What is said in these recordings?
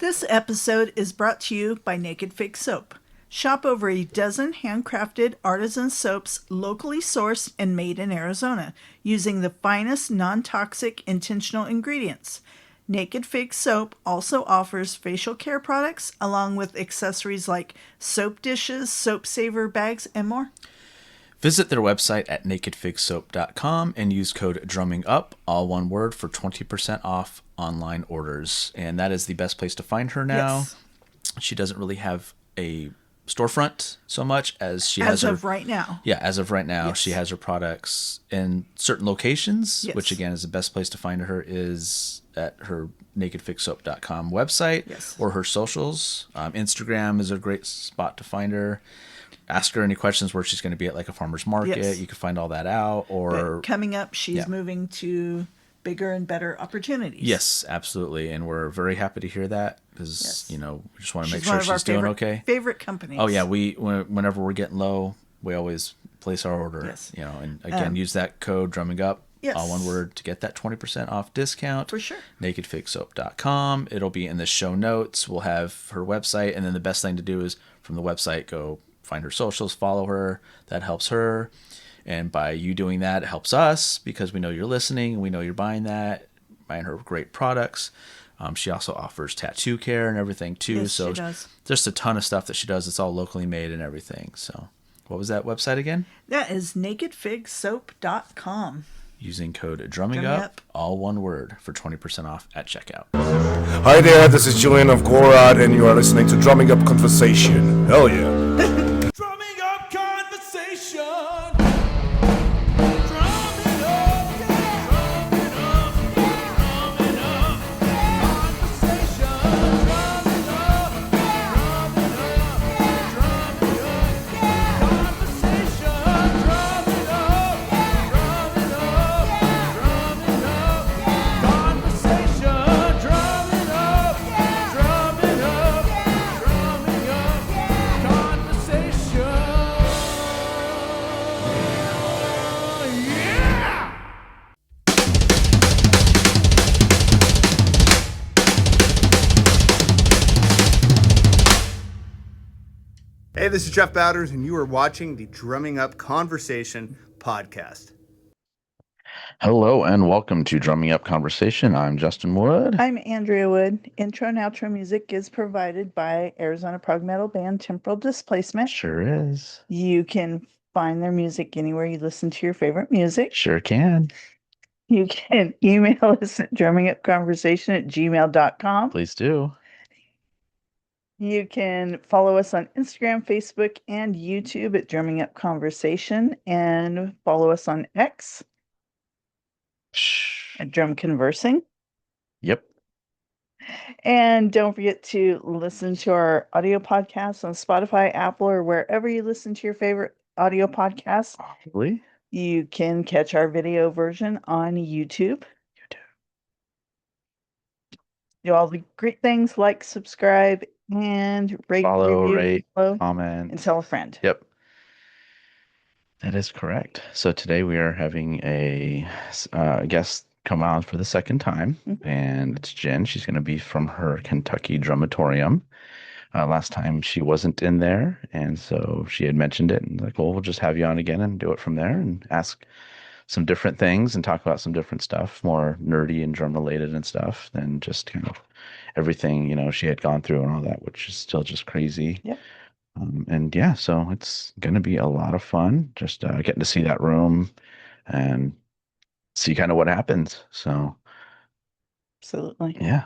This episode is brought to you by Naked Fig Soap. Shop over a dozen handcrafted artisan soaps locally sourced and made in Arizona using the finest non-toxic intentional ingredients. Naked Fig Soap also offers facial care products along with accessories like soap dishes, soap saver bags, and more. Visit their website at nakedfigsoap.com and use code DRUMMINGUP, all one word, for 20% off online orders. And that is the best place to find her now. Yes. She doesn't really have a storefront so much as she has As of right now. Yeah, as of right now, Yes. she has her products in certain locations, Yes. which again is the best place to find her is at her nakedfigsoap.com website. Yes. Or her socials. Instagram is a great spot to find her. Ask her any questions where she's going to be at like a farmer's market. Yes. You can find all that out. Or But coming up, she's Yeah. moving to bigger and better opportunities. Yes, absolutely. And we're very happy to hear that because, Yes. we just want to She's make one sure of our she's doing favorite, okay. favorite companies. Oh, yeah. Whenever we're getting low, we always place our order. Yes. And again, use that code drumming up, Yes. all one word, to get that 20% off discount. For sure. nakedfigsoap.com. It'll be in the show notes. We'll have her website. And then the best thing to do is from the website, go find her socials, follow her. That helps her. And by you doing that, it helps us because we know you're listening and we know you're buying her great products. She also offers tattoo care and everything too. Yes, so she does. Just a ton of stuff that she does. It's all locally made and everything. So what was that website again? That is nakedfigsoap.com. Using code drumming Drumming up, Up. all one word, for 20% off at checkout. Hi there, this is Julian of Gorad, and you are listening to Drumming Up Conversation. Hell yeah. Drumming up conversation. Drumming up, yeah. Drumming up, yeah. Drumming up, yeah. Conversation. Drumming up, yeah. Drumming up, yeah. Drumming up, yeah. Conversation. Drumming up, yeah. Drumming up, yeah. Drumming up, yeah. Conversation. Drumming up, yeah. Drumming up, yeah. Drumming up, yeah. Conversation. Yeah. Hey, this is Jeff Bowders, and you are watching the Drumming Up Conversation podcast. Hello and welcome to Drumming Up Conversation. I'm Justin Wood. I'm Andrea Wood. Intro and outro music is provided by Arizona prog metal band Temporal Displacement. Sure is. You can find their music anywhere you listen to your favorite music. Sure can. You can email us at drummingupconversation@gmail.com. Please do. You can follow us on Instagram, Facebook, and YouTube at Drumming Up Conversation, and follow us on X Shh. at Drum Conversing. Yep. And don't forget to listen to our audio podcasts on Spotify, Apple, or wherever you listen to your favorite audio podcasts. Really? You can catch our video version on YouTube. Do all the great things like subscribe and rate, Follow, review, rate, follow, comment. and tell a friend. Yep. That is correct. So today we are having a guest come on for the second time, and it's Jen. She's going to be from her Kentucky Drumatorium. Last time she wasn't in there, and so she had mentioned it, and like, well, we'll just have you on again and do it from there and ask some different things and talk about some different stuff, more nerdy and drum related and stuff than just kind of everything, she had gone through and all that, which is still just crazy. Yep. And yeah, so it's going to be a lot of fun just getting to see that room and see kind of what happens. So Absolutely. yeah.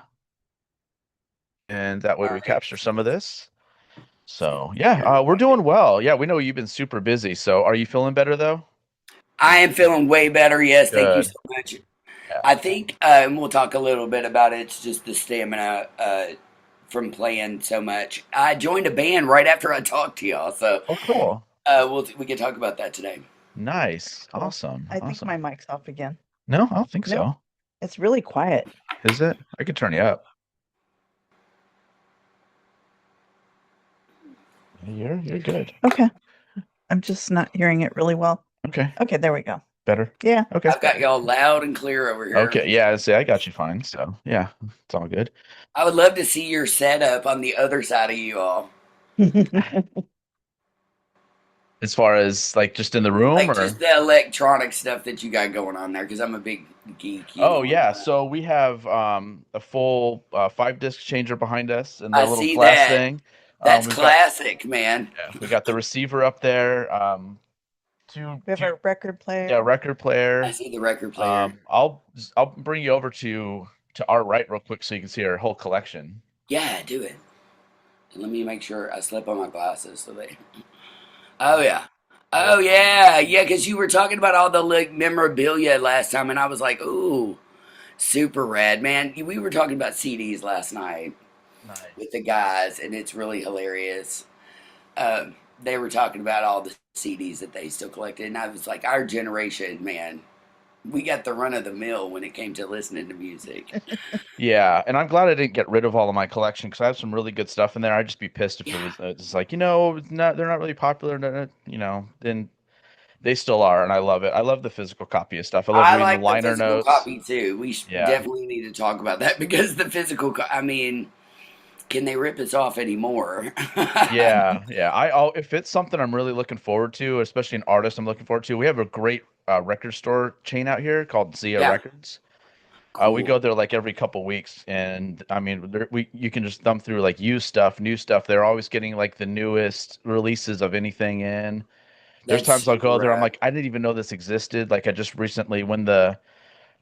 And that way we capture some of this. So yeah, we're doing well. Yeah, we know you've been super busy. So are you feeling better though? I am feeling way better. Yes, thank you Good. so much. Yeah. I think, and we'll talk a little bit about it. It's just the stamina from playing so much. I joined a band right after I talked to y'all, so Oh, cool. we can talk about that today. Nice. Awesome. I think Awesome. my mic's off again. No, I don't think No. so. It's really quiet. Is it? I could turn you up. You're good. Okay. I'm just not hearing it really well. Okay. Okay, there we go. Better? Yeah. Okay. I've got y'all loud and clear over here. Okay. Yeah. See, I got you fine. So yeah, it's all good. I would love to see your setup on the other side of you all. As far as like just in the room Like just or? the electronic stuff that you got going on there, because I'm a big geek, you Oh know. yeah. So we have a full 5 disc changer behind us and the I little see glass that. thing. That's We've got classic, man. yeah, we got the receiver up there. We have a record player. Yeah, record I player. see the record player. I'll bring you over to our right real quick so you can see our whole collection. Yeah, do it. Let me make sure I slip on my glasses so they. Oh yeah. Oh yeah, yeah. Because you were talking about all the like memorabilia last time, and I was like, ooh, super rad, man. We were talking about CDs last night with the guys, and it's really hilarious. They were talking about all the CDs that they still collected, and I was like, our generation, man, we got the run of the mill when it came to listening to music. Yeah, and I'm glad I didn't get rid of all of my collection because I have some really good stuff in there. I'd just be pissed if it Yeah, was just like, it's not they're not really popular, then they still are, and I love it. I love the physical copy of stuff. I love I reading the like the liner physical notes. copy too. We Yeah. definitely need to talk about that because the physical. I mean, can they rip us off anymore? Yeah, yeah. If it's something I'm really looking forward to, especially an artist I'm looking forward to, we have a great record store chain out here called Zia Yeah, Records. We cool. go there like every couple weeks, and I mean, you can just thumb through like used stuff, new stuff. They're always getting like the newest releases of anything in. There's That's times I'll super go there, I'm rad. like, I didn't even know this existed. Like I just recently, when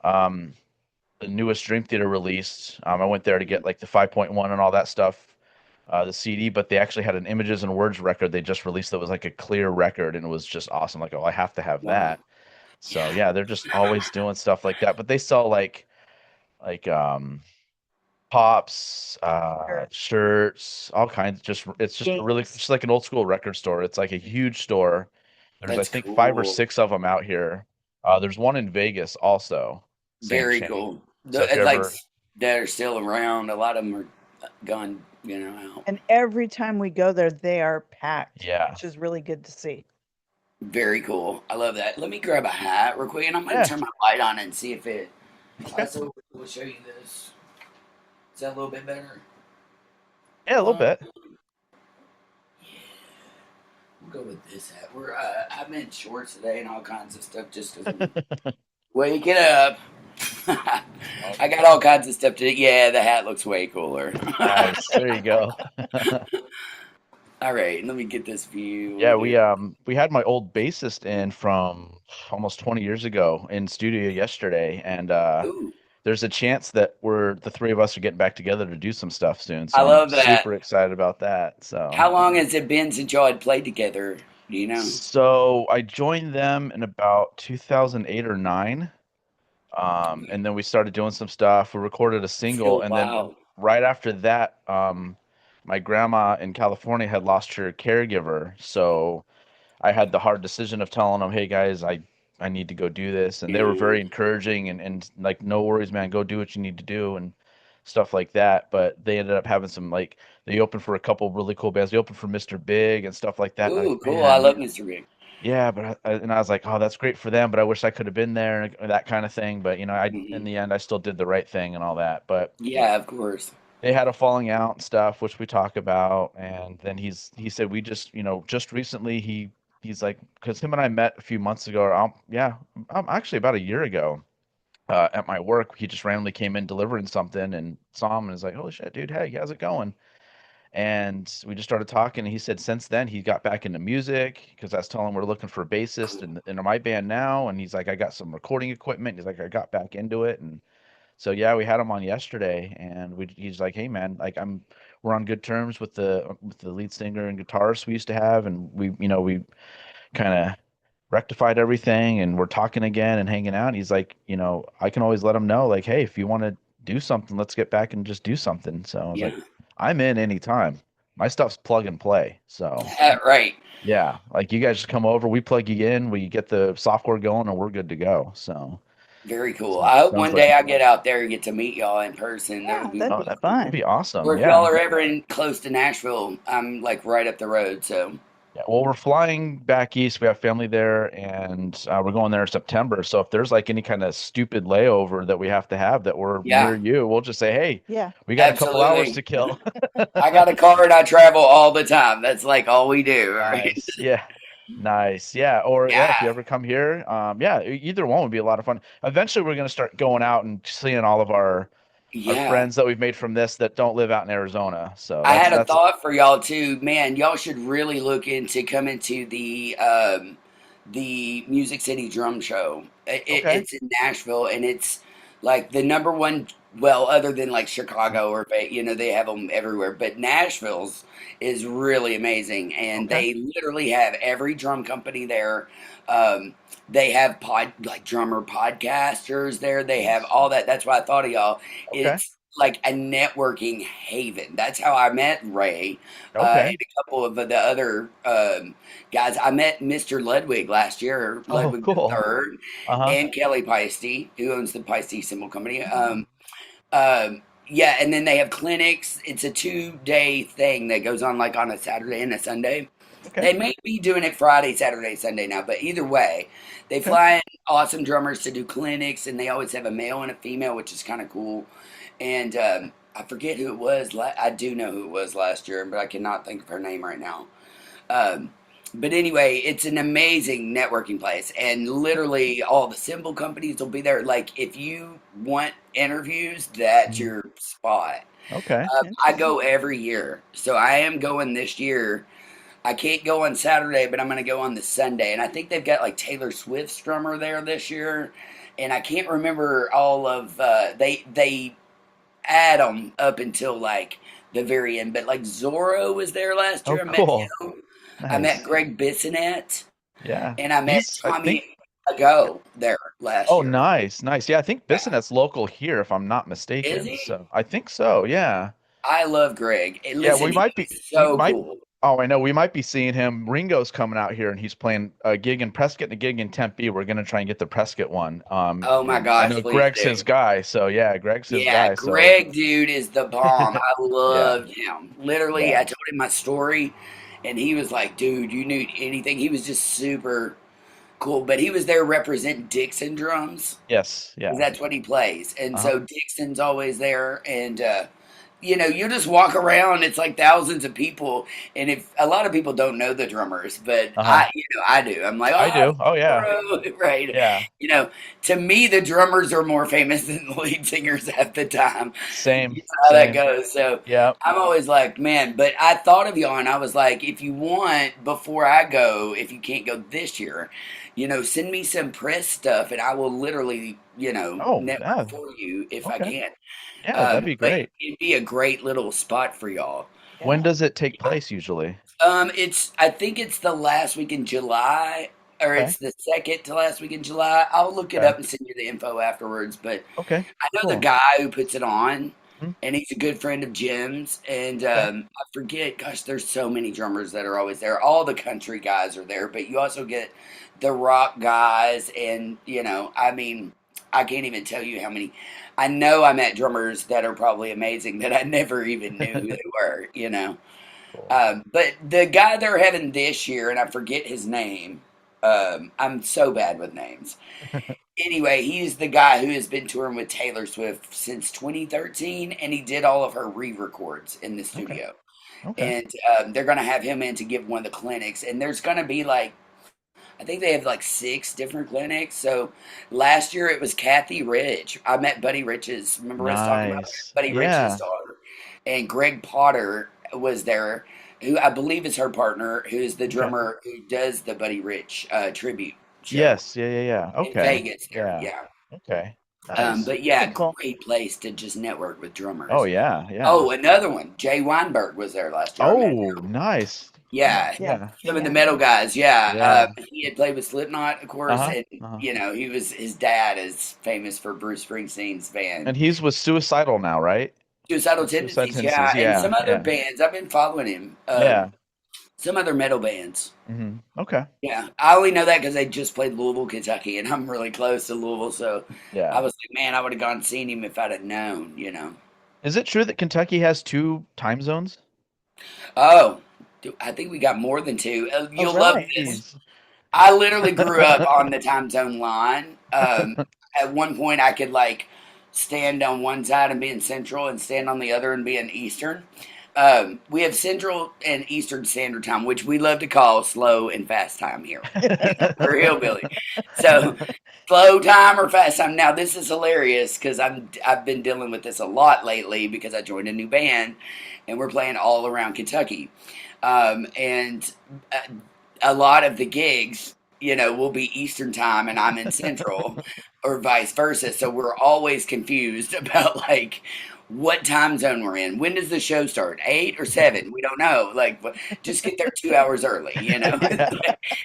um the newest Dream Theater released, I went there to get like the 5.1 and all that stuff, the CD, but they actually had an images and words record they just released that was like a clear record, and it was just awesome. Like, oh, I have to have Wow. that. So Yeah. yeah, they're just always doing stuff like that. But they sell like pops, Sure. shirts, all kinds. It's just a really Games. just like an old school record store. It's like a huge store. There's I That's think 5 or 6 cool. of them out here. There's one in Vegas also, same Very chain. cool. So if you Like ever, that are still around. A lot of them are gone, out. And every time we go there, they are packed, yeah, which is really good to see. Very cool. I love that. Let me grab a hat real quick, and I'm going to yeah, turn my light on and see if it. okay, So we'll show you this. Is that a little bit better? yeah, a little Um, bit. yeah, we'll go with this hat. I'm in shorts today and all kinds of stuff just because I'm waking up. I got all kinds of stuff to. Yeah, the hat looks way cooler. Nice. There you go. All right, let me get this view. Yeah, We'll do. we had my old bassist in from almost 20 years ago in studio yesterday, and Ooh, there's a chance that the three of us are getting back together to do some stuff soon. I So I'm love that. super excied about that. So How long has it been since y'all had played together? Do you know? so I joined them in about 2008 or 9. Okay. And then we started doing some stuff. We recorded a single, Still and then wow. right after that, my grandma in California had lost her caregiver, so I had the hard decision of telling them, "Hey guys, I need to go do this," and they were Yeah. very encouraging and like, "No worries, man, go do what you need to do," and stuff like that. But they ended up having some like they opened for a couple really cool bands. They opened for Mr. Big and stuff like that. And I Ooh, like, cool. I man, love Mr. Big. yeah, but and I was like, oh, that's great for them, but I wish I could have been there and that kind of thing. But I in Hmm. the end I still did the right thing and all that. But Yeah, of course. they had a falling out and stuff, which we talk about. And then he said we just just recently he's like because him and I met a few months ago. Yeah, actually about a year ago. At my work, he just randomly came in delivering something and saw him and was like, "Holy shit, dude! Hey, how's it going?" And we just started talking. And he said since then he got back into music because I was telling him we're looking for a bassist in my band now. And he's like, I got some recording equipment. He's like, I got back into it. And so yeah, we had him on yesterday, and he's like, hey man, like we're on good terms with the lead singer and guitarist we used to have, and we kind of rectified everything, and we're talking again and hanging out. And he's like, I can always let him know, like, hey, if you want to do something, let's get back and just do something. So I was like, Yeah. I'm in anytime. My stuff's plug and play. So Right. yeah, like you guys just come over, we plug you in, we get the software going, and we're good to go. So Very cool. so I hope sounds one like day I get out there and get to meet y'all in person. That Yeah, would be that'd oh, be really that'd cool. be fun. awesome. Or if y'all Yeah. are ever in close to Nashville, I'm like right up the road. So Yeah, well, we're flying back east. We have family there, and we're going there in September. So if there's like any kind of stupid layover that we have to have that we're near Yeah, you, we'll just say, "Hey, Yeah. we got a couple hours to absolutely. kill." I got a car and I travel all the time. That's like all we do, right? Nice. Yeah. Nice. Yeah. Or yeah, if you Yeah, ever come here, yeah, either one would be a lot of fun. Eventually, we're gonna start going out and seeing all of our yeah. friends that we've made from this that don't live out in Arizona. So I that's had a that's thought for y'all too, man. Y'all should really look into coming to the Music City Drum Show. okay. It's in Nashville, and it's like the number one. Well, other than like Chicago or they have them everywhere, but Nashville's is really amazing, and Okay. they literally have every drum company there. Um, they have like drummer podcasters there. They have Nice. all that. That's why I thought of y'all. Okay. It's like a networking haven. That's how I met Ray Okay. and a couple of the other guys. I met Mr. Ludwig last year, Oh, Ludwig the cool. third, Uh-huh. and Kelly Peisty, who owns the Peisty Cymbal Company. Yeah, and then they have clinics. It's a 2 day thing that goes on like on a Saturday and a Sunday. Okay. They may be doing it Friday, Saturday, Sunday now, but either way, they Okay. fly in awesome drummers to do clinics, and they always have a male and a female, which is kind of cool. And I forget who it was. I do know who it was last year, but I cannot think of her name right now. Um, but anyway, it's an amazing networking place, and literally all the cymbal companies will be there. Like if you want interviews, that's Mhm. your spot. Okay. I Interesting. go every year, so I am going this year. I can't go on Saturday, but I'm going to go on the Sunday, and I think they've got like Taylor Swift's drummer there this year, and I can't remember all of they add them up until like the very end. But like Zorro was there last Oh, year. I met cool. him. I met Nice. Greg Bissonette, Yeah. and I met I think, Tommy Ago there last oh, year. nice. Nice. Yeah, I think Yeah. Bissonnette's local here, if I'm not Is mistaken. he? So I think so. Yeah. I love Greg. And Yeah, listen, he's we so might, cool. oh, I know, we might be seeing him. Ringo's coming out here and he's playing a gig in Prescott and a gig in Tempe. We're gonna try and get the Prescott one. Oh my And I gosh, know please Greg's his do. guy, so yeah, Greg's his Yeah, guy. So Greg, dude, is the bomb. I yeah, loved him. Literally, I yeah, told him my story, and he was like, dude, you knew anything. He was just super cool. But he was there representing Dixon drums, yes, 'cause yeah, that's what he plays. And uh-huh, so Dixon's always there. And you just walk around, it's like thousands of people. And if a lot of people don't know the drummers, but uh-huh. I do. I'm like, I oh, do. Oh yeah, bro, right. yeah. You know, to me, the drummers are more famous than the lead singers at the time. You Same, know how that same. goes. So Yeah. I'm always like, man, but I thought of y'all and I was like, if you want, before I go, if you can't go this year, send me some press stuff and I will literally, Oh, network yeah. for you if I Okay. can. Yeah, that'd be But great. it'd be a great little spot for y'all. When Yeah. does it take place usually? I think it's the last week in July, or Okay. it's the second to last week in July. I'll look it Okay. up and send you the info afterwards. But Okay. I know the Cool. guy who puts it on, Mhm. and he's a good friend of Jim's. And Okay. I forget, gosh, there's so many drummers that are always there. All the country guys are there, but you also get the rock guys, and I mean, I can't even tell you how many. I know I met drummers that are probably amazing that I never even knew who they were. Cool. But the guy they're having this year, and I forget his name. I'm so bad with names. Anyway, he's the guy who has been touring with Taylor Swift since 2013, and he did all of her re-records in the Okay. studio. Okay. And they're going to have him in to give one of the clinics, and there's going to be like I think they have like 6 different clinics. So last year it was Kathy Rich. I met Buddy Rich's. Remember us talking about Nice. Buddy Rich's Yeah. daughter, and Greg Potter was there, who I believe is her partner, who is the Okay. drummer who does the Buddy Rich tribute show Yes. Yeah. Yeah. Yeah. in Okay. Vegas. There, Yeah. yeah. Okay. Nice. But yeah, Very cool. great place to just network with Oh drummers. yeah. Yeah. Oh, another one. Jay Weinberg was there last year. I met Oh, nice. yeah, Yeah. Yeah. some of the Yeah. metal guys. Yeah, Yeah. he had played with Slipknot, of course, Uh-huh. and Uh-huh. his dad is famous for Bruce Springsteen's band, And he's with Suicidal now, right? Suicidal Suicide Tendencies. Yeah, Tendencies. and Yeah. some other Yeah. bands. I've been following him. Yeah. Some other metal bands. Okay. Yeah, I only know that because they just played Louisville, Kentucky, and I'm really close to Louisville, so I Yeah. was like, man, I would have gone and seen him if I'd have known. Is it true that Kentucky has two time zones? Oh, I think we got more than 2. You'll love right. this. Jeez. I literally grew up on the time zone line. At one point, I could like stand on one side and be in Central, and stand on the other and be in Eastern. We have Central and Eastern Standard Time, which we love to call slow and fast time here. We're hillbilly, so slow time or fast time. Now this is hilarious because I've been dealing with this a lot lately because I joined a new band and we're playing all around Kentucky, and a lot of the gigs, will be Eastern time and I'm in Central, or vice versa. So we're always confused about like what time zone we're in. When does the show start? 8 or 7? We don't know. Like, just get there 2 hours early. Yeah.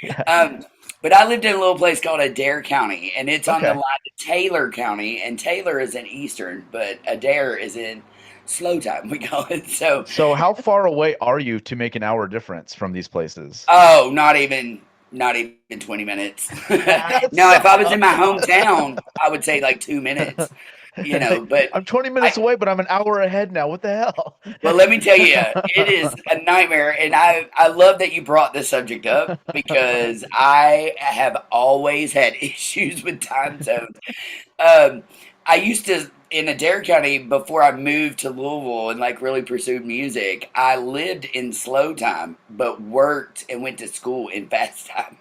Yeah. But I lived in a little place called Adair County, and it's on the Okay. line to Taylor County, and Taylor is in Eastern, but Adair is in slow time, we call it. So, So how far away are you to make an hour difference from these places? oh, not even 20 minutes. That's Now, if I was in my hometown, I would say like 2 minutes, but I'm 20 minutes away, but I'm an hour ahead now. What the hell? well, let me tell you, it is a nightmare, and I love that you brought this subject up because I have always had issues with time zones. Um, I used to in Adair County before I moved to Louisville and like really pursued music. I lived in slow time, but worked and went to school in fast time.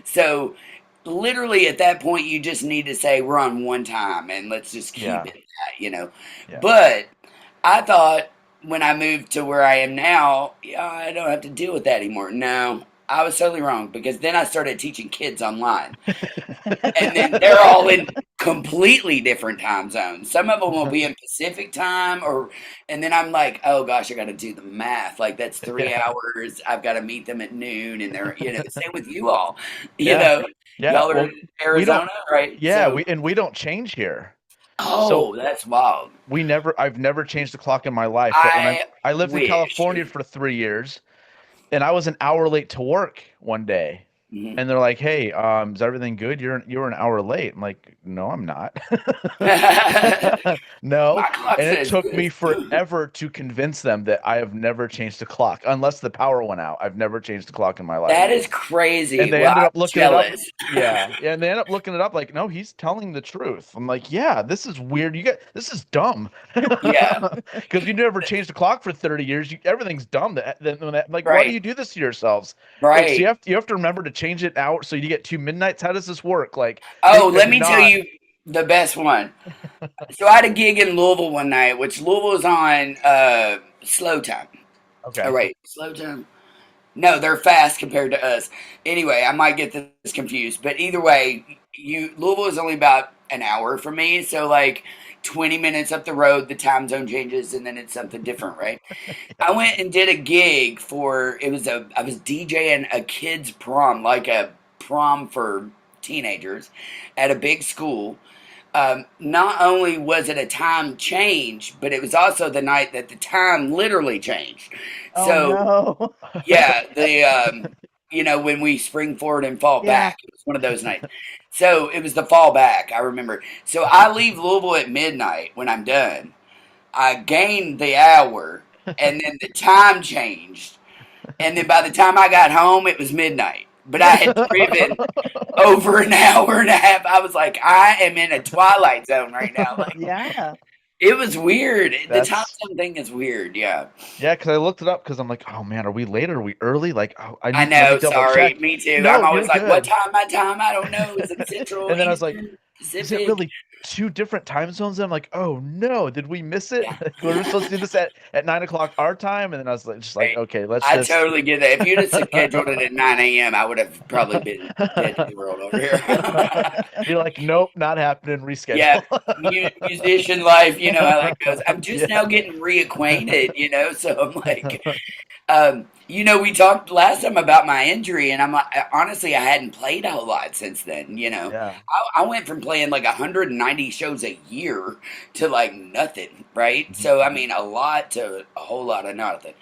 So literally at that point, you just need to say we're on one time and let's just keep Yeah. it that. Yeah. But I thought when I moved to where I am now, yeah, I don't have to deal with that anymore. No, I was totally wrong because then I started teaching kids online, and then they're all in completely different time zones. Some of them will be in Pacific time, and then I'm like, oh gosh, I got to do the math. Like that's 3 hours. I've got to meet them at noon, and they're same with you all. Yeah. Yeah. Y'all are Well, in we don't. Arizona, right? Yeah. We don't change here. So Oh, that's wild. I've never changed the clock in my life. But when I I lived in wish. California for 3 years, and I was an hour late to work one day. Mhm. And they're like, "Hey, is everything good? You're an hour late." I'm like, "No, I'm not." No, My clock and it says took me this. forever to convince them that I have never changed the clock unless the power went out. I've never changed the clock in my life. That is And crazy. they Well, ended I'm up looking it up. jealous. Yeah, and they ended up looking it up like, "No, he's telling the truth." I'm like, "Yeah, this is weird. This is dumb." Yeah, Because you never changed the clock for 30 years. Everything's dumb. Like, why do right, you do this to yourselves? Like, so right. you have to remember to change it out so you get 2 midnights. How does this work? Like, Oh, they let do me tell not. you the best one. So I had a gig in Louisville one night, which Louisville's on slow time. Oh, Okay. right, slow time. No, they're fast compared to us. Anyway, I might get this confused, but either way, Louisville is only about an hour from me, so like 20 minutes up the road, the time zone changes, and then it's something different, right? I went and did a gig I was DJing a kids prom, like a prom for teenagers at a big school. Not only was it a time change, but it was also the night that the time literally changed. Oh So no. yeah, when we spring forward and fall Yeah. back, it was one of those nights. So it was the fall back, I remember. So I leave Louisville at midnight when I'm done. I gained the hour, and then the time changed. And then by the time I got home, it was midnight. But I had driven over an hour and a half. I was like, I am in a twilight zone right now. Like Yeah. it was weird. The time That's zone thing is weird. Yeah, Yeah, because I looked it up because I'm like, oh man, are we late? Are we early? Like, oh, I let me know. double Sorry, check. me too. I'm No, you're always like, what good. time? My time? I don't know. Is it Central, And then I was like, Eastern, is it Pacific? really two different time zones? And I'm like, oh no, did we miss it? Yeah, We were supposed to do this at 9 o'clock our time. And then I was like, just like, right. okay, let's I just. totally get that. If you'd have scheduled it at 9 a.m., I would have probably been dead to the world over here. You're like, nope, not happening. Yeah, Reschedule. musician life, how that goes. I'm just now getting reacquainted, so I'm like, we talked last time about my injury, and I'm like, honestly, I hadn't played a whole lot since then. Yeah. I went from playing like 190 shows a year to like nothing, right? Mhm. So, I mean, a lot to a whole lot of nothing.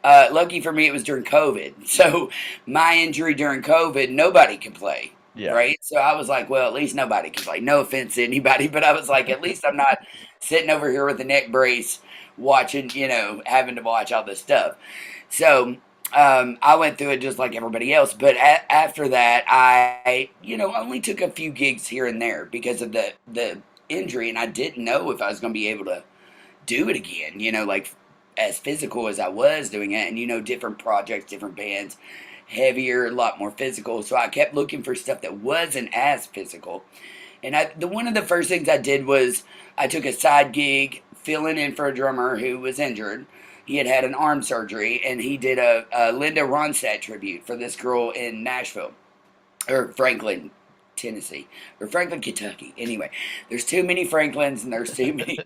Lucky for me, it was during COVID. So, my injury during COVID, nobody could play. Yeah. Right. So I was like, well, at least nobody can play. No offense to anybody, but I was like, at least I'm not sitting over here with a neck brace watching, having to watch all this stuff. So I went through it just like everybody else. But after that, I, only took a few gigs here and there because of the injury, and I didn't know if I was going to be able to do it again. Like as physical as I was doing it, and different projects, different bands, heavier, a lot more physical. So I kept looking for stuff that wasn't as physical. And one of the first things I did was I took a side gig filling in for a drummer who was injured. He had an arm surgery, and he did a Linda Ronstadt tribute for this girl in Nashville, or Franklin, Tennessee, or Franklin, Kentucky. Anyway, there's too many Franklins, and there's too many.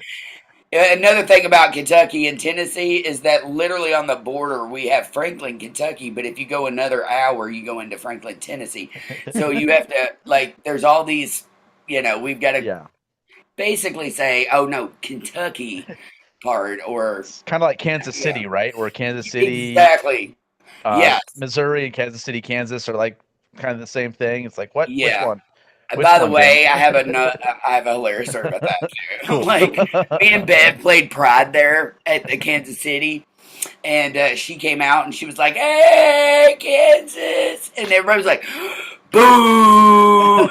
Another thing about Kentucky and Tennessee is that literally on the border we have Franklin, Kentucky, but if you go another hour, you go into Franklin, Tennessee. So you have to, there's all these, we've got to Yeah. basically say, oh no, Kentucky part, or It's kind of like Kansas City, right? Where Kansas City, exactly. Yes. Missouri, and Kansas City, Kansas are like kind of the same thing. It's like, what? Which Yeah. one? Which By the one, Jen? way, I have a hilarious story about that too. Cool. Like me and Bev played Pride there at the Kansas City, and she came out and she was like, "Hey, Kansas!" and everybody was like, "Boo!"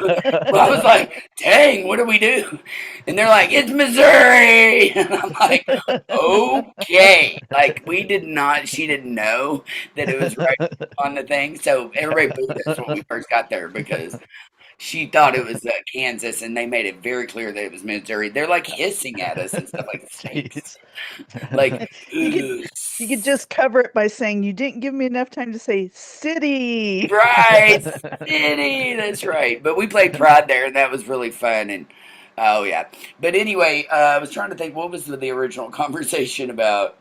Well, I was like, "Dang, what do we do?" And they're like, "It's Missouri," and I'm like, "Okay." Like she didn't know that it was right on the thing, so everybody booed us when we first got there because she thought it was Kansas, and they made it very clear that it was Missouri. They're like hissing at us and stuff like snakes. Jeez. Like, You could just cover it by saying you didn't give me enough time to say city. right, city. That's right. But we played Pride there, and that was really fun. And oh yeah. But anyway, I was trying to think what was the original conversation about.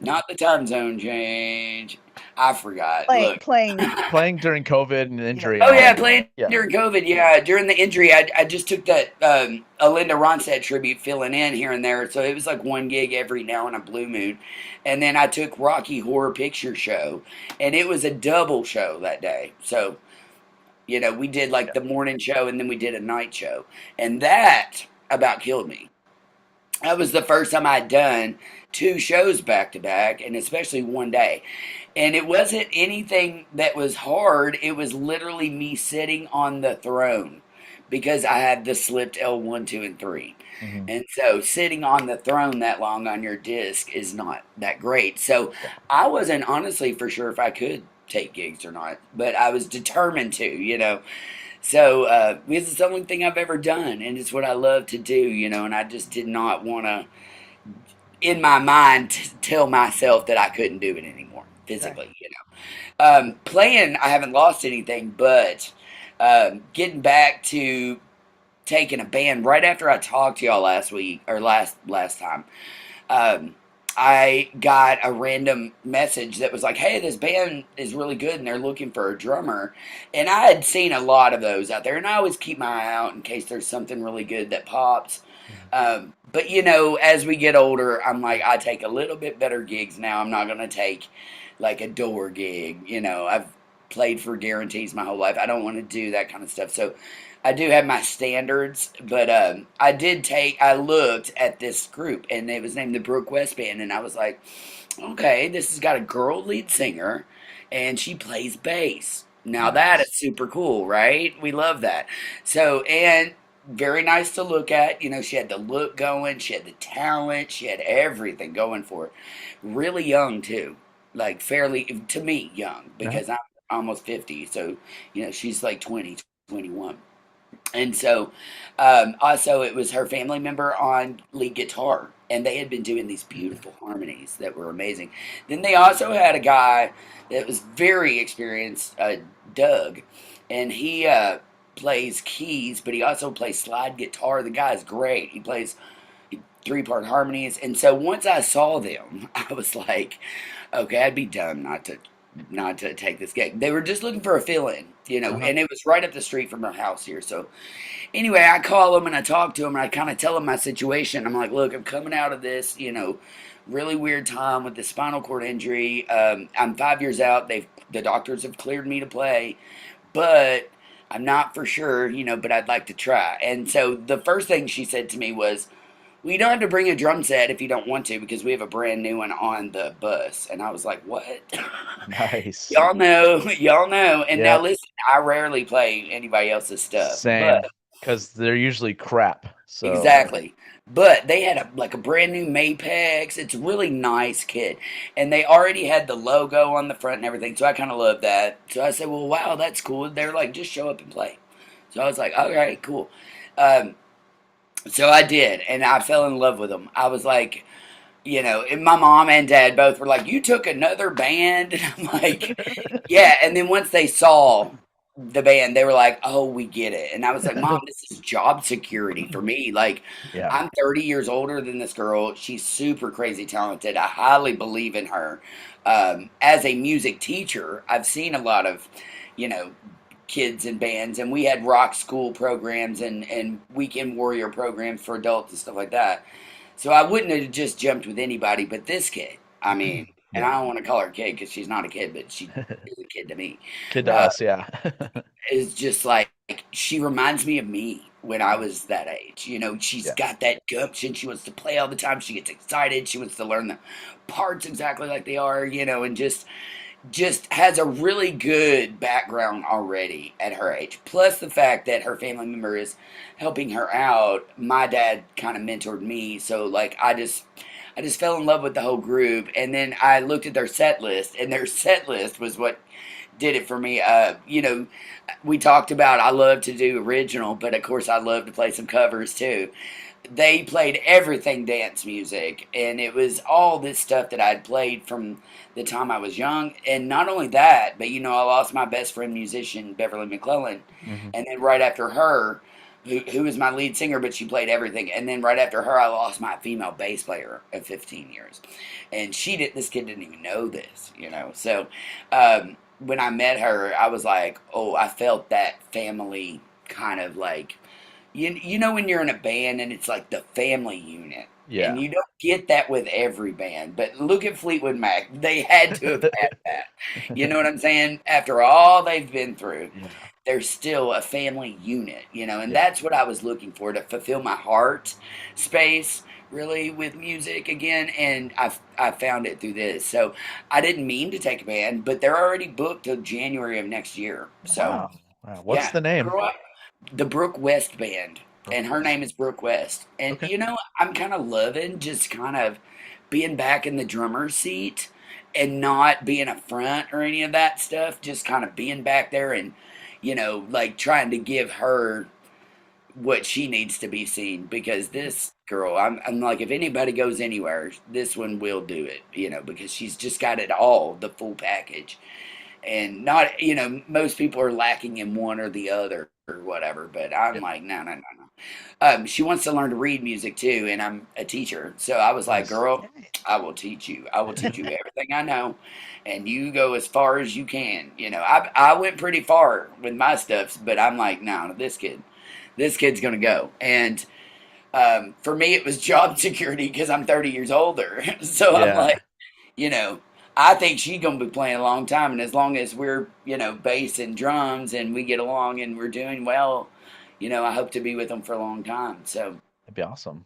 Not the time zone change. I forgot. Look. Playing. Playing during COVID and injury. Oh and yeah, all. playing Yeah. during COVID. Yeah, during the injury, I just took that a Linda Ronstadt tribute filling in here and there. So it was like one gig every now and a blue moon, and then I took Rocky Horror Picture Show, and it was a double show that day. So we did like the morning show, and then we did a night show, and that about killed me. That was the first time I'd done two shows back to back, and especially one day. And it wasn't anything that was hard. It was literally me sitting on the throne because I had the slipped L1, 2, and 3. Mhm. And so sitting on the throne that long on your disc is not that great. So I wasn't honestly for sure if I could take gigs or not, but I was determined to. So because it's the only thing I've ever done, and it's what I love to do, and I just did not want to, in my mind, tell myself that I couldn't do it anymore physically. Playing, I haven't lost anything, but getting back to taking a band right after I talked to y'all last week or last time. I got a random message that was like, "Hey, this band is really good and they're looking for a drummer." And I had seen a lot of those out there, and I always keep my eye out in case there's something really good that pops. But as we get older, I'm like, I take a little bit better gigs now. I'm not going to take like a door gig. I've played for guarantees my whole life. I don't want to do that kind of stuff. So I do have my standards, but I looked at this group, and it was named the Brook West Band, and I was like, okay, this has got a girl lead singer, and she plays bass. Now that is super cool, right? We love that. So, and very nice to look at. She had the look going, she had the talent, she had everything going for it. Really young, too. Like, fairly, to me, young, because I'm almost 50, so, she's like 20, 21. And so, also, it was her family member on lead guitar, and they had been doing these beautiful harmonies that were amazing. Then they also had a guy that was very experienced, Doug, and he plays keys, but he also plays slide guitar. The guy's great. He plays 3-part harmonies. And so once I saw them, I was like, okay, I'd be dumb not to take this gig. They were just looking for a fill-in, and it was right up the street from our house here. So anyway, I call them and I talk to them and I kind of tell them my situation. I'm like, look, I'm coming out of this, really weird time with the spinal cord injury. I'm 5 years out. The doctors have cleared me to play, but I'm not for sure, but I'd like to try. And so the first thing she said to me was, We don't have to bring a drum set if you don't want to because we have a brand new one on the bus. And I was like, what? Nice. Y'all know. And now Yep. listen, I rarely play anybody else's stuff, but Same. Because they're usually crap. So, exactly. But they had a brand new Mapex. It's a really nice kit. And they already had the logo on the front and everything. So I kind of love that. So I said, well, wow, that's cool. They're like, just show up and play. So I was like, all right, cool. Um, so I did. And I fell in love with them. I was like, and my mom and dad both were like, you took another band? And I'm like, yeah. And then once they saw the band, they were like, oh, we get it. And I was like, Mom, this is job security for me. Like, yeah. I'm 30 years older than this girl. She's super crazy talented. I highly believe in her. As a music teacher, I've seen a lot of, you know, kids and bands, and we had rock school programs and weekend warrior programs for adults and stuff like that. So I wouldn't have just jumped with anybody but this kid. I mean, and I Yeah. don't want to call her a kid because she's not a kid, but she is a kid to me. Kid to Uh, us, yeah. is just like she reminds me of me when I was that age. She's Yeah. got that gumption. She wants to play all the time. She gets excited. She wants to learn the parts exactly like they are, and just has a really good background already at her age. Plus the fact that her family member is helping her out. My dad kind of mentored me, so like I just fell in love with the whole group, and then I looked at their set list, and their set list was what did it for me. We talked about I love to do original, but of course I love to play some covers too. They played everything dance music, and it was all this stuff that I'd played from the time I was young. And not only that, but I lost my best friend musician Beverly McClellan, hmm and then right after her, who was my lead singer, but she played everything. And then right after her, I lost my female bass player of 15 years, and she did. This kid didn't even know this. So when I met her, I was like, oh, I felt that family kind of like when you're in a band and it's like the family unit. And Yeah. you don't get that with every band, but look at Fleetwood Mac. They had to have had that. You know what I'm saying? After all they've been through, Yeah. they're still a family unit, and Yeah. that's what I was looking for to fulfill my heart space really with music again, and I found it through this. So I didn't mean to take a band, but they're already booked till January of next year. So Wow. Wow. What's yeah, the name? girl, the Brooke West Band, and her Brooklyn. name is Brooke West. And Okay. I'm kind of loving just kind of being back in the drummer's seat and not being a front or any of that stuff. Just kind of being back there and like trying to give her what she needs to be seen because this girl, I'm like, if anybody goes anywhere, this one will do it, because she's just got it all, the full package. And not, most people are lacking in one or the other or whatever, but I'm Yep. like, no, no, no, no. She wants to learn to read music too, and I'm a teacher. So I was like, Nice. girl, I will teach you. I will teach you everything I know, and you go as far as you can. I went pretty far with my stuff, but I'm like, no, this kid's gonna go. And for me, it was job security because I'm 30 years older. So I'm Yeah. like, you know, I think she's gonna be playing a long time, and as long as we're, bass and drums, and we get along and we're doing well, I hope to be with them for a long time. So That'd be awesome.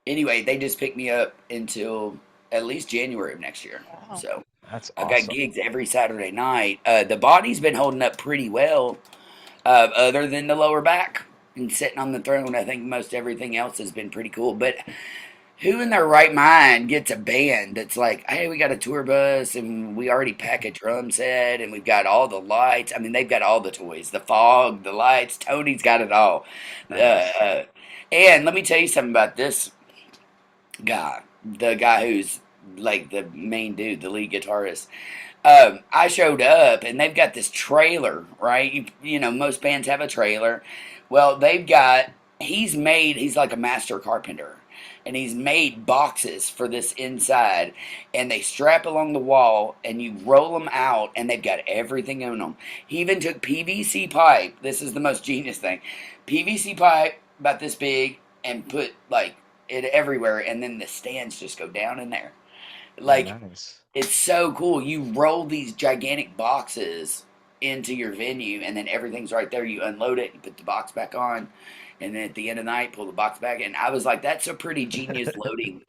anyway, they just picked me up until at least January of next year. Wow. So That's I've got awesome. gigs every Saturday night. The body's been holding up pretty well, other than the lower back and sitting on the throne. I think most everything else has been pretty cool, but who in their right mind gets a band that's like, hey, we got a tour bus and we already pack a drum set and we've got all the lights. I mean, they've got all the toys, the fog, the lights. Tony's got it all. Uh, Nice. uh, and let me tell you something about this guy, the guy who's like the main dude, the lead guitarist. I showed up and they've got this trailer, right? Most bands have a trailer. Well, he's like a master carpenter. And he's made boxes for this inside, and they strap along the wall, and you roll them out, and they've got everything on them. He even took PVC pipe. This is the most genius thing. PVC pipe about this big, and put like it everywhere, and then the stands just go down in there. Oh, Like nice. it's so cool. You roll these gigantic boxes into your venue, and then everything's right there. You unload it, you put the box back on, and then at the end of the night, pull the box back. And I was like, that's a pretty genius loading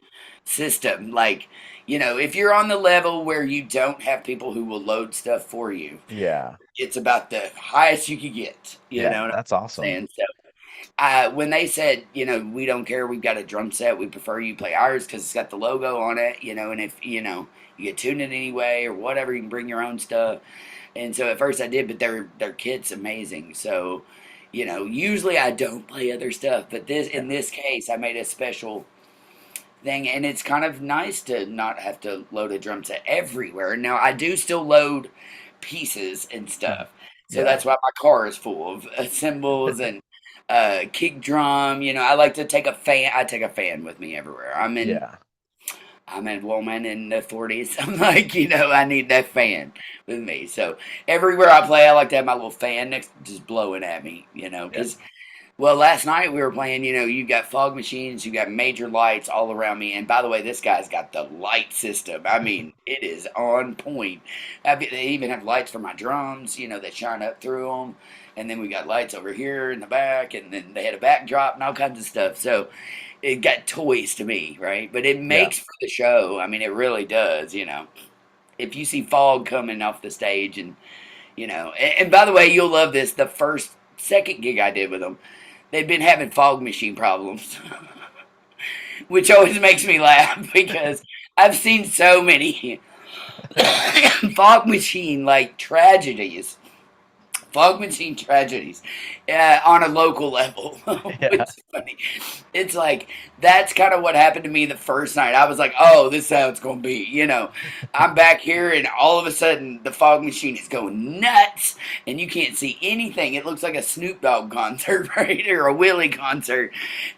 system. Like, if you're on the level where you don't have people who will load stuff for you, Yeah. it's about the highest you could get. You Yeah, know what I'm that's awesome. saying? So when they said, we don't care, we've got a drum set, we prefer you play ours because it's got the logo on it, and if, you get tuned in anyway or whatever, you can bring your own stuff. And so at first I did, but their kit's amazing. So, usually I don't play other stuff, but in this case, I made a special thing, and it's kind of nice to not have to load a drum set everywhere. Now I do still load pieces and stuff, so Yeah. that's why my car is full of cymbals and kick drum. I like to take a fan. I take a fan with me everywhere. Yeah. I'm a woman in the 40s. I'm like, I need that fan with me. So everywhere I play, I like to have my little fan next, just blowing at me. Because. Well, last night we were playing, you got fog machines, you got major lights all around me. And by the way, this guy's got the light system. I mean, it is on point. They even have lights for my drums, that shine up through them. And then we got lights over here in the back, and then they had a backdrop and all kinds of stuff. So it got toys to me, right? But it makes for the show. I mean, it really does, If you see fog coming off the stage and by the way, you'll love this. The second gig I did with them, they've been having fog machine problems, which always makes me laugh because I've seen so many fog machine tragedies. Fog machine tragedies on a local level. It's funny. It's like, that's kind of what happened to me the first night. I was like, oh, this is how it's going to be. I'm back here, and all of a sudden, the fog machine is going nuts, and you can't see anything. It looks like a Snoop Dogg concert, right? Or a Willie concert.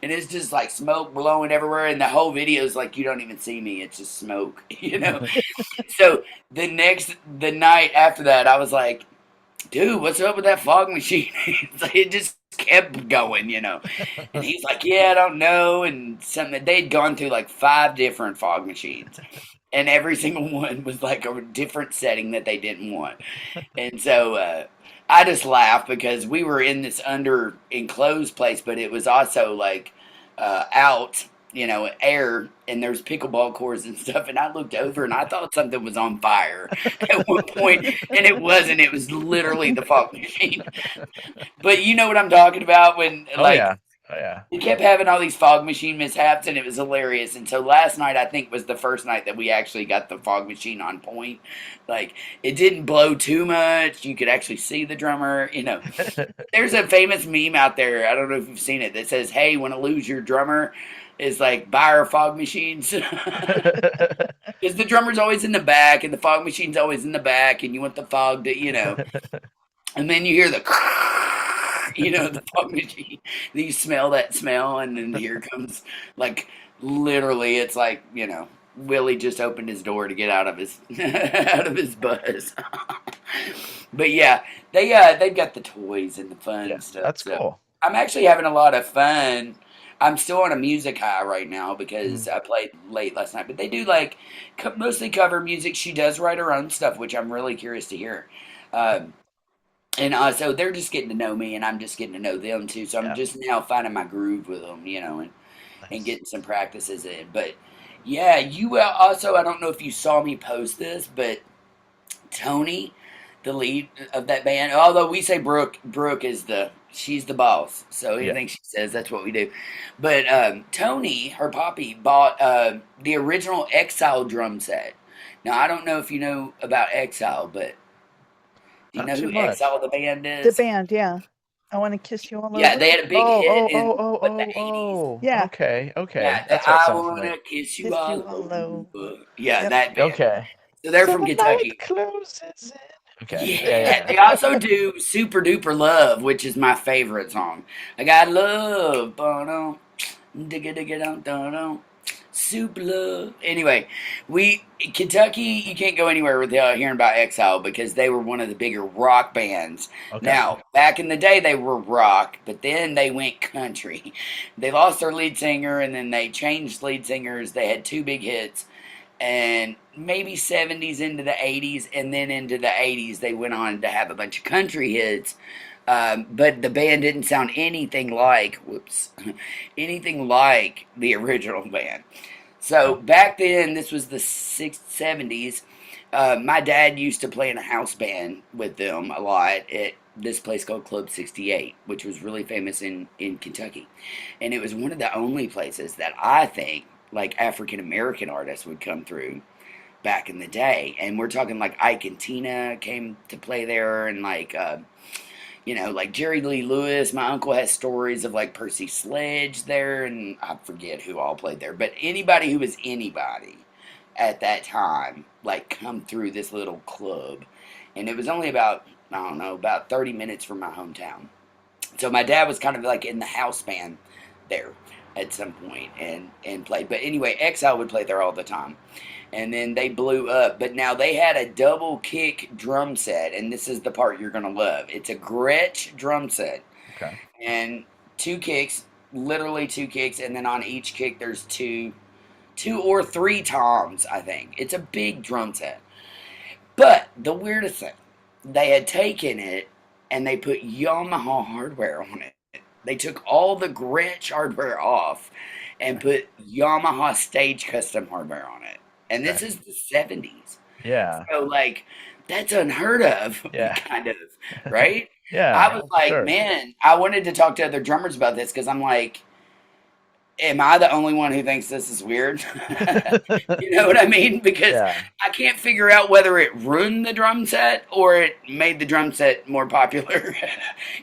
And it's just like smoke blowing everywhere, and the whole video is like, you don't even see me. It's just smoke, So the night after that, I was like, dude, what's up with that fog machine? It just kept going, And he's like, yeah, I don't know. And they'd gone through 5 different fog machines, and every single one was a different setting that they didn't want. And so I just laughed because we were in this under enclosed place, but it was also out, air, and there's pickleball courts and stuff. And I looked over and I thought something was on fire at one point, and it wasn't. It was literally the fog machine. But you know what I'm talking about when we kept having all these fog machine mishaps, and it was hilarious. And so last night, I think, was the first night that we actually got the fog machine on point. It didn't blow too much. You could actually see the drummer. There's a famous meme out there. I don't know if you've seen it that says, "Hey, want to lose your drummer?" Is buy our fog machines. Because the drummer's always in the back, and the fog machine's always in the back, and you want the fog to, and then you hear the the fog machine. Then you smell that smell, and then here comes literally, it's Willie just opened his door to get out of his buzz. But yeah, they've got the toys and the fun stuff. That's cool. I'm actually having a lot of fun. I'm still on a music high right now because I played late last night. But they do mostly cover music. She does write her own stuff, which I'm really curious to hear. And so they're just getting to know me, and I'm just getting to know them too. So I'm just now finding my groove with them, and getting some practices in. But yeah, you also, I don't know if you saw me post this, but Tony, the lead of that band, although we say Brooke is she's the boss. So anything she says, that's what we do. But Tony, her poppy, bought the original Exile drum set. Now, I don't know if you know about Exile, but do you know who Exile the band is? The band, yeah. I want to kiss you all over. Yeah, they had a big hit in the 80s. Yeah. Okay. Yeah, That's what I sounds want to familiar. kiss you Kiss all you all over. over. Yeah, Yep. that band. Okay. So they're from The Kentucky. night closes in. Okay. Yeah, they also do Super Duper Love, which is my favorite song. I got love, ba-dum, digga-digga-dum-dum-dum, super love. Anyway, Kentucky, you can't go anywhere without hearing about Exile because they were one of the bigger rock bands. Okay. Now, back in the day, they were rock, but then they went country. They lost their lead singer, and then they changed lead singers. They had 2 big hits. And maybe 70s into the 80s, and then into the 80s, they went on to have a bunch of country hits. But the band didn't sound anything like, anything like the original band. So back then, this was the 70s. My dad used to play in a house band with them a lot at this place called Club 68, which was really famous in Kentucky. And it was one of the only places that I think like African American artists would come through back in the day. And we're talking like Ike and Tina came to play there, and like like Jerry Lee Lewis. My uncle has stories of like Percy Sledge there, and I forget who all played there, but anybody who was anybody at that time, like come through this little club. And it was only about, I don't know, about 30 minutes from my hometown. So my dad was kind of like in the house band there at some point and played. But anyway, Exile would play there all the time. And then they blew up. But now they had a double kick drum set, and this is the part you're gonna love. It's a Gretsch drum set, Okay. and two kicks, literally two kicks, and then on each kick there's two or three toms. I think it's a big drum set. But the weirdest thing, they had taken it and they put Yamaha hardware on it. They took all the Gretsch hardware off and put Yamaha stage custom hardware on it. And this Okay. is the 70s. Yeah. So, like, that's unheard of, Yeah. kind of, right? Yeah. I was like, sure. man, I wanted to talk to other drummers about this because I'm like, am I the only one who thinks this is weird? You know what I mean? Because Yeah. I can't figure out whether it ruined the drum set or it made the drum set more popular.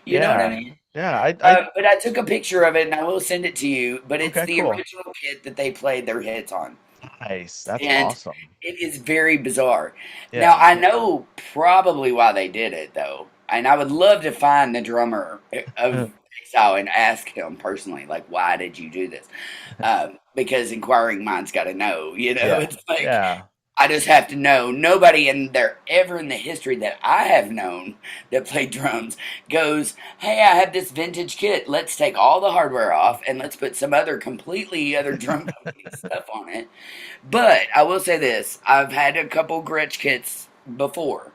You know what I mean? Yeah. But I took a picture of it and I will send it to you. But it's Okay, the cool. original kit that they played their hits on. Nice. That's And awesome. it is very bizarre. Yeah. Now, I know probably why they did it, though. And I would love to find the drummer of Exile and ask him personally, like, why did you do this? Because inquiring minds got to know, Yeah. It's like, Yeah. I just have to know. Nobody in there ever in the history that I have known that played drums goes, hey, I have this vintage kit. Let's take all the hardware off and let's put some completely other drum company stuff on it. But I will say this. I've had a couple Gretsch kits before,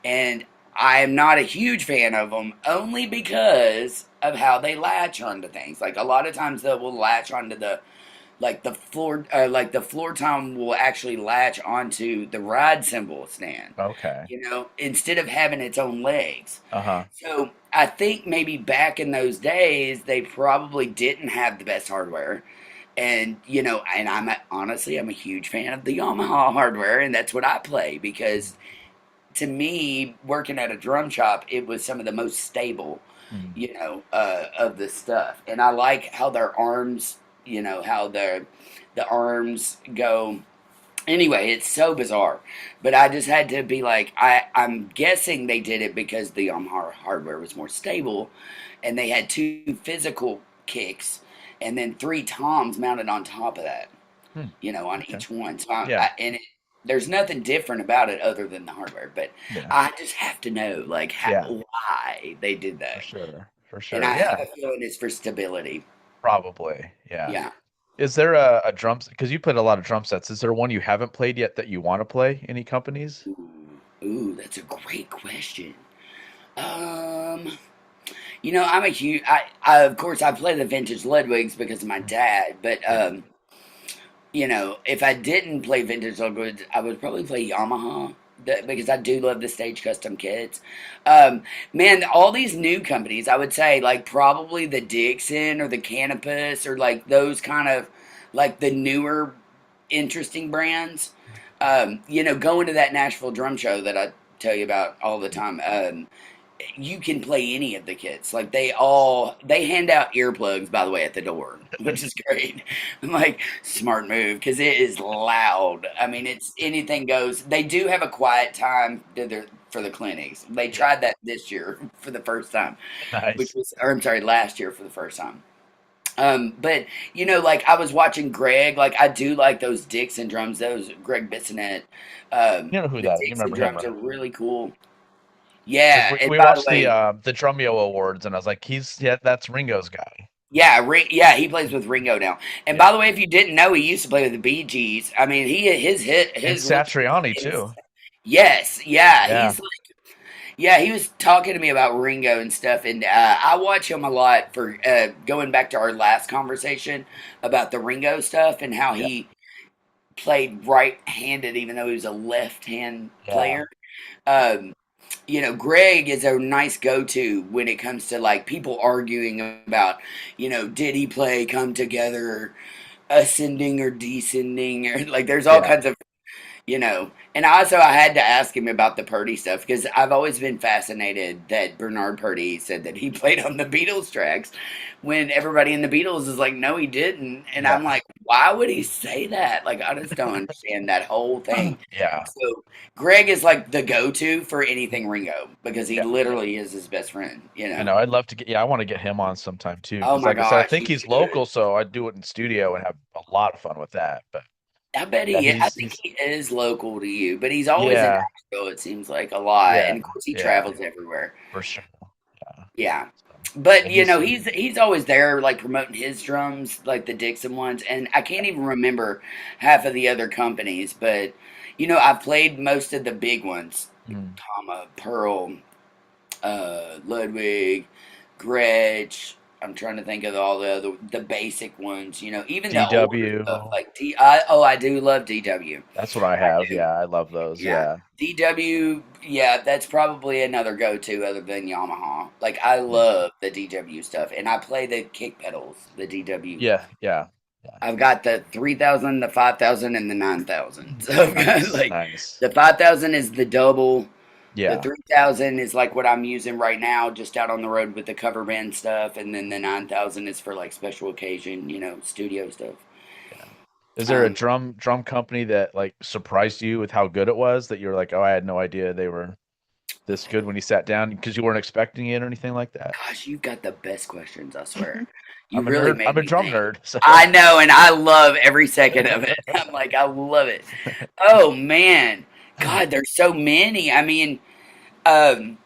and I am not a huge fan of them only because of how they latch onto things. Like a lot of times they will latch onto the floor tom will actually latch onto the ride cymbal stand, Okay. instead of having its own legs. Uh-huh. So I think maybe back in those days, they probably didn't have the best hardware. And, and honestly, I'm a huge fan of the Yamaha hardware, and that's what I play because to me, working at a drum shop, it was some of the most stable, of the stuff. And I like how their arms, how the arms go. Anyway, it's so bizarre. But I just had to be like, I'm guessing they did it because the Yamaha hardware was more stable, and they had two physical kicks, and then three toms mounted on top of that, on each one. So Yeah. there's nothing different about it other than the hardware. But Yeah. I just have to know, like, Yeah. why they did that. For sure. And I Yeah. have a feeling it's for stability. Probably. Yeah. Yeah. Is there a drum? Because you played a lot of drum sets. Is there one you haven't played yet that you want to play? Any companies? Ooh, that's a great question. I'm a huge. I of course I play the vintage Ludwigs because of my dad, but if I didn't play vintage Ludwigs, I would probably play Yamaha because I do love the stage custom kits. Man, all these new companies, I would say like probably the Dixon or the Canopus or like those kind of like the newer interesting brands. Going to that Nashville drum show that I tell you about all the time. You can play any of the kits. Like they hand out earplugs, by the way, at the door, which is great. I'm like, smart move because it is loud. I mean, it's anything goes. They do have a quiet time for the clinics. They tried that this year for the first time, Nice. last year for the first time. But like I was watching Greg, like I do like those Dixon drums, those Greg Bissonette. You know who The that? You Dixon remember him, drums are right? really cool. Yeah, 'Cause and we by the watched way, the Drumeo Awards, and I was like, that's Ringo's guy. he plays with Ringo now. And Yeah. by the way, if you didn't know, he used to play with the Bee Gees. I mean, And his Satriani too. yes, yeah, Yeah. he's Yeah, he was talking to me about Ringo and stuff, and I watch him a lot for going back to our last conversation about the Ringo stuff and how Yeah. he played right-handed, even though he was a left-hand Yeah. player. Um, Greg is a nice go-to when it comes to like people arguing about, did he play "Come Together," ascending or descending, or like there's all Yeah. kinds of and also I had to ask him about the Purdy stuff because I've always been fascinated that Bernard Purdy said that he played on the Beatles tracks when everybody in the Beatles is like, no, he didn't. And I'm Yeah. like, why would he say that? Like, I just don't understand that whole thing. Yeah. So Greg is like the go-to for anything Ringo because he Yeah. literally is his best friend, I know. I'd love to get. Yeah, I want to get him on sometime too. Oh Because, my like I said, I gosh, think he he's should. local, so I'd do it in studio and have a lot of fun with that. But I bet yeah, he. I think he's he is local to you, but he's always in yeah, Nashville. It seems like a lot, yeah, and of course he yeah, travels everywhere. for sure. Yeah. Yeah, So, but yeah, he's he's always there, like promoting his drums, like the Dixon ones, and I can't even remember half of the other companies, but I've played most of the big ones, mm, comma Pearl, Ludwig, Gretsch. I'm trying to think of all the basic ones. Even the older stuff DW. like I do love DW. That's what I I have. do. Yeah, I love those. Yeah. Yeah. DW, yeah, that's probably another go-to other than Yamaha. Like I Mm. love the DW stuff, and I play the kick pedals, the DW. Yeah. Yeah. Yeah. I've got the 3000, the 5000, and the 9000. So I've got Nice. like Nice. the 5000 is the double. The Yeah. 3000 is like what I'm using right now, just out on the road with the cover band stuff, and then the 9000 is for like special occasion, studio stuff. Yeah. Is there a Um, drum company that like surprised you with how good it was that you were like, oh, I had no idea they were this good when you sat down because you weren't expecting it or anything like that? Gosh, you've got the best questions, I swear. You I'm a really nerd. made I'm a me drum think. nerd. So I know, and I love every second of it. I'm like, I love it. Oh man, God, there's so many. I mean, um,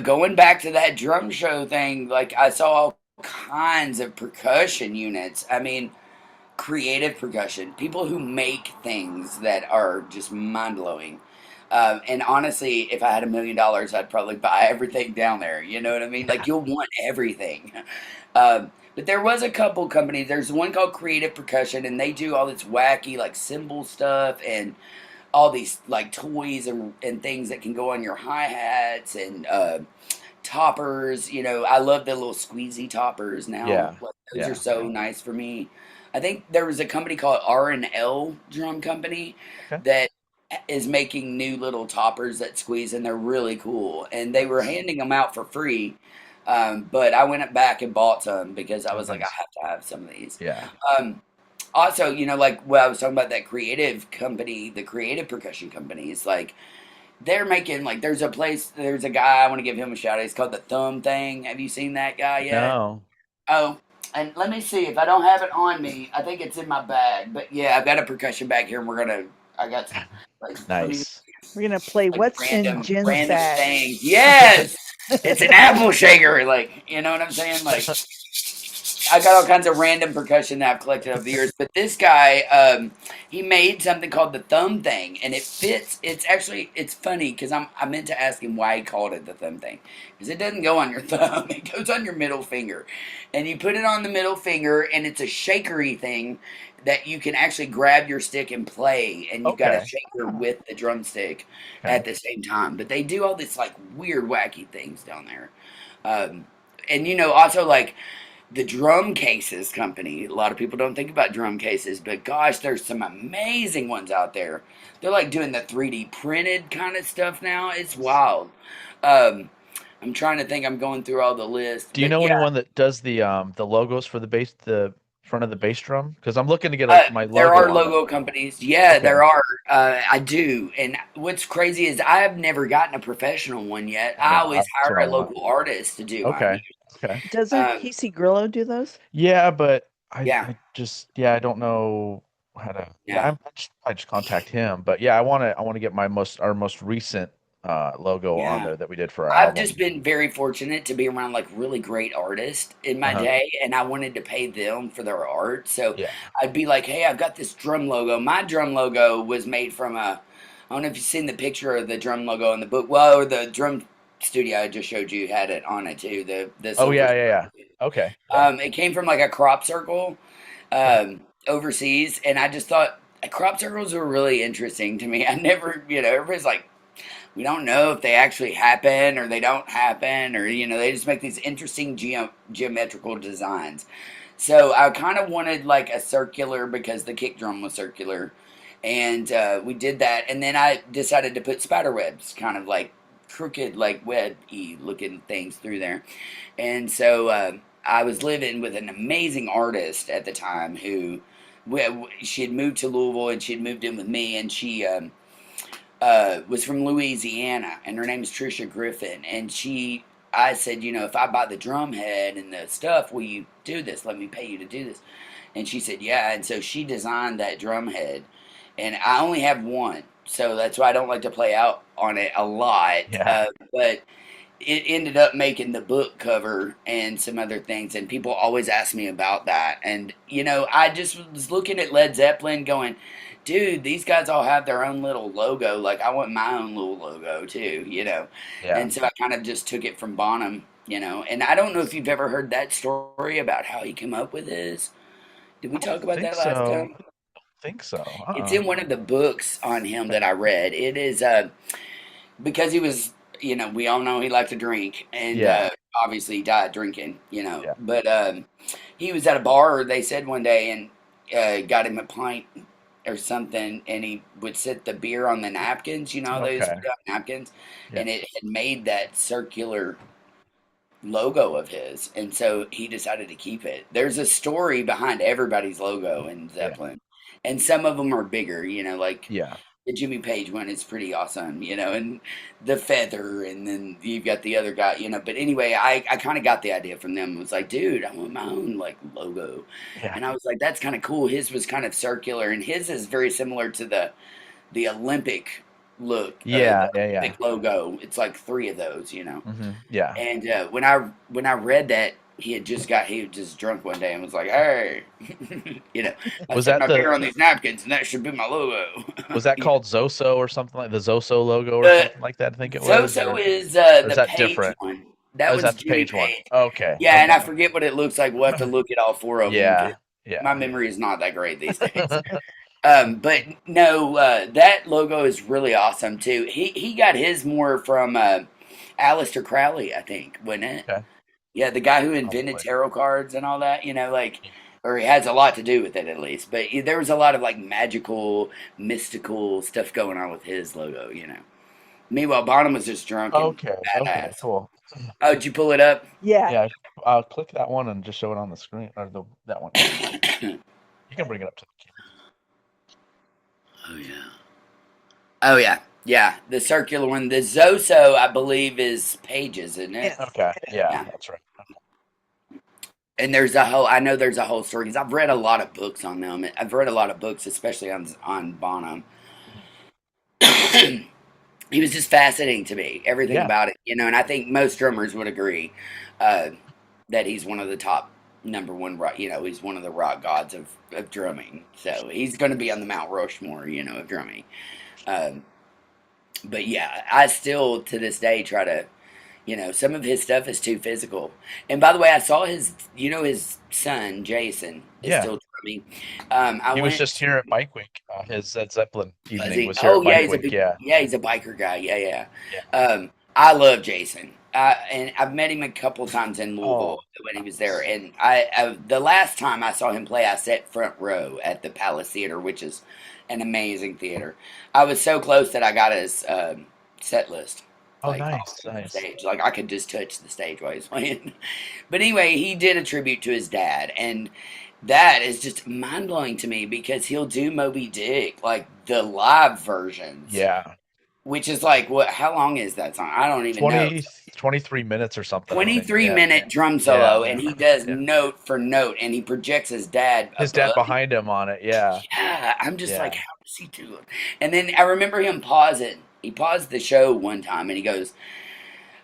going back to that drum show thing, like I saw all kinds of percussion units. I mean, creative percussion, people who make things that are just mind blowing. And honestly, if I had $1 million, I'd probably buy everything down there. You know what I mean? Like you'll want everything. But there was a couple companies. There's one called Creative Percussion, and they do all this wacky like cymbal stuff and all these like toys and things that can go on your hi hats and toppers. I love the little squeezy toppers now. yeah. Like, those are Yeah. so nice for me. I think there was a company called R&L Drum Company Okay. that is making new little toppers that squeeze, and they're really cool. And they were Nice. handing them out for free. But I went back and bought some because I Oh, was like, I nice. have to have some of these. Yeah. Um, Also, like what I was talking about, that creative company, the creative percussion companies, like they're making like there's a guy I want to give him a shout out. He's called the Thumb Thing. Have you seen that guy yet? No. Oh, and let me see if I don't have it on me. I think it's in my bag. But yeah, I've got a percussion bag here, and I got like let me Nice. We're gonna play like what's in Jen's random bag. things. Yes, it's an apple shaker. Like you know what I'm saying? Like I got all kinds of random percussion that I've collected over the years, but this guy, he made something called the Thumb Thing, and it fits. It's funny because I meant to ask him why he called it the Thumb Thing, because it doesn't go on your thumb; it goes on your middle finger, and you put it on the middle finger, and it's a shakery thing that you can actually grab your stick and play, and you've got a Okay. shaker Oh, with the drumstick Okay. at the same time. But they do all this like weird, wacky things down there, and also like the drum cases company. A lot of people don't think about drum cases, but gosh, there's some amazing ones out there. They're like doing the 3D printed kind of stuff now. It's wild. Um, I'm trying to think. I'm going through all the lists, Do you but know yeah, anyone that does the logos for the front of the bass drum? Because I'm looking to get my there logo are on it. logo companies. Yeah, Okay. there are. I do. And what's crazy is I have never gotten a professional one yet. I I know. always That's hire what I a want. local artist to do mine. Okay. Okay. doesn't Um, Casey Grillo do those? Yeah, but yeah, I just yeah I don't know how to yeah yeah. I just contact him. But yeah, I want to get our most recent logo on Yeah. there that we did for our I've just album. been very fortunate to be around like really great artists in my Uh-huh. day, and I wanted to pay them for their art. So Yeah. I'd be like, "Hey, I've got this drum logo. My drum logo was made from a. I don't know if you've seen the picture of the drum logo in the book. Well, or the drum studio I just showed you had it on it too. The Oh silver. yeah. Okay. Yeah. It came from like a crop circle overseas, and I just thought crop circles were really interesting to me. I never, everybody's like, we don't know if they actually happen or they don't happen, or they just make these interesting geometrical designs. So I kind of wanted like a circular because the kick drum was circular, and we did that. And then I decided to put spider webs, kind of like crooked, like web-y looking things through there. And so I was living with an amazing artist at the time who she had moved to Louisville and she had moved in with me, and she was from Louisiana, and her name is Trisha Griffin. And I said, if I buy the drum head and the stuff, will you do this? Let me pay you to do this. And she said, yeah. And so she designed that drum head, and I only have one, so that's why I don't like to play out on it a lot. Yeah. But it ended up making the book cover and some other things, and people always ask me about that. And I just was looking at Led Zeppelin going, dude, these guys all have their own little logo, like I want my own little logo too. Yeah. And so I kind of just took it from Bonham. And I don't know if you've ever heard that story about how he came up with his. Did we talk about that last time? Think so. It's in one of the books on him that I read. It is because he was, we all know he liked to drink, and obviously he died drinking, Yeah. But he was at a bar, they said one day, and got him a pint or something, and he would sit the beer on the napkins, those napkins, Yeah. and it had made that circular logo of his, and so he decided to keep it. There's a story behind everybody's logo in Zeppelin, and some of them are bigger, like the Jimmy Page one is pretty awesome, and the feather, and then you've got the other guy, but anyway, I kind of got the idea from them. It was like, dude, I want my own like logo. And I was like, that's kind of cool. His was kind of circular, and his is very similar to the Olympic look. Olympic logo. It's like 3 of those, Mm-hmm. Yeah. And when I read that, he was just drunk one day and was like, hey, I Was set that my beer on these napkins, and that should be my logo. Was that called Zoso or something like the Zoso logo or something like that? I think it was. Zoso is the that Page different? one. That was that the Jimmy Page one? Page. Okay. Yeah, and I forget what it looks like. We'll have to look at all 4 of them. Yeah. My memory is not that great these days. But no, that logo is really awesome too. He got his more from Aleister Crowley, I think, wasn't it? Okay. Yeah, the guy who invented tarot cards and all that, or he has a lot to do with it at least. But there was a lot of like magical, mystical stuff going on with his logo, Meanwhile, Bonham was just drunk and badass. Okay, cool. Oh, did you pull it up? Yeah. Yeah, click that one and just show it on the screen, or that one. You can bring it up to the camera. Oh yeah. The circular one. The Zoso, I believe, is Pages, isn't it? Okay, yeah, that's right. And I know there's a whole story, because I've read a lot of books on them. I've read a lot of books, especially on Bonham. He was just fascinating to me, everything about it, and I think most drummers would agree that he's one of the top number one rock, he's one of the rock gods of drumming. So he's going to be on the Mount Rushmore, of drumming. But yeah, I still to this day try to, some of his stuff is too physical. And by the way, I saw his son, Jason, is still drumming. He was just here at Bike Week. His Zeppelin evening was here at Bike Week. He's a biker guy. Yeah. I love Jason. And I've met him a couple times in Louisville when he was there. And the last time I saw him play, I sat front row at the Palace Theater, which is an amazing theater. I was so close that I got his set list. Nice. Stage. Like I could just touch the stage while he was playing. But anyway, he did a tribute to his dad, and that is just mind blowing to me, because he'll do Moby Dick, like the live versions. Yeah. Which is like, how long is that song? I don't even know. 23 minutes or something. 23-minute drum solo, and he does note for note, and he projects his dad. Behind him on it, Yeah, I'm just like, how does he do it? And then I remember him pausing. He paused the show one time, and he goes,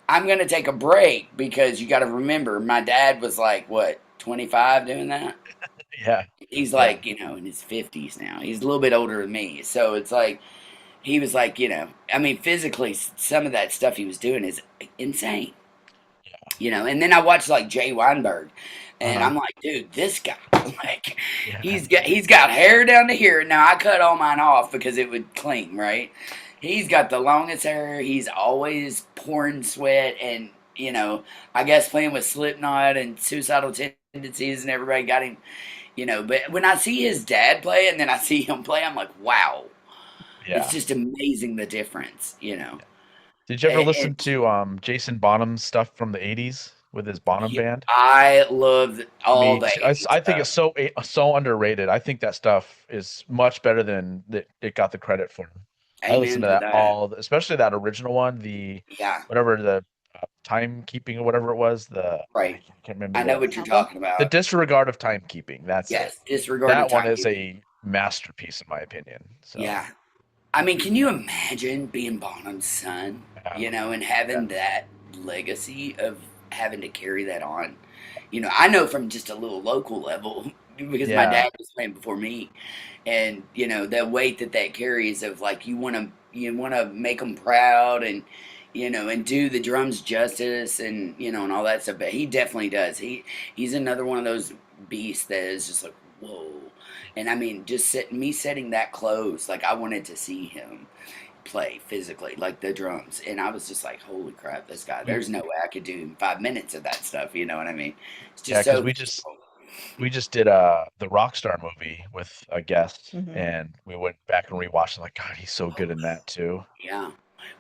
I'm going to take a break, because you got to remember, my dad was like, what, 25 doing that? Yeah. He's like, in his 50s now. He's a little bit older than me. So it's like, he was like, I mean, physically, some of that stuff he was doing is insane. And then I watched like Jay Weinberg, and Uh-huh. I'm like, dude, this guy, like, Yeah. he's got hair down to here. Now I cut all mine off because it would cling, right? He's got the longest hair. He's always pouring sweat, and I guess playing with Slipknot and suicidal tendencies, and everybody got him. But when I see his dad play, and then I see him play, I'm like, wow, it's Yeah. just amazing the difference. Did you ever And listen to Jason Bonham's stuff from the 80s with his Bonham band? I love all Me the too. I, 80s I think stuff. it's so underrated. I think that stuff is much better than that it got the credit for. I listen Amen to to that that. all, especially that original one, the Yeah, whatever the timekeeping or whatever it was. I right. can't remember I know the what you're Combo? talking the about. disregard of timekeeping. That's it. Yes, disregard of That one is timekeeping. a masterpiece in my opinion. So Yeah. I mean, can you imagine being Bonham's son, yeah, and yeah, having that legacy of having to carry that on? I know from just a little local level because my yeah. dad was playing before me, and the weight that carries of like you want to make them proud and and do the drums justice and all that stuff. But he definitely does. He's another one of those beasts that is just like whoa. And I mean, just setting that close, like I wanted to see him play physically, like the drums, and I was just like, holy crap, this guy! We There's no way I could do 5 minutes of that stuff. You know what I mean? It's yeah, just because so we just did the Rockstar movie with a guest, Hmm. and we went back and rewatched. Like, God, he's so good in that too. yeah.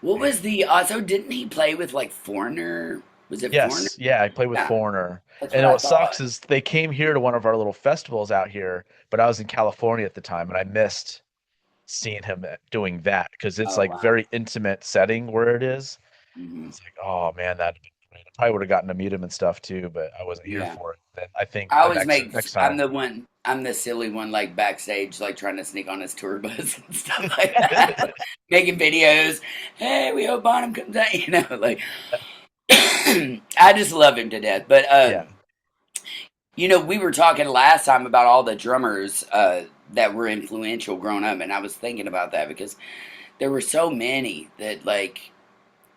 What Man. was the also? Didn't he play with like Foreigner? Was it Foreigner? Yes, yeah, I played with Yeah, Foreigner, that's what and I what thought. sucks is they came here to one of our little festivals out here, but I was in California at the time, and I missed seeing him doing that because it's Oh like wow. very intimate setting where it is. Hmm. It's like, oh man, that I probably would have gotten to meet him and stuff too, but I wasn't here Yeah. for it. Then I think I the always next make. next I'm time. the one. I'm the silly one, like backstage, like trying to sneak on his tour bus and stuff like that, making videos. Hey, we hope Bonham comes out. Like I just love him to death. But Yeah. we were talking last time about all the drummers that were influential growing up, and I was thinking about that because there were so many that like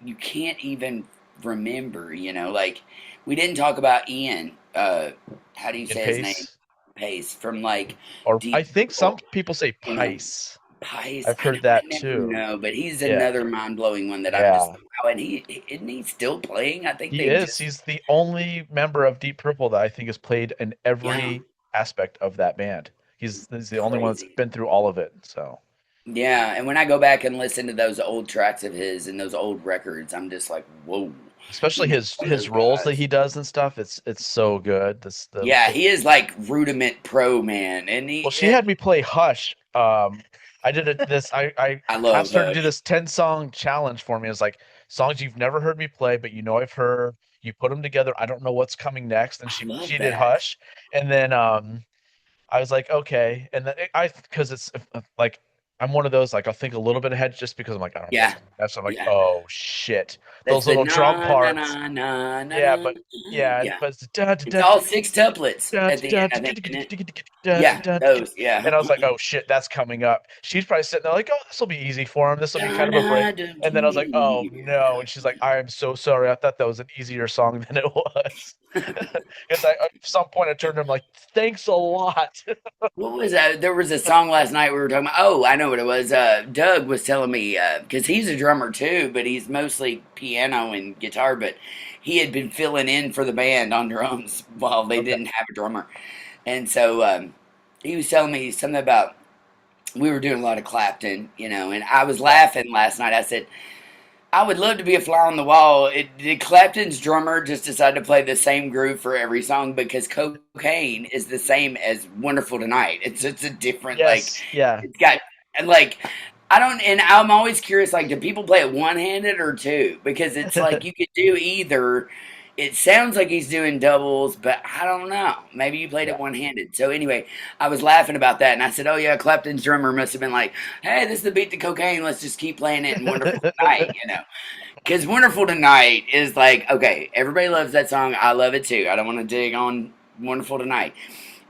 you can't even remember. Like we didn't talk about Ian. How do you In say his name? pace, Pace from like or I Deep think some Purple. people say You know, Pice. Pice. I've heard that I never too. know, but he's Yeah, another mind blowing one that I'm just yeah. like, wow. And he isn't he still playing? I think He they is. just He's the only member of Deep Purple that I think has played in yeah, every aspect of that band. He's the only one that's crazy. been through all of it. So, Yeah, and when I go back and listen to those old tracks of his and those old records, I'm just like, whoa. especially Some of his those roles that guys. he does and stuff, it's so good. Yeah, he is like rudiment pro man, and Well, she had me play Hush. I did I I love asked her to do Hush. this 10-song challenge for me. It's like songs you've never heard me play, but I've heard. You put them together. I don't know what's coming next. And I she love did that. Hush, and then I was like, okay. And then because it's like I'm one of those like I'll think a little bit ahead just because I'm like I don't know what's Yeah, coming next. I'm like, yeah. oh shit, That's those the little drum na na parts. na na na Yeah, na. but yeah, Yeah, but it's da, da, it's da, all six tuplets da, at the da, end, da, I think, isn't it? da, da, Yeah, da, da. those. Yeah. And I was like, oh shit, that's coming up. She's probably sitting there like, oh, this will be easy for him. This will be Da, kind of a break. da, da, And then I was like, oh no. yeah. And she's like, I am so sorry. I thought that was an easier song than it was. Because at some point I turned to him like, thanks a lot. What was that? There was a song last night we were talking about. Oh, I know what it was. Doug was telling me because he's a drummer too, but he's mostly piano and guitar. But he had been filling in for the band on drums while they Okay. didn't have a drummer, and so he was telling me something about we were doing a lot of Clapton, and I was Yeah. laughing last night. I said, I would love to be a fly on the wall. Did Clapton's drummer just decide to play the same groove for every song because cocaine is the same as Wonderful Tonight. It's a different like Yes. Yeah. it's got and like I don't and I'm always curious like do people play it one handed or two? Because it's like you could do either. It sounds like he's doing doubles, but I don't know. Maybe you played it Yeah. one handed. So anyway, I was laughing about that and I said, oh yeah, Clapton's drummer must have been like, hey, this is the beat to cocaine. Let's just keep playing it in Wonderful Tonight. Because Wonderful Tonight is like, okay, everybody loves that song. I love it too. I don't want to dig on Wonderful Tonight.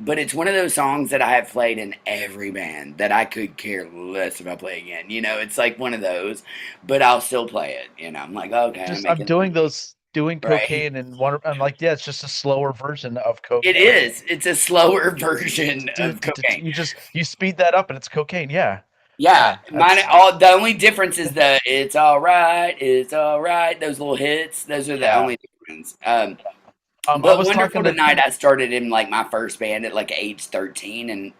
but it's one of those songs that I have played in every band that I could care less if I play again. It's like one of those, but I'll still play it. I'm like, okay, I'm I'm making doing money, doing right? cocaine and one. I'm like, yeah, it's just a slower version of It cocaine. is. It's a slower version of cocaine. You speed that up and it's cocaine. Yeah, Yeah, yeah. mine. That's All the only difference is the "It's all right, it's all right." Those little hits. Those are the yeah. only difference. I But was talking "Wonderful to Tonight," I started in like my first band at like age 13, and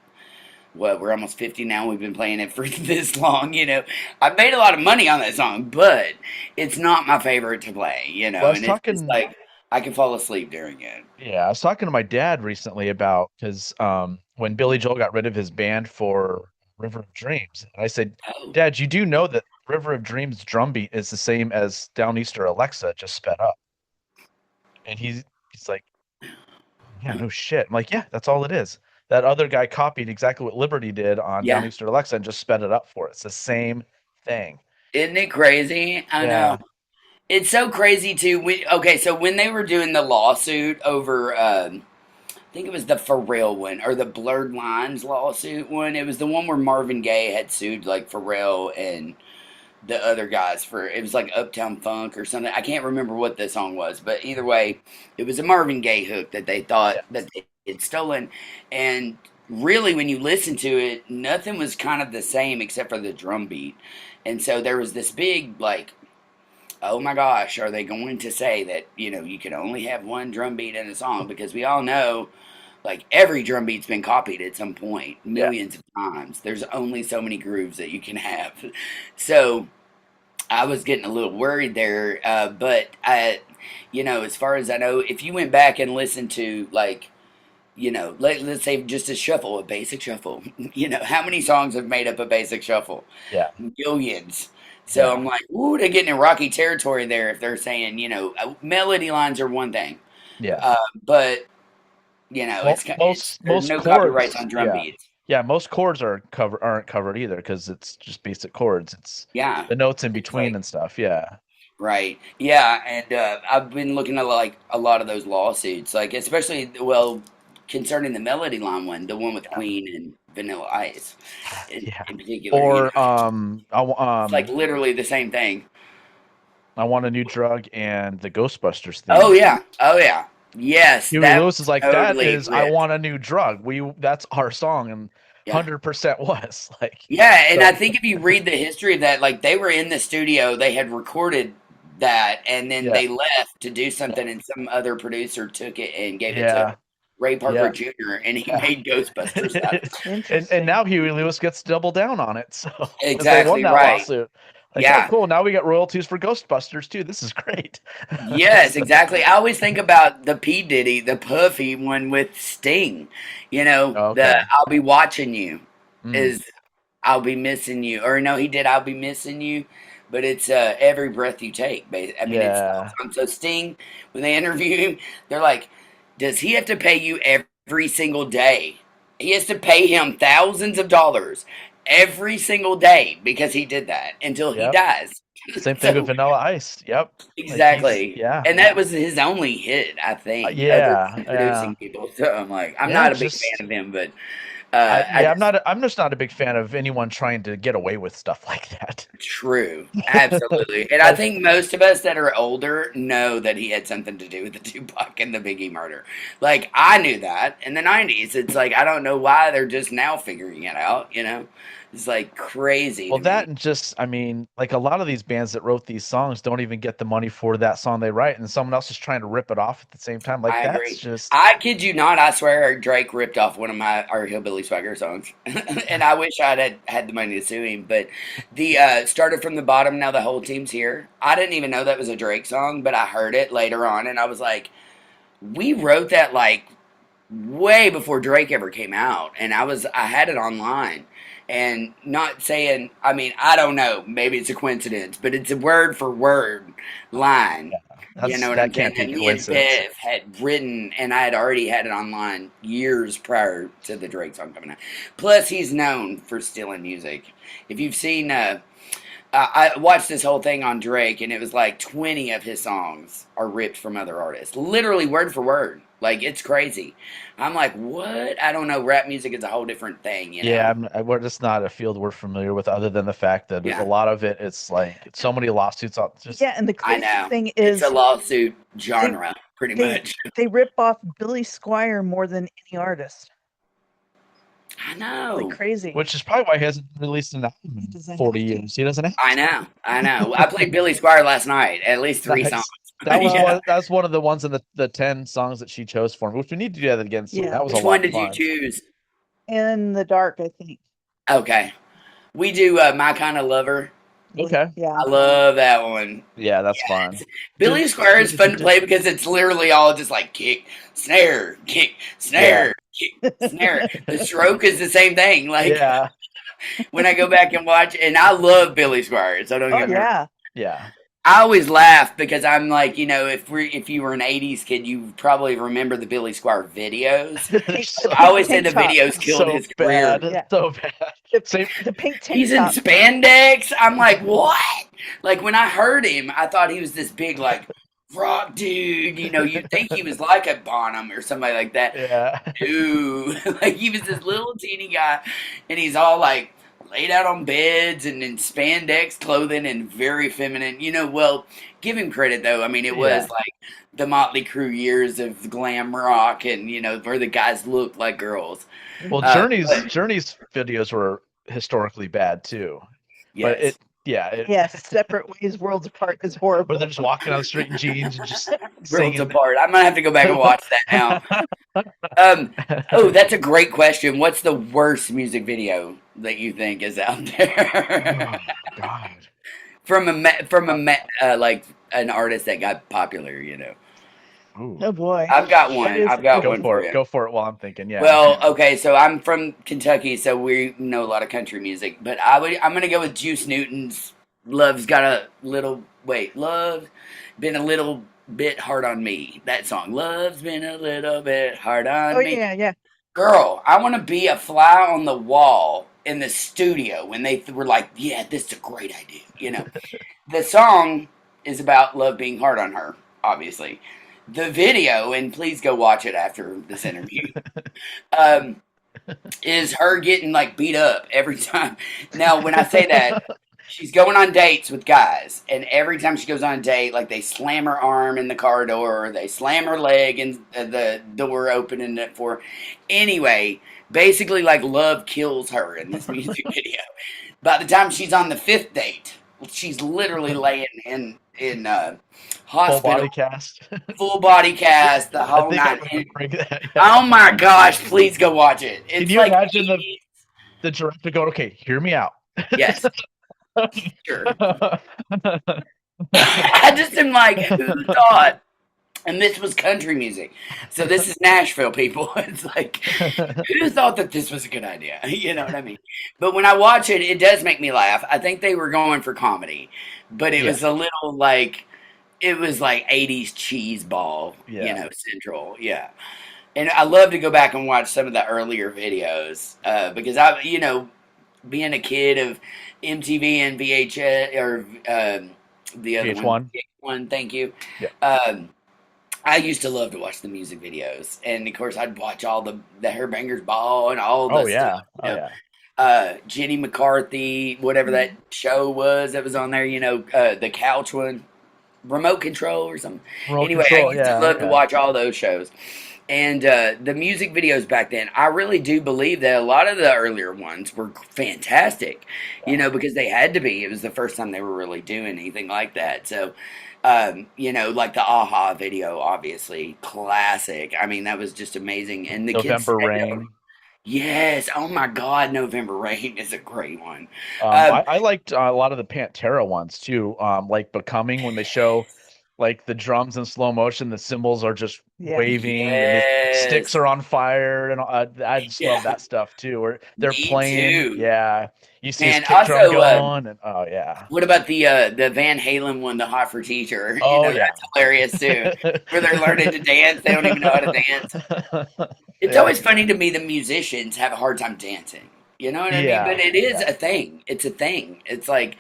well, we're almost 50 now. We've been playing it for this long. I made a lot of money on that song, but it's not my favorite to play. well, I was And it's just talking like I can fall asleep during it. Yeah, I was talking to my dad recently about because when Billy Joel got rid of his band for River of Dreams, and I said, Oh, Dad, you do know that River of Dreams drum beat is the same as Downeaster Alexa, just sped up. And he's like, yeah, no shit. I'm like, yeah, that's all it is. That other guy copied exactly what Liberty did on yeah. Downeaster Alexa and just sped it up for it. It's the same thing. Isn't it crazy? I know. Yeah, It's so crazy too. Okay, so when they were doing the lawsuit over, I think it was the Pharrell one or the Blurred Lines lawsuit one. It was the one where Marvin Gaye had sued like Pharrell and the other guys for it was like Uptown Funk or something. I can't remember what the song was, but either way, it was a Marvin Gaye hook that they thought yeah, that they had stolen. And really, when you listen to it, nothing was kind of the same except for the drum beat. And so there was this big like, oh my gosh, are they going to say that you can only have one drum beat in a song? Because we all know like every drum beat's been copied at some point yeah. millions of times. There's only so many grooves that you can have. So I was getting a little worried there, but as far as I know, if you went back and listened to like, let's say just a shuffle, a basic shuffle, how many songs have made up a basic shuffle? Yeah, Millions. So yeah. I'm like, ooh, they're getting in rocky territory there if they're saying, melody lines are one thing, Yeah. but Well, it's there's most no copyrights chords, on drum yeah. beats. Yeah, most chords aren't covered either because it's just basic chords. It's Yeah, the notes in it's between like and stuff. Yeah. right. Yeah, and I've been looking at like a lot of those lawsuits, like especially concerning the Melody Line one, the one with Yeah. Queen and Vanilla Ice, Yeah. in particular. Or It's like literally the same thing. I want a new drug and the Ghostbusters Oh theme. yeah, oh yeah, yes, Huey that Lewis is was like that totally is I lit. want a new drug. That's our song and Yeah. 100% was like Yeah, and I so think if you read the history of that, like they were in the studio, they had recorded that, and then yeah. they left to do Yeah. something, and some other producer took it and gave it to Yeah. Ray Parker Yeah. Jr., and he Yeah. made Ghostbusters out of it. And Interesting. now Huey Lewis gets to double down on it. So because they won Exactly that right. lawsuit. Like, oh Yeah. cool, now we got royalties for Ghostbusters too. This is great. Yes, So, exactly. I always think about the P. Diddy, the Puffy one with Sting. The okay. I'll be watching you Mm, is I'll be missing you. Or no, he did I'll be missing you, but it's every breath you take. I mean, it's the yeah. whole time. So Sting, when they interview him, they're like, does he have to pay you every single day? He has to pay him thousands of dollars every single day because he did that until he Yep. dies. Same thing with So Vanilla Ice. Yep. Like he's exactly. yeah. And that was his only hit, I think, other Yeah. than Yeah. producing people. So I'm like, I'm Yeah, not a big just fan of him, but I yeah, just I'm just not a big fan of anyone trying to get away with stuff like that. true. Absolutely. And I Like, think most of us that are older know that he had something to do with the Tupac and the Biggie murder. Like I knew that in the 90s. It's like I don't know why they're just now figuring it out. It's like crazy well, to that me. and just, I mean, like a lot of these bands that wrote these songs don't even get the money for that song they write, and someone else is trying to rip it off at the same time. Like I that's agree. just, I kid you not. I swear Drake ripped off one of our Hillbilly Swagger songs, and I wish I'd had the money to sue him. But the started from the bottom. Now the whole team's here. I didn't even know that was a Drake song, but I heard it later on, and I was like, we wrote that like way before Drake ever came out, and I had it online. And not saying, I mean, I don't know, maybe it's a coincidence, but it's a word for word line. You know what I'm that saying? can't be That me and coincidence. Bev had written, and I had already had it online years prior to the Drake song coming out. Plus, he's known for stealing music. If you've seen, I watched this whole thing on Drake, and it was like 20 of his songs are ripped from other artists, literally word for word. Like, it's crazy. I'm like, what? I don't know. Rap music is a whole different thing, you know? Yeah, we're just not a field we're familiar with, other than the fact that a Yeah, lot of it, it's like so many lawsuits on just. Yeah, and the I crazy know. thing It's a is lawsuit they genre, pretty they much. they rip off Billy Squire more than any artist. I Like know. crazy. Which is probably why he hasn't released an album He in doesn't 40 have to. years. He doesn't have I know. I know. I played Billy Squire last night, at least 3 songs. Nice. That was Yeah. one of the ones in the 10 songs that she chose for me, which we need to do that again soon. Yeah. That was a Which lot one of did you fun. choose? In the Dark, I think. Okay. We do My Kind of Lover. Okay. Yeah. I love that one. Yeah, that's fun. Billy Squire is fun to play because it's literally all just like kick, snare, kick, snare, kick, snare. The stroke is the same thing. Like Yeah. when I go back and watch, and I love Billy Squire, so don't Oh get me wrong. yeah. Yeah. I always laugh because I'm like, you know, if you were an '80s kid, you probably remember the Billy Squire videos. They're so, I always said Tank the top. videos killed his career. bad. Yeah. So bad. Same. The pink tank He's in top. spandex. I'm like, what? Like when I heard him, I thought he was this big like rock dude. You know, you'd think he was like a Bonham or somebody like that. Yeah. Dude, like he was this little teeny guy, and he's all like laid out on beds and in spandex clothing and very feminine. You know, well, give him credit though. I mean, it was Yeah. like the Motley Crue years of glam rock, and you know where the guys looked like girls. Well, Journey's videos were historically bad too. But Yes. Yes, Separate Ways, Worlds Apart is horrible. Where they're just walking down the street in jeans and just Worlds singing. apart. I'm gonna have to go back and watch that now. Oh, that's a great question. What's the worst music video that you think is out there Oh, God. like an artist that got popular? You know, Ooh. Oh boy. I've got one. That is- I've got Go one for for it. you. Go for it while I'm thinking. Yeah. Well, okay, so I'm from Kentucky, so we know a lot of country music. But I'm gonna go with Juice Newton's "Love's Got a Little Love Been a Little Bit Hard on Me." That song, "Love's Been a Little Bit Hard on Oh Me." yeah. Girl, I want to be a fly on the wall in the studio when they were like, "Yeah, this is a great idea." You know, the song is about love being hard on her, obviously. The video, and please go watch it after this interview, is her getting like beat up every time. Now, when I say that, she's going on dates with guys, and every time she goes on a date, like they slam her arm in the car door, or they slam her leg in the door opening it for her. Anyway, basically, like love kills her in this music video. By the time she's on the 5th date, she's literally laying in Full hospital, body cast. full body cast, the I whole think I night. remember that. Oh my gosh! Please go watch it. It's Can you like imagine the director going, "Okay, hear me out." yes, sure. I just am like, who thought? And this was country music, so this is Nashville, people. It's like, who thought that this was a good idea? You know what I mean? But when I watch it, it does make me laugh. I think they were going for comedy, but it was a little like, it was like '80s cheese ball, you know, Central, yeah. And I love to go back and watch some of the earlier videos because I, you know, being a kid of MTV and VHS or the other VH1. VH1, thank you. Yeah. I used to love to watch the music videos, and of course, I'd watch all the Hairbangers Ball and all the stuff. Jenny McCarthy, whatever that show was that was on there, you know, the couch one, Remote Control or something. I used to love to watch all those shows. And the music videos back then, I really do believe that a lot of the earlier ones were fantastic, you know, because they had to be. It was the first time they were really doing anything like that. So, you know, like the Aha video, obviously, classic. I mean, that was just amazing. And the November kids, Rain. Yes. Oh my God, November Rain is a great one. I liked a lot of the Pantera ones too. Like Becoming, when they show like the drums in slow motion, the cymbals are just waving, and the sticks are on fire, and I just love that stuff too. Where they're Me playing, too. yeah. You see his And kick drum also, going, and oh yeah. what about the Van Halen one, the Hot for Teacher? Oh, You know, yeah. that's hilarious too. Where they're learning to dance, they don't even know how to dance. It's always funny to me the musicians have a hard time dancing. You know what I mean? But it is a thing. It's a thing. It's like,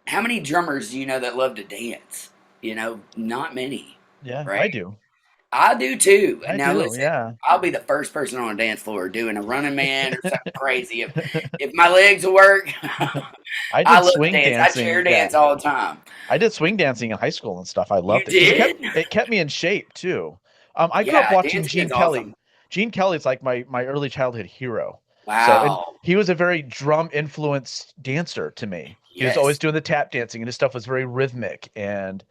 how many drummers do you know that love to dance? You know, not many. Yeah, right? I do. I do too. I Now do, listen, yeah. I'll be the first person on a dance floor doing a running man or something crazy. If my legs will work, I I did love to swing dance. I chair dancing. dance Yeah, all the time. I did swing dancing in high school and stuff. I You loved it because did? it kept me in shape too. I grew up Yeah, watching dancing Gene is Kelly. awesome. Gene Kelly's like my early childhood hero. So, and Wow. he was a very drum influenced dancer to me. He was always Yes. doing the tap dancing, and his stuff was very rhythmic and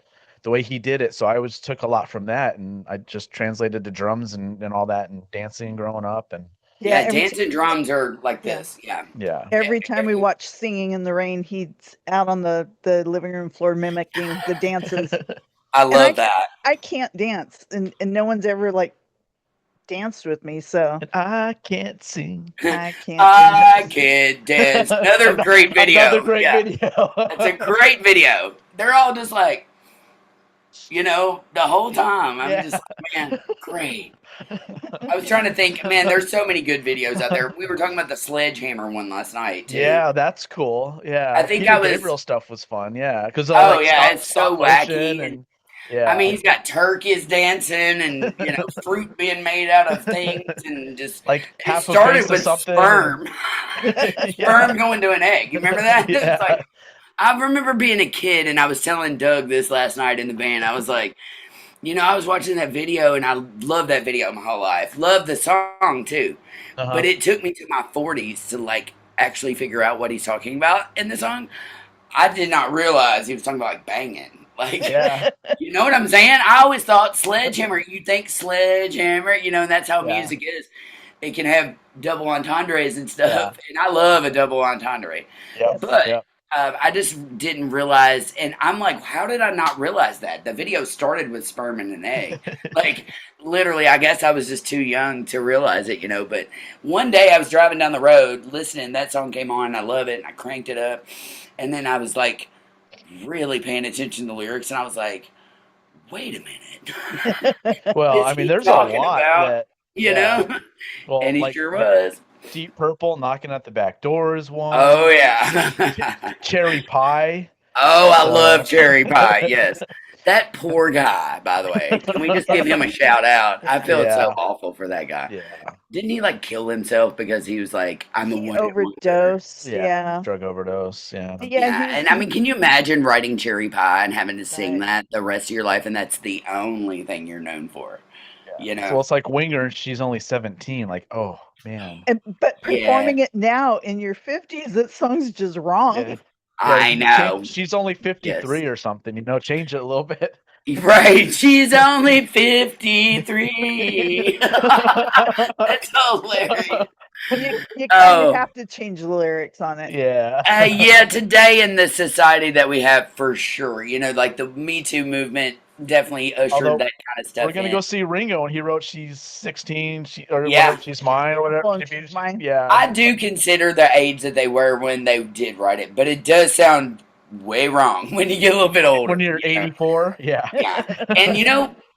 the way he did it. So I always took a lot from that, and I just translated to drums and all that and dancing growing up. And Yeah, Yeah, dance and drums are like yeah. this. Yeah. yeah, Every time we watch Singing in the Rain, he's out on the living room floor mimicking the dances. I And love that. I can't dance, and no one's ever like danced with me, so and I can't sing. I can't I dance. can't dance. Another great Another video. great Yeah. video. It's a great video. They're all just like, the whole time. I'm Yeah. just like, man, great. I was trying to think, man, there's so many good videos out there. We were talking about the sledgehammer one last night, too. Yeah, that's cool. Yeah, I think Peter I was, Gabriel stuff was fun. Yeah, because oh, like yeah, it's stop so motion wacky. and I yeah, mean, he's got turkeys dancing and, fruit being made out of things and just, like it half a started face of with something. sperm. Yeah. Sperm going to an egg. You remember that? Yeah. It's like, I remember being a kid and I was telling Doug this last night in the van. I was like, I was watching that video and I loved that video my whole life. Loved the song too. Uh-huh. But it took me to my 40s to like actually figure out what he's talking about in the song. I did not realize he was talking about like banging. Like, Yeah. you know what I'm saying? I always thought sledgehammer, you think sledgehammer, and that's how Yeah. music is. It can have double entendres and stuff. Yeah. And I love a double entendre. Yep. But Yep. I just didn't realize, and I'm like, how did I not realize that? The video started with sperm and an egg. Like, literally, I guess I was just too young to realize it, But one day I was driving down the road, listening, that song came on, I love it, and I cranked it up. And then I was like, really paying attention to the lyrics, and I was like, wait a minute. Well, Is I mean, he there's a talking lot about, that you yeah. know? Well, And he like sure was. Deep Purple, Knocking at the Back Door is one. Oh, yeah. Cherry Pie. Oh, I love cherry pie. Yes. That poor guy, by the way. Can we just give him a shout out? I feel Yeah. so awful for that guy. Yeah. Didn't he like kill himself because he was like, I'm the He one that wants it? overdose. Yeah. Drug overdose. Yeah. Yeah, he- and I mean, can you imagine writing cherry pie and having to sing Right. that the rest of your life, and that's the only thing you're known for? Well, it's like Winger. She's only 17. Like, oh man. but performing it now in your 50s, that song's just wrong. Yeah. I know. She's only 53 or something. Change it a little bit. Right, she's only 53. That's hilarious. You kind of have to change the lyrics on it. Yeah. Yeah, today in the society that we have, for sure. Like the Me Too movement definitely ushered Although, that kind of stuff We're gonna in. go see Ringo, and he wrote "She's 16," or Yeah. whatever, "She's mine" or whatever. Well, She's Mine. Yeah. I do consider the age that they were when they did write it, but it does sound way wrong when you get a little bit older. When you're 84, yeah. Yeah. And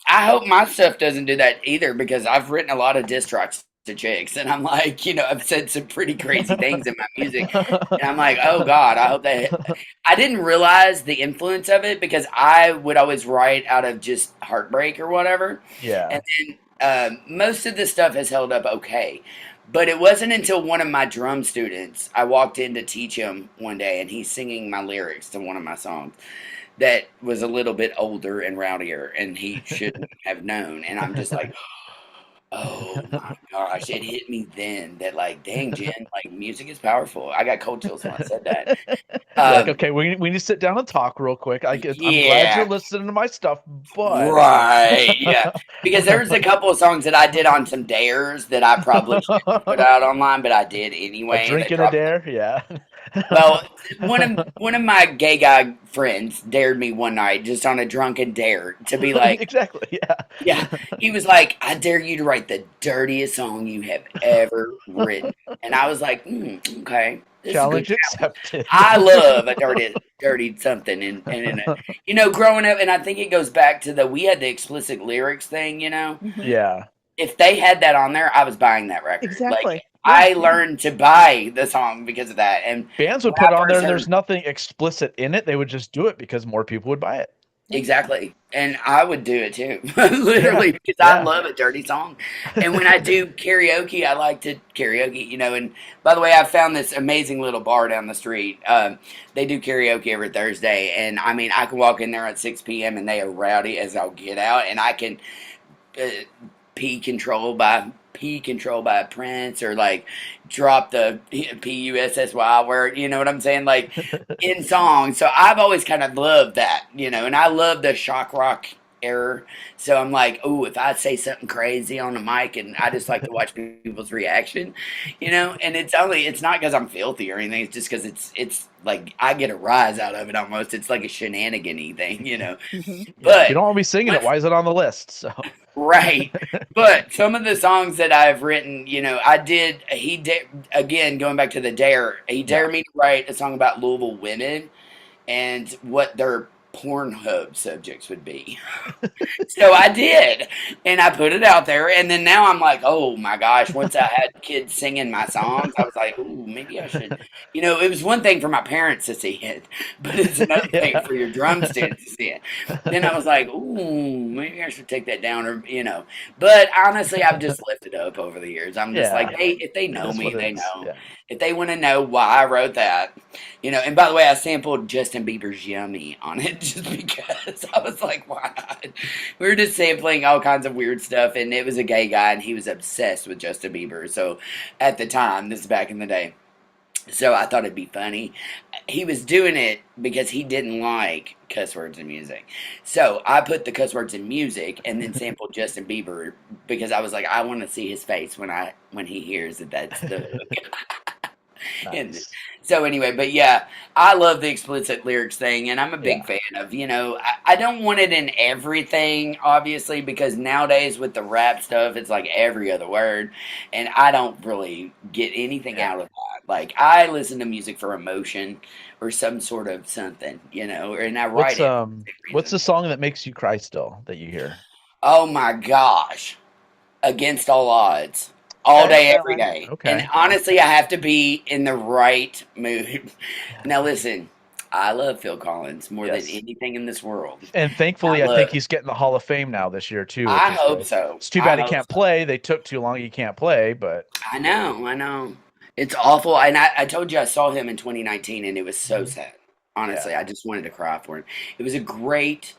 I hope my stuff doesn't do that either, because I've written a lot of diss tracks to chicks, and I'm like, I've said some pretty crazy things in my music, and I'm like, oh God, I hope I didn't realize the influence of it, because I would always write out of just heartbreak or whatever. Yeah. And then most of the stuff has held up okay. But it wasn't until one of my drum students, I walked in to teach him one day, and he's singing my lyrics to one of my songs that was a little bit older and rowdier, and he shouldn't have known. And I'm just like, oh my gosh, it hit me then that, like, dang, Jen, like, music is powerful. I got cold chills when I said that. Like, okay, we need to sit down and talk real quick. I'm glad you're listening to my stuff, but Right, yeah. Because there's a couple of songs that I did on some dares that I probably shouldn't put out online, but I did anyway. A drink and a dare, yeah. Well, one of my gay guy friends dared me one night, just on a drunken dare, to be like, exactly, yeah. Yeah, he was like, I dare you to write the dirtiest song you have ever written. And I was like, okay. This Challenge is accepted. I love a dirty something. And growing up, and I think it goes back to we had the explicit lyrics thing, Yeah. If they had that on there, I was buying that record. Exactly. Like, I learned to buy the song because of that. And bands would put on there, there's nothing explicit in it. They would just do it because more people would buy it. Exactly. And I would do it too, literally, because I Yeah. love a dirty song. And when I do karaoke, I like to karaoke, And by the way, I found this amazing little bar down the street. They do karaoke every Thursday. And I mean, I can walk in there at 6 p.m. and they are rowdy as I'll get out. And I can uh, P control by Prince, or like drop the PUSSY word, you know what I'm saying? Like in songs. So I've always kind of loved that, and I love the shock rock era. So I'm like, oh, if I say something crazy on the mic, and I just like to watch people's reaction, and it's not because I'm filthy or anything. It's just because it's like I get a rise out of it almost. It's like a shenanigan-y thing. Mhm. Yeah. If you But don't want to be singing it, why is it on the list? So right. But some of the songs that I've written, again, going back to the dare, he yeah. dared me to write a song about Louisville women and what their Pornhub subjects would be. So I did, and I put it out there, and then now I'm like, oh my gosh! Once I had kids singing my songs, I was like, ooh, maybe I should. It was one thing for my parents to see it, but it's another thing Yeah. for your drum students to see it. Then I was like, ooh, maybe I should take that down, or. But honestly, I've just lifted up over the years. I'm just like, Yeah. if they It know is me, what it they is. know. Yeah. If they want to know why I wrote that, And by the way, I sampled Justin Bieber's "Yummy" on it just because I was like, why not? We were just sampling all kinds of weird stuff, and it was a gay guy, and he was obsessed with Justin Bieber. So at the time, this is back in the day, so I thought it'd be funny. He was doing it because he didn't like cuss words in music. So I put the cuss words in music and then sampled Justin Bieber because I was like, I want to see his face when he hears that that's the and Nice. so anyway, but yeah, I love the explicit lyrics thing, and I'm a Yeah. big fan of, I don't want it in everything, obviously, because nowadays with the rap stuff, it's like every other word, and I don't really get anything Yeah. out of that. Like, I listen to music for emotion or some sort of something, and I write it for the same What's the reason. song that makes you cry still that you hear? Oh my gosh. Against all odds, all Okay. Like day, that every one. day. And Okay. honestly, I have to be in the right mood. Yeah. Now, listen, I love Phil Collins more than Yes. anything in this world. And I thankfully, I think love, he's getting the Hall of Fame now this year too, which I is hope good. so. It's too I bad he hope can't so. play. They took too long. He can't play, but I know. It's awful. And I told you I saw him in 2019, and it was so Mhm. sad. Yeah. Honestly, I just wanted to cry for him. It was a great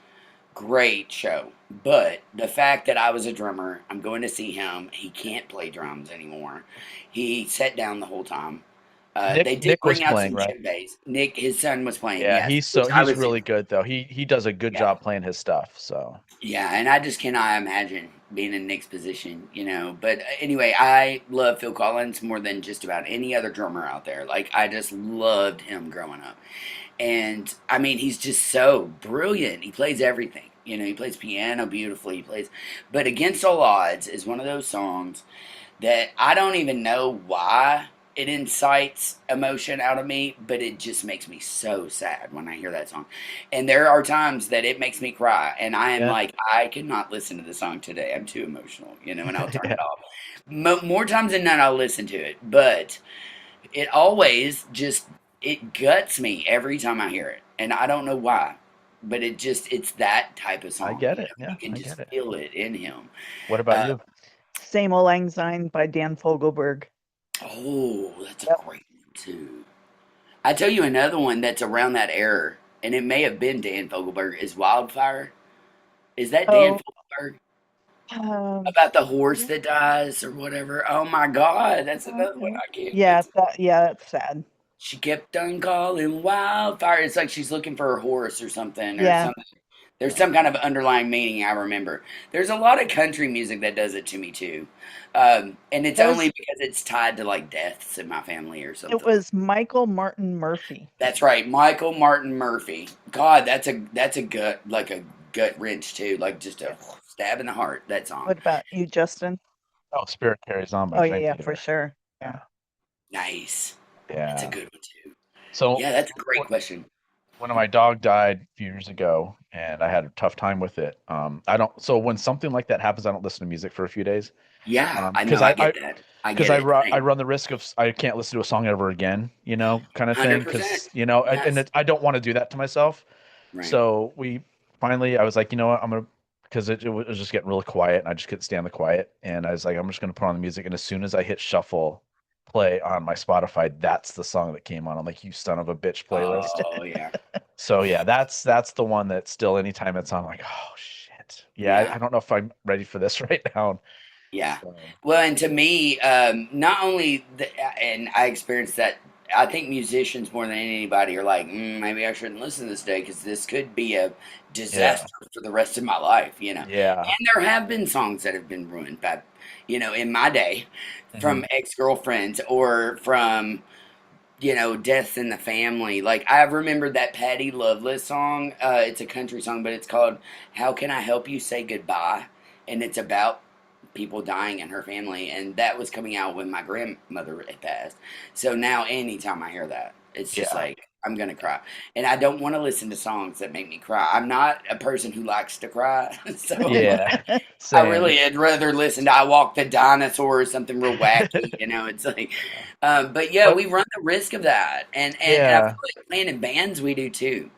show. But the fact that I was a drummer, I'm going to see him. He can't play drums anymore. He sat down the whole time. They did Nick was bring out playing, some right? chip bass. Nick, his son, was playing, Yeah, yes, which I he's was really super. good though. He does a good Yeah, job playing his stuff. So yeah, and I just cannot imagine being in Nick's position. But anyway, I love Phil Collins more than just about any other drummer out there. Like, I just loved him growing up. And I mean, he's just so brilliant. He plays everything. He plays piano beautifully. But Against All Odds is one of those songs that I don't even know why it incites emotion out of me, but it just makes me so sad when I hear that song. And there are times that it makes me cry, and I am yeah, like, I cannot listen to the song today. I'm too emotional, and I'll turn yeah, it off. More times than not, I'll listen to it, but it always just it guts me every time I hear it, and I don't know why. But it's that type of I song. get it. You Yeah, can I just get it. feel it in him. What about Uh, you? Same Old Lang Syne by Dan Fogelberg. oh, that's a Yep. great one too. I tell you another one that's around that era, and it may have been Dan Fogelberg. Is Wildfire? Is that Dan Oh, Fogelberg um, about the horse that dies or whatever? Oh my God, that's another one okay. I can't Yeah, listen. that's sad. She kept on calling Wildfire. It's like she's looking for her horse or something or Yeah. something. There's some kind of underlying meaning I remember. There's a lot of country music that does it to me too, and it's That only was because it's tied to like deaths in my family or it something. was Michael Martin Murphy. That's right, Michael Martin Murphy. God, that's a gut wrench too, like just a Yeah. stab in the heart. That song. What about you, Justin? Oh, Spirit Carries On by Oh yeah, Frank yeah, for Taylor. sure. Yeah, Yeah. Nice. That's a yeah. good one too. So Yeah, that's a great question. when my dog died a few years ago, and I had a tough time with it. I don't. So when something like that happens, I don't listen to music for a few days. Yeah, I know. Because I get that. I because get it. I Same. run the risk of I can't listen to a song ever again, kind of thing. 100%. Because Yes. I don't want to do that to myself. Right. So we finally, I was like, you know what, I'm gonna, because it was just getting really quiet, and I just couldn't stand the quiet, and I was like, I'm just gonna put on the music, and as soon as I hit shuffle play on my Spotify, that's the song that came on. I'm like, you son of a bitch playlist. Oh yeah, So yeah, that's the one that still anytime it's on, I'm like, oh shit. Yeah, yeah. I don't know if I'm ready for this right now. Yeah. So Well, and to me, not only and I experienced that. I think musicians more than anybody are like, maybe I shouldn't listen to this day because this could be a yeah, disaster for the rest of my life. yeah. And there have been songs that have been ruined by, in my day, Hmm. from ex girlfriends or from deaths in the family. Like I remember that Patty Loveless song. It's a country song, but it's called "How Can I Help You Say Goodbye," and it's about people dying in her family, and that was coming out when my grandmother had passed. So now, anytime I hear that, it's just Yeah, like I'm gonna cry, and I don't want to listen to songs that make me cry. I'm not a person who likes to cry, so yeah. I Same. really, I'd rather listen to "I Walk the Dinosaur" or something real wacky. It's like, but yeah, But we run the risk of that, and I feel yeah, like playing in bands we do too,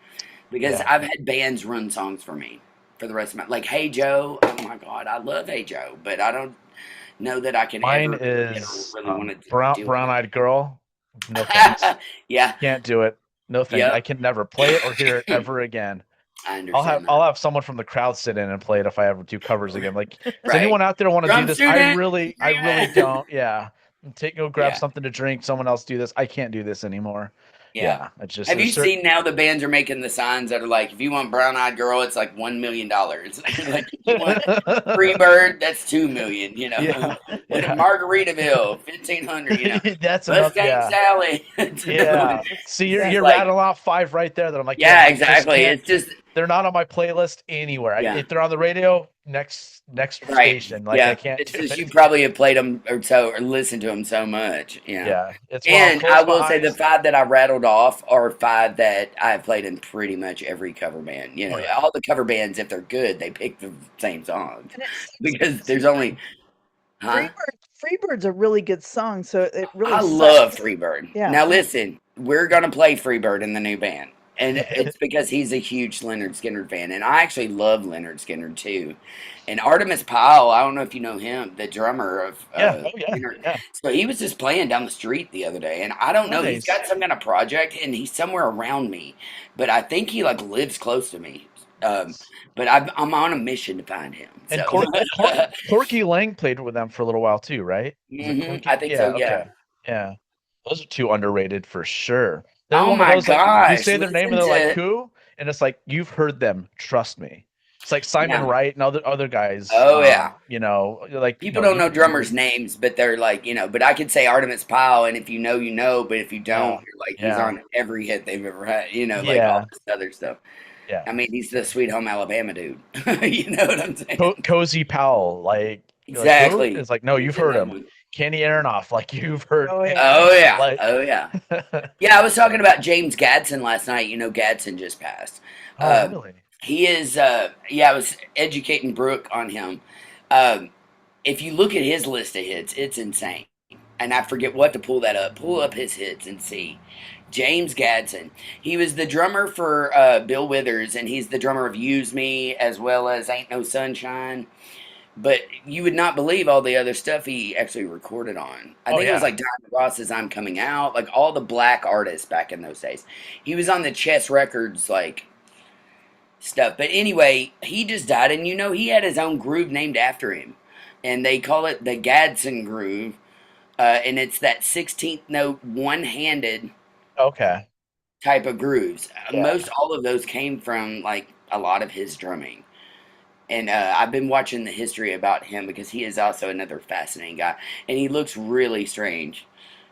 because yeah. I've had bands run songs for me for the rest of my like "Hey Joe." Oh my God, I love "Hey Joe," but I don't know that I can Mine ever play it or is really want to brown do brown eyed girl. No thanks. it. Yeah, Can't do it. No thanks. I yep. can never play it or hear it ever again. I I'll have understand I'll that. have someone from the crowd sit in and play it if I ever do covers again. Like, does Right, anyone out there want to do drum this? student. I really don't. Yeah. Go grab Yeah. something to drink. Someone else do this. I can't do this anymore. Yeah. Yeah. It's just Have there's you certain seen now the bands are making the signs that are like, if you want Brown Eyed Girl, it's like $1 million. Like if you want Free Bird, that's 2 million. Yeah. Yeah. Margaritaville, 1,500. That's enough. Mustang Yeah. Sally. Yeah. See, It's you're like, rattling off five right there that I'm like, yeah, yeah, I just exactly. can't. It's just They're not on my playlist anywhere. yeah. If they're on the radio, next Right. station. Like I Yeah. can't It's do just you it. probably have played them or listened to them so much. Yeah. It's well, And I close will say behind. the five that I rattled off are five that I've played in pretty much every cover band. Oh yeah. All the cover bands, if they're good, they pick the same songs And it because sucks. there's only, huh? Freebird's a really good song, so it really I love sucks. Freebird. Yeah. Now listen, we're gonna play Freebird in the new band, and it's because he's a huge Leonard Skinner fan, and I actually love Leonard Skinner too. And Artemis Pyle, I don't know if you know him, the drummer of Yeah. Oh yeah. Leonard. Yeah. So he was just playing down the street the other day, and I don't know. He's Nice. got some kind of project, and he's somewhere around me, but I think he like lives close to me. But I'm on a mission to find him. And So, Corky Lang played with them for a little while too, right? Is it I Corky? think so. Yeah, Yeah. okay. Yeah. Those are two underrated for sure. They're Oh one of my those like you gosh! say their name and Listen they're like to who? And it's like you've heard them, trust me. It's like Simon yeah. Wright and other guys, Oh yeah. you're like, People no, don't know you drummers' names, but they're like. But I could say Artemis Pyle, and if you know, you know. But if you don't, yeah, you're like, he's yeah, on every hit they've ever had. Like all yeah, this other stuff. I yeah. mean, he's the Sweet Home Alabama dude. You know what I'm saying? Cozy Powell, like you're like who? Exactly. It's like, no, you've He's in heard that him. movie. Kenny Aronoff, like you've heard Oh him. yeah. Oh yeah. Like Oh yeah. Yeah, I was talking about James Gadsden last night. Gadsden just passed. oh Um, really? he is. Yeah, I was educating Brooke on him. Um, if you look at his list of hits, it's insane. And I forget what to pull that up. Pull up his hits and see. James Gadsden. He was the drummer for Bill Withers, and he's the drummer of Use Me as well as Ain't No Sunshine. But you would not believe all the other stuff he actually recorded on. I Oh think it was yeah. like Diamond Ross's I'm Coming Out, like all the black artists back in those days. He was on the Chess Records, like stuff. But anyway, he just died, and he had his own groove named after him. And they call it the Gadsden groove. And it's that 16th note, one handed Okay. type of grooves. Yeah. Most all of those came from like a lot of his drumming. And I've been watching the history about him because he is also another fascinating guy. And he looks really strange.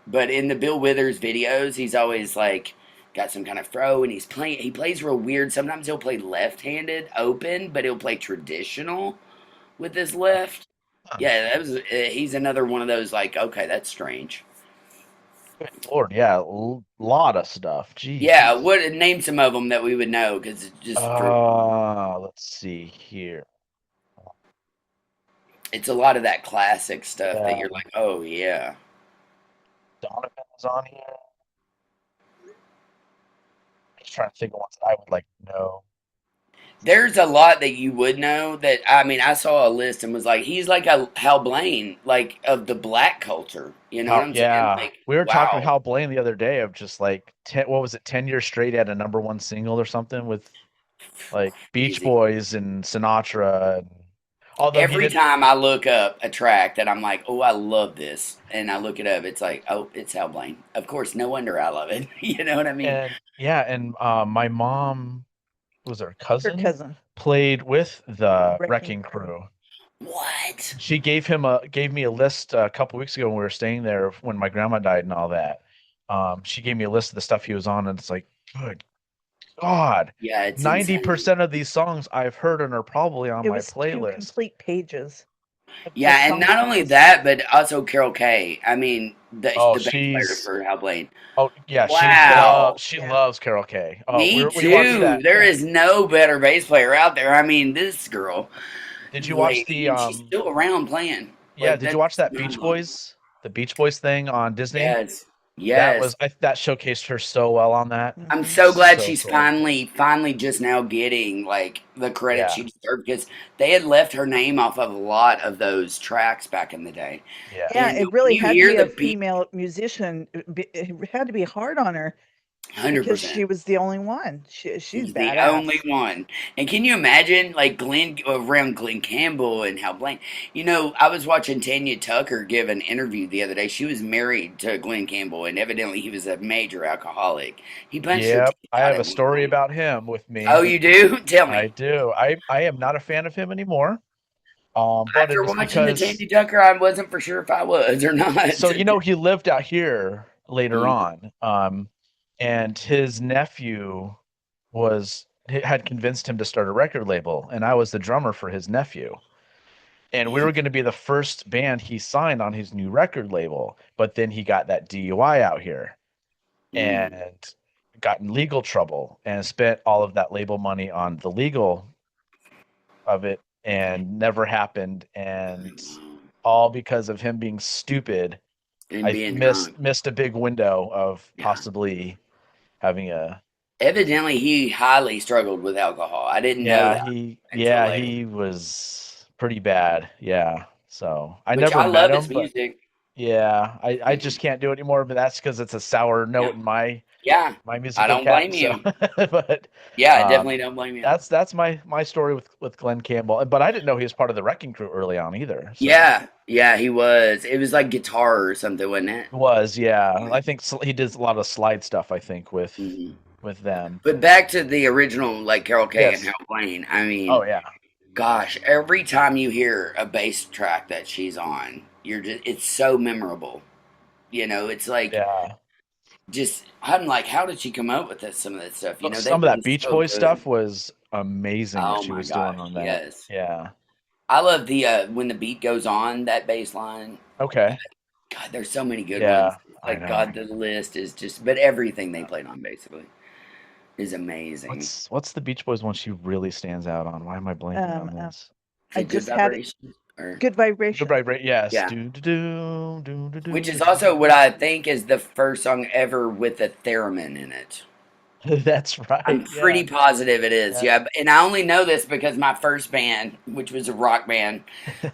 But in the Bill Withers videos, he's always like got some kind of fro and he plays real weird. Sometimes he'll play left-handed open, but he'll play traditional with his left. Huh. Yeah, he's another one of those like, okay, that's strange. Good Lord, yeah, lot of stuff. Yeah, Jesus. what name some of them that we would know because it's just for Let's see here. it's a lot of that classic stuff that Yeah, you're like, oh yeah. Donovan is on here. Just trying to think of ones that I would like to know. There's a lot that you would know that I mean I saw a list and was like he's like a Hal Blaine like of the black culture. You know what How, I'm saying? yeah. Like We were talking to wow. Hal Blaine the other day of just like 10, what was it, 10 years straight at a #1 single or something with like Beach Crazy. Boys and Sinatra. And, although he Every did, time I look up a track that I'm like, oh, I love this, and I look it up, it's like, oh, it's Hal Blaine. Of course, no wonder I love it. You know what I mean? and yeah, and my mom was her Her cousin cousin, played with the Wrecking Wrecking Crew. Crew. What? She gave me a list a couple weeks ago when we were staying there when my grandma died and all that. She gave me a list of the stuff he was on, and it's like, good God, Yeah, it's insane. 90% of these songs I've heard and are probably on It my was 2 playlist. complete pages of Yeah, and songs not from only his. that, but also Carol Kay. I mean, Oh, the bass player she's for Hal Blaine. oh yeah, Wow. she Yeah. loves Carol Kay. Oh, Me we watched too. that. There is no better bass player out there. I mean, this girl, Did you watch like, the and she's still around playing. yeah, Like, did you watch that's that mind blowing. The Beach Boys thing on Disney? Yes. Yes. That showcased her so well on that. I'm Mhm. so glad So she's cool. finally just now getting like the credit Yeah, she deserved because they had left her name off of a lot of those tracks back in the day. yeah. Yeah, And it when really you had to hear be a the beat, female musician. It had to be hard on her hundred because percent. she was the only one. She's She's the only badass. one. And can you imagine, like, around Glenn Campbell and Hal Blaine? You know, I was watching Tanya Tucker give an interview the other day. She was married to Glenn Campbell, and evidently he was a major alcoholic. He punched her Yep. teeth I out have a at one story point. about him with Oh, me. you do? Tell I me. do. I am not a fan of him anymore. But it After was watching the because Tanya Tucker, I wasn't for sure if I was or not. so he lived out here later Mm, on. And his nephew had convinced him to start a record label, and I was the drummer for his nephew. And we man. were going to be the first band he signed on his new record label, but then he got that DUI out here Mm. and got in legal trouble and spent all of that label money on the legal of it and never happened. And all because of him being stupid, And I being drunk. missed a big window of Yeah. possibly having a Evidently, he highly struggled with alcohol. I didn't know that until later. he was pretty bad. Yeah. So I Which never I met love his him, but music. yeah, I just can't do it anymore, but that's because it's a sour Yeah. note in Yeah. my I musical don't cap. blame So you. but Yeah, I um definitely don't blame you. that's my story with Glenn Campbell. But I didn't know he was part of the Wrecking Crew early on either. So Yeah. Yeah, he was. It was like guitar or something, wasn't it? it was, yeah. Yeah. I think he did a lot of slide stuff, I think, Hmm. with them. But back to the original, like Carol Kay and Yes. Hal Blaine. I Oh mean, yeah. gosh, every time you hear a bass track that she's on, it's so memorable. You know, it's like Yeah. just I'm like, how did she come up with this? Some of that stuff, you know, they've Some of been that Beach so Boys good. stuff was amazing that Oh she my was doing gosh, on that. yes. Yeah. I love the when the beat goes on that bass line. Okay. God, there's so many good ones. Yeah, I Like know. God, the list is just, but everything they played on basically is amazing. What's the Beach Boys one she really stands out on? Why am I blanking on Uh, this? Is I it Good just had Vibrations or Good Good Vibration. Vibrate. Yes. yeah? Do do do do do Which do is do also do what I think is the first song ever with a theremin in it. do. That's I'm right. pretty Yeah. positive it is. Yeah. Yeah, and I only know this because my first band, which was a rock band,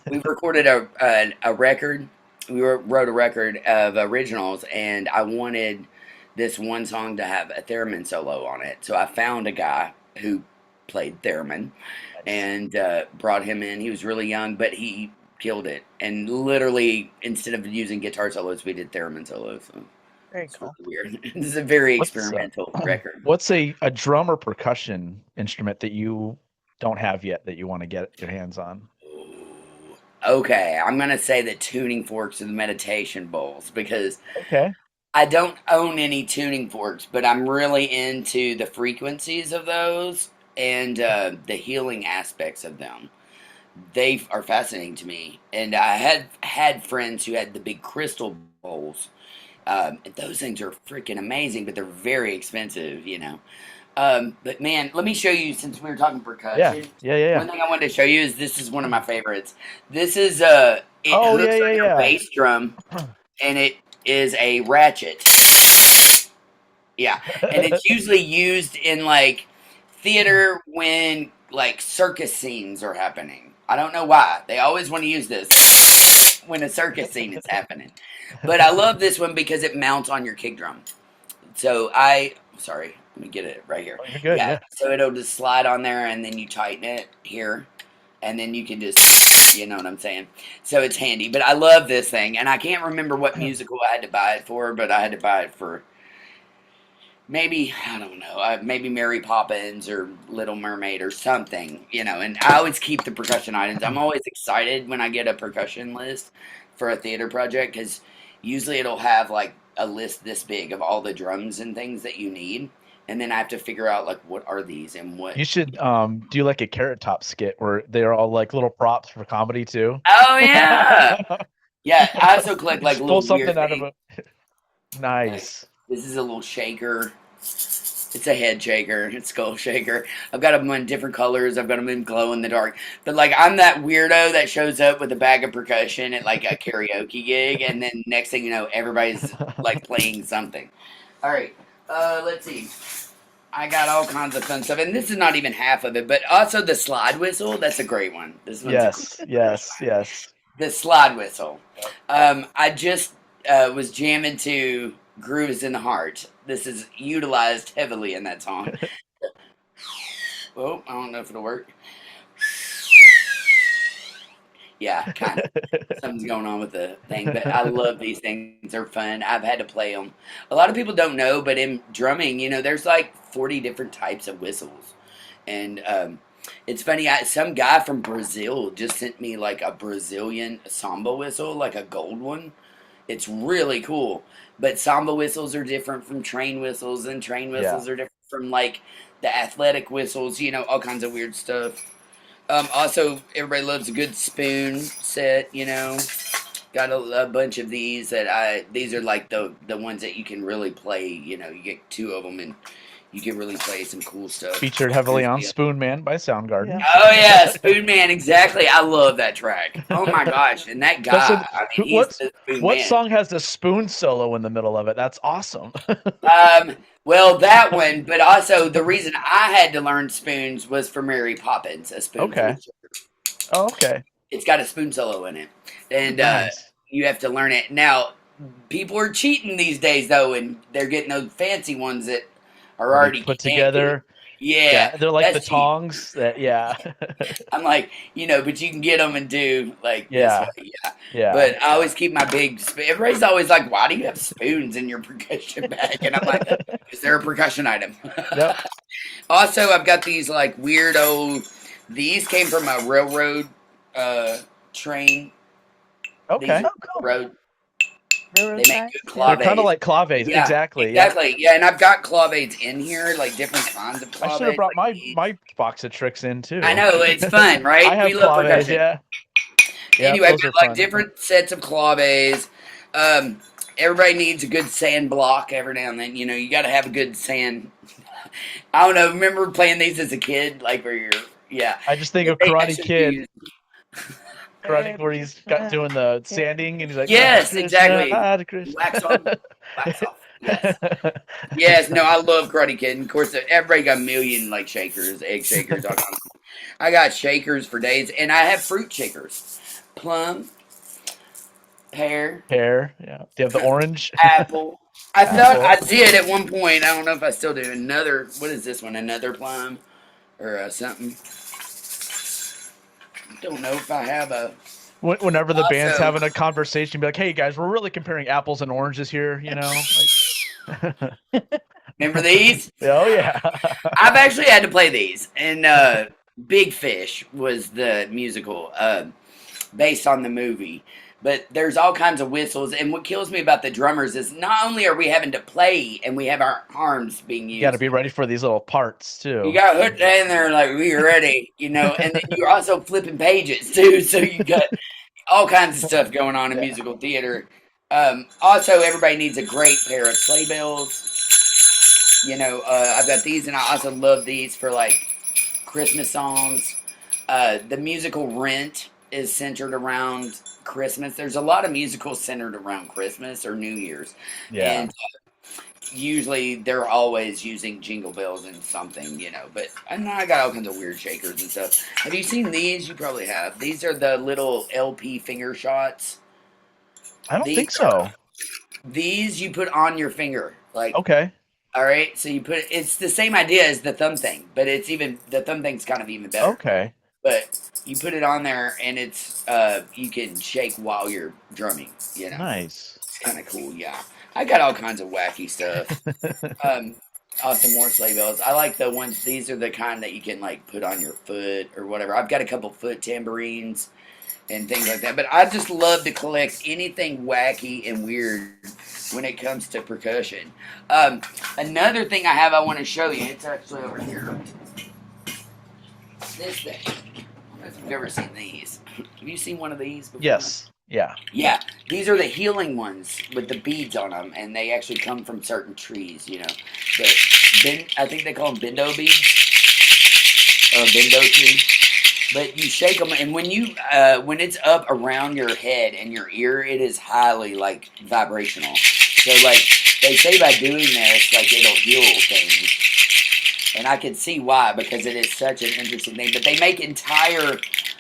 we recorded a record. Wrote a record of originals, and I wanted this one song to have a theremin solo on it. So I found a guy who played theremin Nice. and brought him in. He was really young, but he killed it. And literally, instead of using guitar solos, we did theremin solos. So Very it's really cool. weird. This is a very What's experimental record. what's a drum or percussion instrument that you don't have yet that you want to get your hands on? Okay, I'm gonna say the tuning forks and the meditation bowls because Okay. I don't own any tuning forks, but I'm really into the frequencies of those and the healing aspects of them. They are fascinating to me, and I had friends who had the big crystal bowls. And those things are freaking amazing, but they're very expensive, you know. But man, let me show you since we were talking Yeah. percussion. Yeah. One thing I wanted to show you is this is one of my favorites. This is it Oh hooks like a yeah. bass drum, and it is a ratchet. Yeah, and it's usually used in like theater when like circus scenes are happening. I don't know why. They always want to use this when a circus scene is happening. But I love this one because it mounts on your kick drum. So sorry, let me get it right here. Oh, you're good, yeah. So it'll just slide on there and then you tighten it here. And then you can just, you know what I'm saying? So it's handy. But I love this thing. And I can't remember what musical I had to buy it for, but I had to buy it for maybe, I don't know, maybe Mary Poppins or Little Mermaid or something, you know. And I always keep the percussion items. I'm always excited when I get a percussion list for a theater project because usually it'll have like a list this big of all the drums and things that you need. And then I have to figure out like what are these and what. You should do like a Carrot Top skit where they're all like little props for comedy too. Oh yeah, yeah. I also collect like Just little pull something weird out things. of it. Nice. This is a little shaker. It's a head shaker. It's skull shaker. I've got them in different colors. I've got them in glow in the dark. But like I'm that weirdo that shows up with a bag of percussion at like a karaoke gig, and then next thing you know, everybody's like playing something. All right, let's see. I got all kinds of fun stuff, and this is not even half of it. But also the slide whistle. That's a great one. This one's Yes. the slide whistle. I just was jamming to Grooves in the Heart. This is utilized heavily in that song. Oh, I don't know if it'll work. Yeah, kind of. Something's going on with the thing, but I love these things. They're fun. I've had to play them. A lot of people don't know, but in drumming, you know, there's like 40 different types of whistles. And it's funny, some guy from Brazil just sent me like a Brazilian samba whistle, like a gold one. It's really cool. But samba whistles are different from train whistles, and train whistles are different from like the athletic whistles, you know, all kinds of weird stuff. Also, everybody loves a good spoon set, you know. Got a bunch of these these are like the ones that you can really play, you know. You get two of them and you can really play some cool stuff. Featured heavily on Spoon Man by Soundgarden. Yeah. Oh yeah, Spoon Man, exactly. I love that track. Oh my gosh, and that guy, I mean, he's the Spoon what Man. song has the spoon solo in the middle of it? That's awesome. Well, that one, but also the reason I had to learn spoons was for Mary Poppins, a spoon. Okay. Oh, okay. It's got a spoon solo in it, and Nice. you have to learn it. Now, people are cheating these days, though, and they're getting those fancy ones that are already Put together. Yeah, They're like the that's cheap. tongs. Yeah. I'm like, you know, but you can get them and do like this way. Yeah. But I always keep my big spoon. Everybody's always like, why do you have spoons in your percussion bag? And I'm like, is there a percussion item? Yep. Also, I've got these like weird old, these came from a railroad train. Okay. These are road. Railroad They make tracks, good yeah. claves. They're kind of like claves. Yeah, Exactly. Exactly. Yeah, and I've got claves in here, like different kinds of I claves. should have brought like my box of tricks in too. I know, it's fun, right? I have We love claves. percussion. Yeah. Anyway, I've those are got like fun. different sets of claves. Everybody needs a good sand block every now and then. You know, you got to have a good sand. I don't know. Remember playing these as a kid, like where you're, I just think of They Karate actually Kid. use- Karate where he's doing the sanding and he's like, Yes, Hare exactly. Krishna, Hare Krishna. Wax on, wax off. Yes. Yes, no, I love Karate Kid. And of course, everybody got a million like shakers, egg shakers. All kinds of- I got shakers for days, and I have fruit shakers: plum, pear, Pear. Yeah. Do you have the orange? apple. I thought Apple. I did at one point. I don't know if I still do. Another, what is this one? Another plum or something? Don't know if I have a. Whenever the band's Also- having a conversation, be like, "Hey guys, we're really comparing apples and oranges here," you know? Like, Remember these? oh yeah. I've actually had to play these, and Big Fish was the musical based on the movie. But there's all kinds of whistles, and what kills me about the drummers is not only are we having to play and we have our arms being used. You got to be ready for these little parts too. You got hooked in there like we're ready, you know, and then you're also flipping pages too, so you got all kinds of stuff going on in musical theater. Also, everybody needs a great pair of sleigh bells. You know, I've got these, and I also love these for like Christmas songs. The musical Rent is centered around Christmas. There's a lot of musicals centered around Christmas or New Year's. Yeah. And usually they're always using jingle bells and something, you know. But and I got all kinds of weird shakers and stuff. Have you seen these? You probably have. These are the little LP finger shots. I don't These think so. these you put on your finger, like. Okay. All right, so you put it's the same idea as the thumb thing, but it's even the thumb thing's kind of even better. Okay. But you put it on there, and it's you can shake while you're drumming. You know, Nice. it's kind of cool. Yeah, I got all kinds of wacky stuff. Some more sleigh bells. I like the ones. These are the kind that you can like put on your foot or whatever. I've got a couple foot tambourines and things like that. But I just love to collect anything wacky and weird when it comes to percussion. Another thing I want to show you. It's actually over here. This thing. I don't know if you've ever seen these. Have you seen one of these before? Yes. Yeah. Yeah, these are the healing ones with the beads on them, and they actually come from certain trees, you know. I think they call them bendo beads, or a bendo tree. But you shake them, and when it's up around your head and your ear, it is highly, like, vibrational. So, like, they say by doing this, like, it'll heal things. And I can see why, because it is such an interesting thing. But they make entire,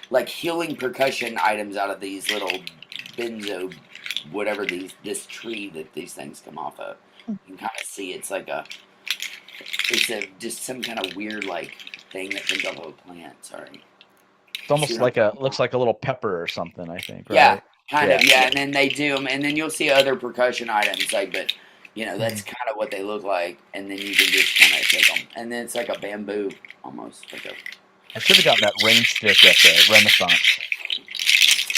like, healing percussion items out of these little benzo, whatever this tree that these things come off of. You can kind of see it's just some kind of weird, like, thing that comes off of a plant. Sorry. It's almost like looks like a little pepper or something, I think, right? Yeah, kind of, yeah. And then they do them, and then you'll see other percussion items, like, but, you know, that's kind of what they look like, and then you can just kind of shake them. And then it's like a bamboo, almost, like a... I should have gotten that rain stick at the Renaissance.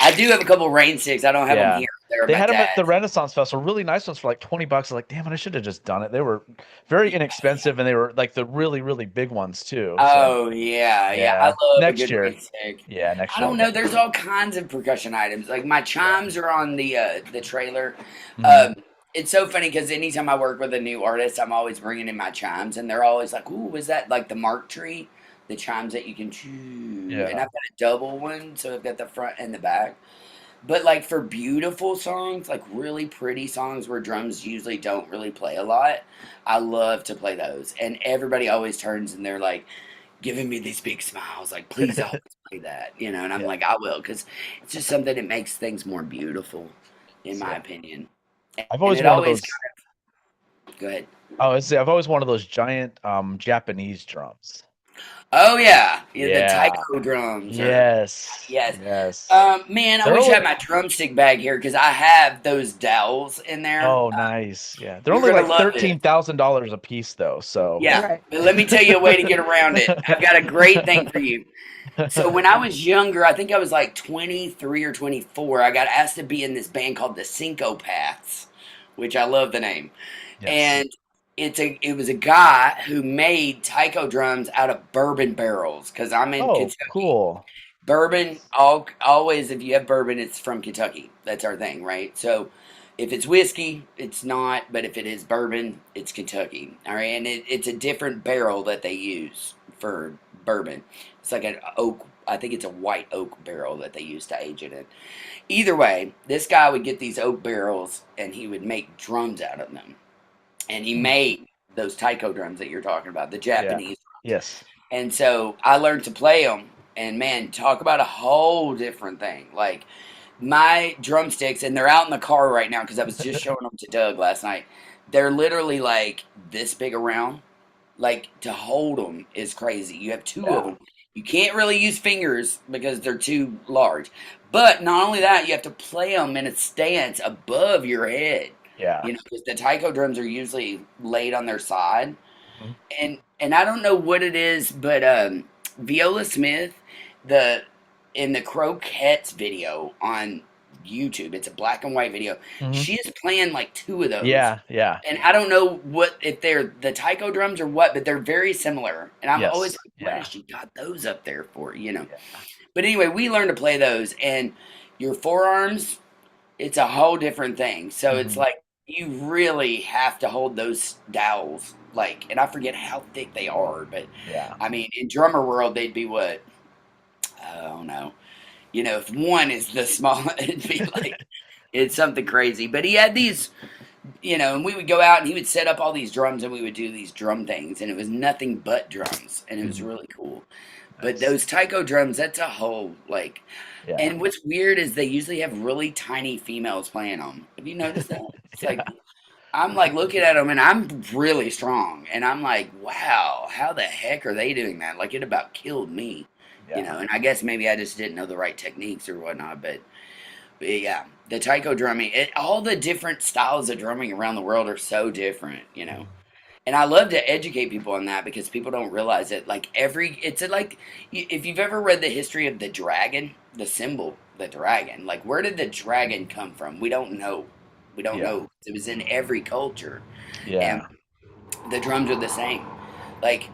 I do have a couple rain sticks. I don't have them here. They had them at the Renaissance Festival, really nice ones for like $20. I was like, damn it, I should have just done it. They were very inexpensive, and they were like the really, really big ones too. Oh, yeah. I love next a good year. rain stick. Yeah, next year. I don't know. There's all kinds of percussion items. Like my chimes are on the trailer. It's so funny because anytime I work with a new artist, I'm always bringing in my chimes, and they're always like, "Ooh, is that like the Mark tree? The chimes that you can chew?" Yeah. And I've got a double one, so I've got the front and the back. But like for beautiful songs, like really pretty songs where drums usually don't really play a lot, I love to play those. And everybody always turns and they're like giving me these big smiles, like, please always play that, you know. And I'm like, I will, because it's just something that makes things more beautiful, in my opinion. I've always and it wanted always those. kind of, go ahead. I've always wanted those giant Oh Japanese drums. yeah, the Yeah. taiko drums. Yes. Yes. Man, I wish I had my drumstick bag here because I have those dowels in there. Oh, nice. Yeah, they're you're only gonna like love it. $13,000 a piece though. So Yeah, Right. but let me tell you a way to get around it. I've got a great thing for you. So when I was younger, I think I was like 23 or 24, I got asked to be in this band called the Syncopaths, which I love the name. Yes. And it was a guy who made taiko drums out of bourbon barrels because I'm in Kentucky. Cool. Bourbon, always, if you have bourbon, it's from Kentucky. That's our thing, right? So if it's whiskey, it's not, but if it is bourbon, it's Kentucky. All right, and it's a different barrel that they use for bourbon. It's like an oak, I think it's a white oak barrel that they use to age it in. Either way, this guy would get these oak barrels and he would make drums out of them. And he made those taiko drums that you're talking about, the Japanese. Yes. And so I learned to play them. And man, talk about a whole different thing. Like my drumsticks, and they're out in the car right now because I was just showing them to Doug last night. They're literally like this big around. Like to hold them is crazy. You have two of them. You can't really use fingers because they're too large. But not only that, you have to play them in a stance above your head. Yeah. You know, because the taiko drums are usually laid on their side. And I don't know what it is, but Viola Smith, in the Croquettes video on YouTube, it's a black and white video. She is playing like two of those. Yeah. And I don't know if they're the taiko drums or what, but they're very similar. And I'm always like, what has she got those up there for? You know. Yeah. But anyway, we learned to play those, and your forearms, it's a whole different thing. So it's like you really have to hold those dowels, like, and I forget how thick they are, but I mean, in drummer world, they'd be what? I don't know. You know, if one is the small, it'd be like, it's something crazy. But he had these and we would go out and he would set up all these drums and we would do these drum things, and it was nothing but drums, and it was Mhm. really cool. But Nice. those taiko drums, that's a whole like. Yeah. And what's weird is they usually have really tiny females playing them. Have you noticed that? It's Yeah. like I'm like looking at them and I'm really strong, and I'm like, wow, how the heck are they doing that? Like it about killed me, Yeah. And I guess maybe I just didn't know the right techniques or whatnot, but yeah, the taiko drumming, all the different styles of drumming around the world are so different. Mhm. And I love to educate people on that because people don't realize it. Like if you've ever read the history of the dragon, the symbol, the dragon, like where did the dragon come from? We don't know. We don't Yeah. know. It was in every culture, and Yeah. the drums are the same. Like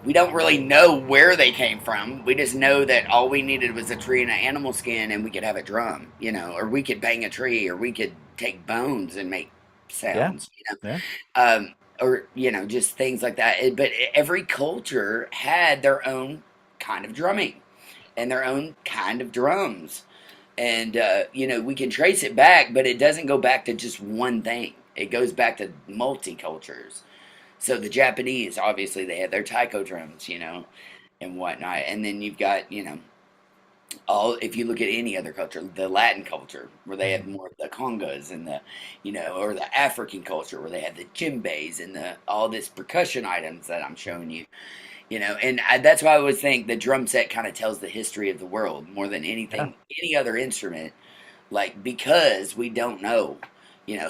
we don't really know where they came from. We just know that all we needed was a tree and an animal skin, and we could have a drum, or we could bang a tree, or we could take bones and make Yeah. sounds. Yeah. Or just things like that. But every culture had their own kind of drumming and their own kind of drums, and we can trace it back, but it doesn't go back to just one thing. It goes back to multi-cultures. So the Japanese, obviously, they had their taiko drums, and whatnot, and then you've got all if you look at any other culture, the Latin culture where they have Mhm. more of the congas and or the African culture where they have the djembes and the all this percussion items that I'm showing you, and that's why I always think the drum set kind of tells the history of the world more than Yeah. anything, any other instrument, like because we don't know,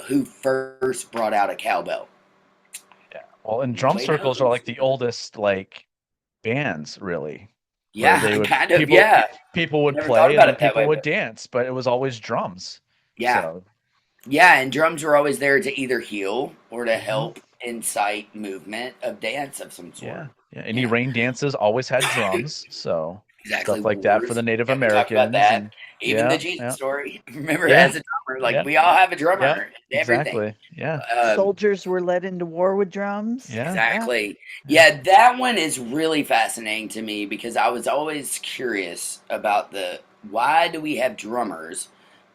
who first brought out a cowbell. Yeah. Well, and drum Nobody circles are knows. like the oldest like bands really, where they Yeah, would kind of. Yeah, people would never thought play and about then it that people way, would but dance, but it was always drums. yeah. So, Yeah, and drums were always there to either heal or to mhm. help incite movement of dance of some sort. Yeah. Yeah. You Any know, rain dances always had drums, so exactly. stuff like that for Wars. the Native Yeah, we talked about Americans that. and Even the yeah, Jesus yeah. story. Remember, Yeah. as a drummer, like Yeah. we all have a Yeah. drummer and everything. Exactly. Yeah. Um, Soldiers were led into war with drums. Yeah. Yeah. exactly. Yeah. Yeah, that one is really fascinating to me because I was always curious about the why do we have drummers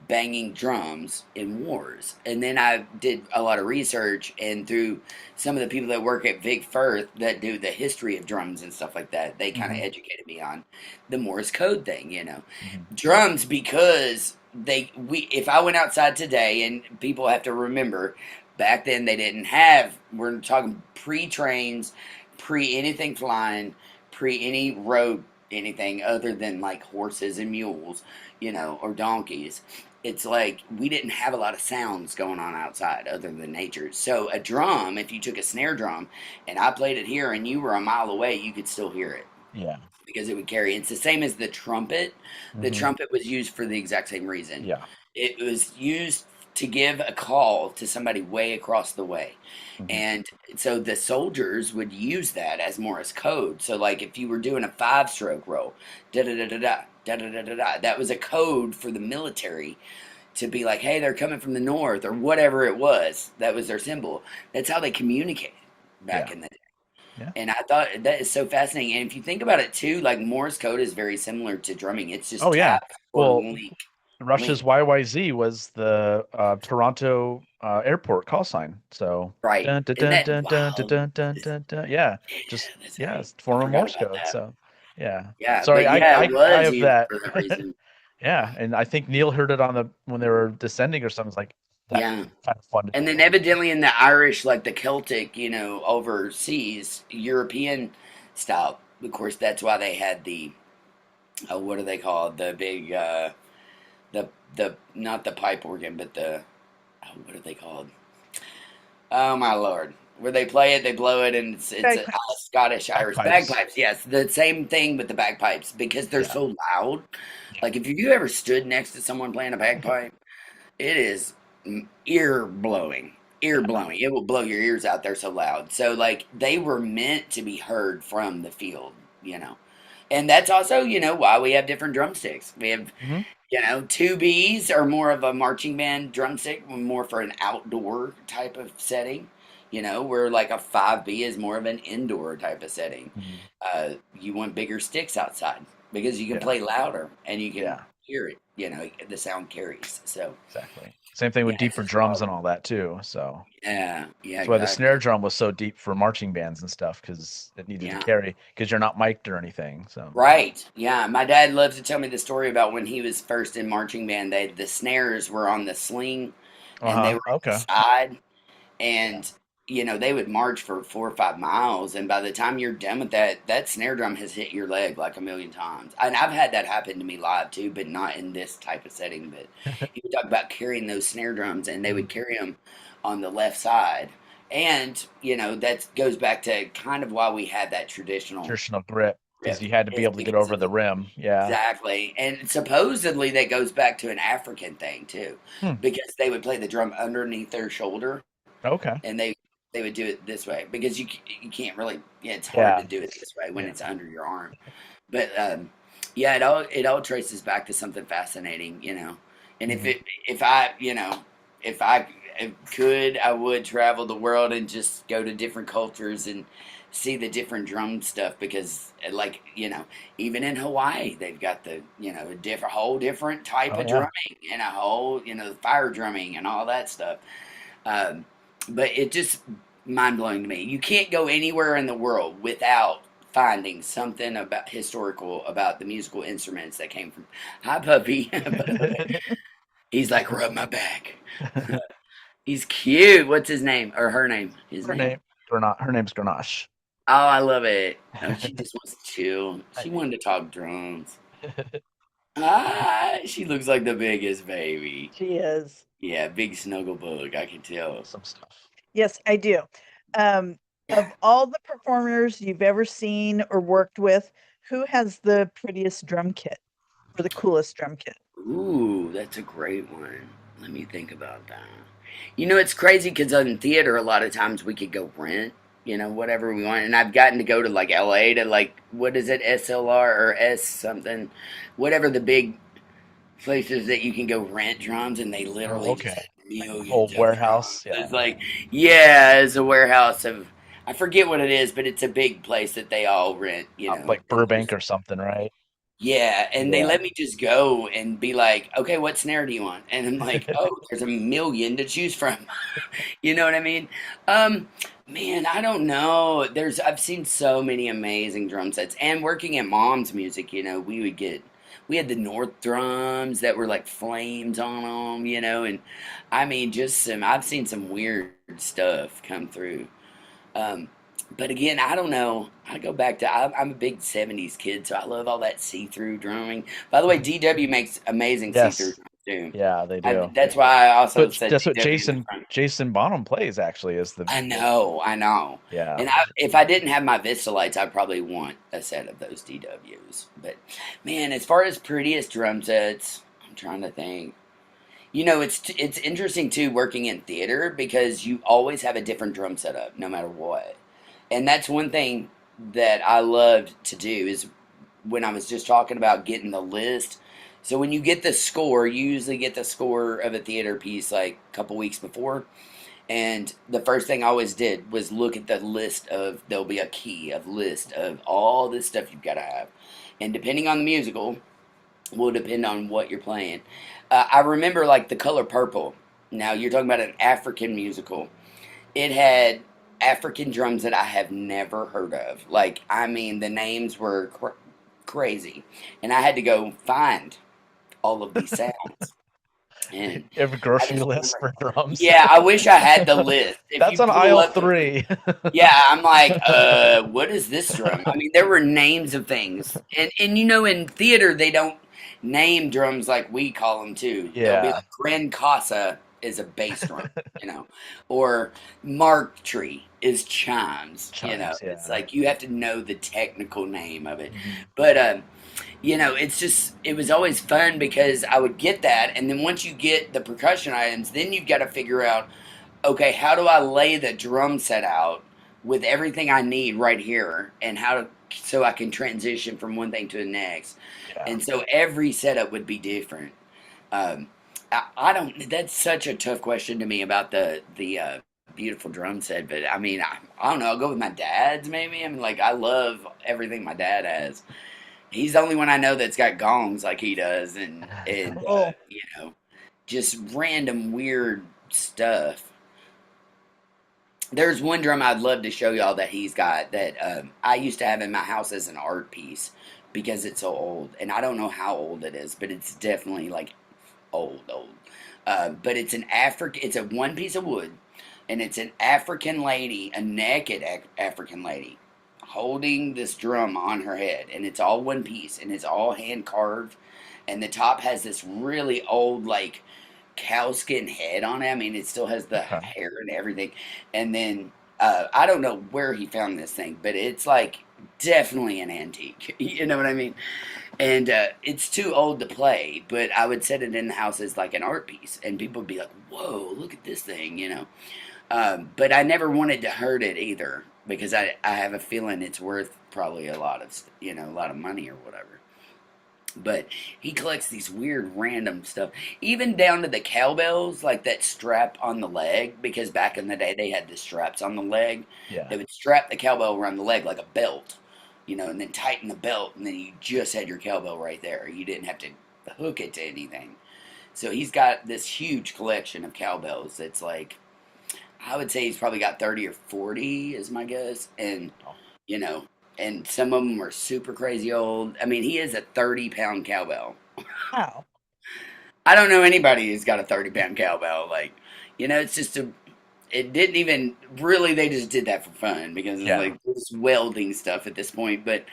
banging drums in wars. And then I did a lot of research, and through some of the people that work at Vic Firth that do the history of drums and stuff like that, they kind of Hmm. educated me on the Morse code thing. Hmm. Drums, because we if I went outside today, and people have to remember back then they didn't have, we're talking pre-trains, pre anything flying, pre any road anything other than like horses and mules, or donkeys. It's like we didn't have a lot of sounds going on outside other than nature. So a drum, if you took a snare drum and I played it here and you were a mile away, you could still hear it Yeah. because it would carry. It's the same as the trumpet. The Hmm. trumpet was used for the exact same reason. Yeah. It was used to give a call to somebody way across the way. Hmm. And so the soldiers would use that as Morse code. So like if you were doing a 5-stroke roll, da da da da da da da da da da, that was a code for the military to be like, hey, they're coming from the north or whatever it was. That was their symbol. That's how they communicated back Yeah. in the day. Yeah. And I thought that is so fascinating. And if you think about it too, like Morse code is very similar to drumming. It's just Oh yeah. tap or Well, link, Russia's link. YYZ was the Toronto airport call sign. So Right. dun dun Isn't dun that dun dun dun wild? dun dun dun. Dun. Yeah, Yeah, just that's yeah, right. it's I form of forgot Morse about code. that. So yeah. Yeah, Sorry, but yeah, it I was have used that. for that reason. Yeah, and I think Neil heard it on the when they were descending or something. It's like that Yeah. kind of fun to And do. then evidently in the Irish, like the Celtic, overseas, European style, of course, that's why they had the, what do they call it? The big, the, not the pipe organ, but what are they called? Oh my lord. Where they play it, they blow it, and it's a Bagpipes. Scottish, Irish Bagpipes. bagpipes. Yes, the same thing with the bagpipes because they're Yeah. so loud. Yeah. Like if you ever stood next to someone playing a bagpipe, it is ear blowing, ear Yeah. blowing. It will blow your ears out. They're so loud. So like they were meant to be heard from the field, you know. And that's also, why we have different drumsticks. We have, Hmm. 2Bs are more of a marching band drumstick, more for an outdoor type of setting. Where like a 5B is more of an indoor type of setting. Hmm. You want bigger sticks outside because you can Yeah. play louder and you can Yeah. hear it. The sound carries. So Exactly. Same thing yeah, with it's deeper just drums and awesome. all that too. So Yeah, that's why the exactly. snare drum was so deep for marching bands and stuff because it needed to Yeah. carry because you're not mic'd or anything. So Right. Yeah. My dad loves to tell me the story about when he was first in marching band. The snares were on the sling, and they were on the okay. side, Yeah. and they would march for 4 or 5 miles, and by the time you're done with that snare drum has hit your leg like a million times. And I've had that happen to me live too, but not in this type of setting. But he would talk about carrying those snare drums, and they would carry them on the left side. And that goes back to kind of why we had that traditional Traditional grip because grip, you had to be is able to get because over of the rim. Yeah. exactly. And supposedly that goes back to an African thing too, Hmm. because they would play the drum underneath their shoulder, Okay. and they would do it this way because you can't really, yeah, it's hard Yeah. to do it this way when Yeah. it's under your arm. But yeah, it all traces back to something fascinating. And if Mhm. it if I if I could, I would travel the world and just go to different cultures and see the different drum stuff, because like even in Hawaii they've got a different whole different type Oh of yeah. drumming, and a whole fire drumming and all that stuff. um, but it just mind blowing to me. You can't go anywhere in the world without finding something about historical about the musical instruments that came from. Hi, puppy. By the way, he's like, rub my back. He's cute. What's his name or her name? His Her name. name her name's Grenache. Oh, I love it. Oh, she just wants to chill. I She know. wanted to talk drums. Ah, she looks like the biggest baby. She is. Yeah, big snuggle bug. I can tell. Some stuff. Yes, I do. Um, Yeah. of all the performers you've ever seen or worked with, who has the prettiest drum kit or the coolest drum kit? Ooh, that's a great one. Let me think about that. It's crazy because in theater, a lot of times we could go rent, whatever we want. And I've gotten to go to like LA to like, what is it, SLR or S something, whatever the big places that you can go rent drums, and they Oh, literally just okay. have Like a millions whole of drums. warehouse. It's Yeah. like, yeah, it's a warehouse of, I forget what it is, but it's a big place that they all rent, Like and Burbank there's or something, right? yeah, and they Yeah. let me just go and be like, okay, what snare do you want? And I'm like, oh, there's a million to choose from. You know what I mean? Um, Man, I don't know. I've seen so many amazing drum sets, and working at Mom's Music, we had the North drums that were like flames on them, and I mean, I've seen some weird stuff come through. Um, but again, I don't know. I go back to I'm a big '70s kid, so I love all that see-through drumming. By the way, DW makes amazing see-through Yes. drums too. Yeah, they do. That's why I also But said that's what DW in the front. Jason Bonham plays actually is the I know. yeah. And if I didn't have my Vista lights, I'd probably want a set of those DWs. But man, as far as prettiest drum sets, I'm trying to think. It's interesting too working in theater because you always have a different drum setup no matter what. And that's one thing that I loved to do is when I was just talking about getting the list. So when you get the score, you usually get the score of a theater piece like a couple weeks before. And the first thing I always did was look at the list of, there'll be a key of list of all this stuff you've got to have. And depending on the musical, will depend on what you're playing. I remember like the color purple. Now you're talking about an African musical. It had African drums that I have never heard of. Like, I mean, the names were crazy, and I had to go find all of these sounds. And You have a I grocery just list remember, for drums. yeah, I wish I had the list. If That's you on pull aisle up the list, 3. yeah, I'm like, what is this drum? I mean, there were names of things, and in theater they don't name drums like we call them too. They'll be Yeah. like Grand Casa is a bass drum, or Mark Tree is chimes. Chimes, It's yeah. like you have to know the technical name of it, Mhm. but it was always fun because I would get that, and then once you get the percussion items, then you've got to figure out, okay, how do I lay the drum set out with everything I need right here, and so I can transition from one thing to the next. Yeah. And so every setup would be different. Um, I don't. That's such a tough question to me about the beautiful drum set, but I mean, I don't know. I'll go with my dad's maybe. I mean, like I love everything my dad has. He's the only one I know that's got gongs like he does, and Cool. just random weird stuff. There's one drum I'd love to show y'all that he's got that I used to have in my house as an art piece because it's so old, and I don't know how old it is, but it's definitely like old. But it's an It's a one piece of wood, and it's an African lady, a naked African lady, holding this drum on her head, and it's all one piece, and it's all hand carved, and the top has this really old like cowskin head on it. I mean, it still has the Okay. hair and everything. And then I don't know where he found this thing, but it's like definitely an antique. You know what I mean? And it's too old to play, but I would set it in the house as like an art piece, and people would be like, "Whoa, look at this thing," you know. But I never wanted to hurt it either because I have a feeling it's worth probably a lot of a lot of money or whatever. But he collects these weird random stuff, even down to the cowbells, like that strap on the leg. Because back in the day, they had the straps on the leg. Yeah. They would strap the cowbell around the leg like a belt, and then tighten the belt, and then you just had your cowbell right there. You didn't have to hook it to anything. So he's got this huge collection of cowbells. That's like, I would say he's probably got 30 or 40, is my guess, and you know and some of them are super crazy old. I mean, he is a 30-pound cowbell. Wow. I don't know anybody who's got a 30-pound cowbell. Like, it's just it didn't even really, they just did that for fun because it's like just welding stuff at this point. But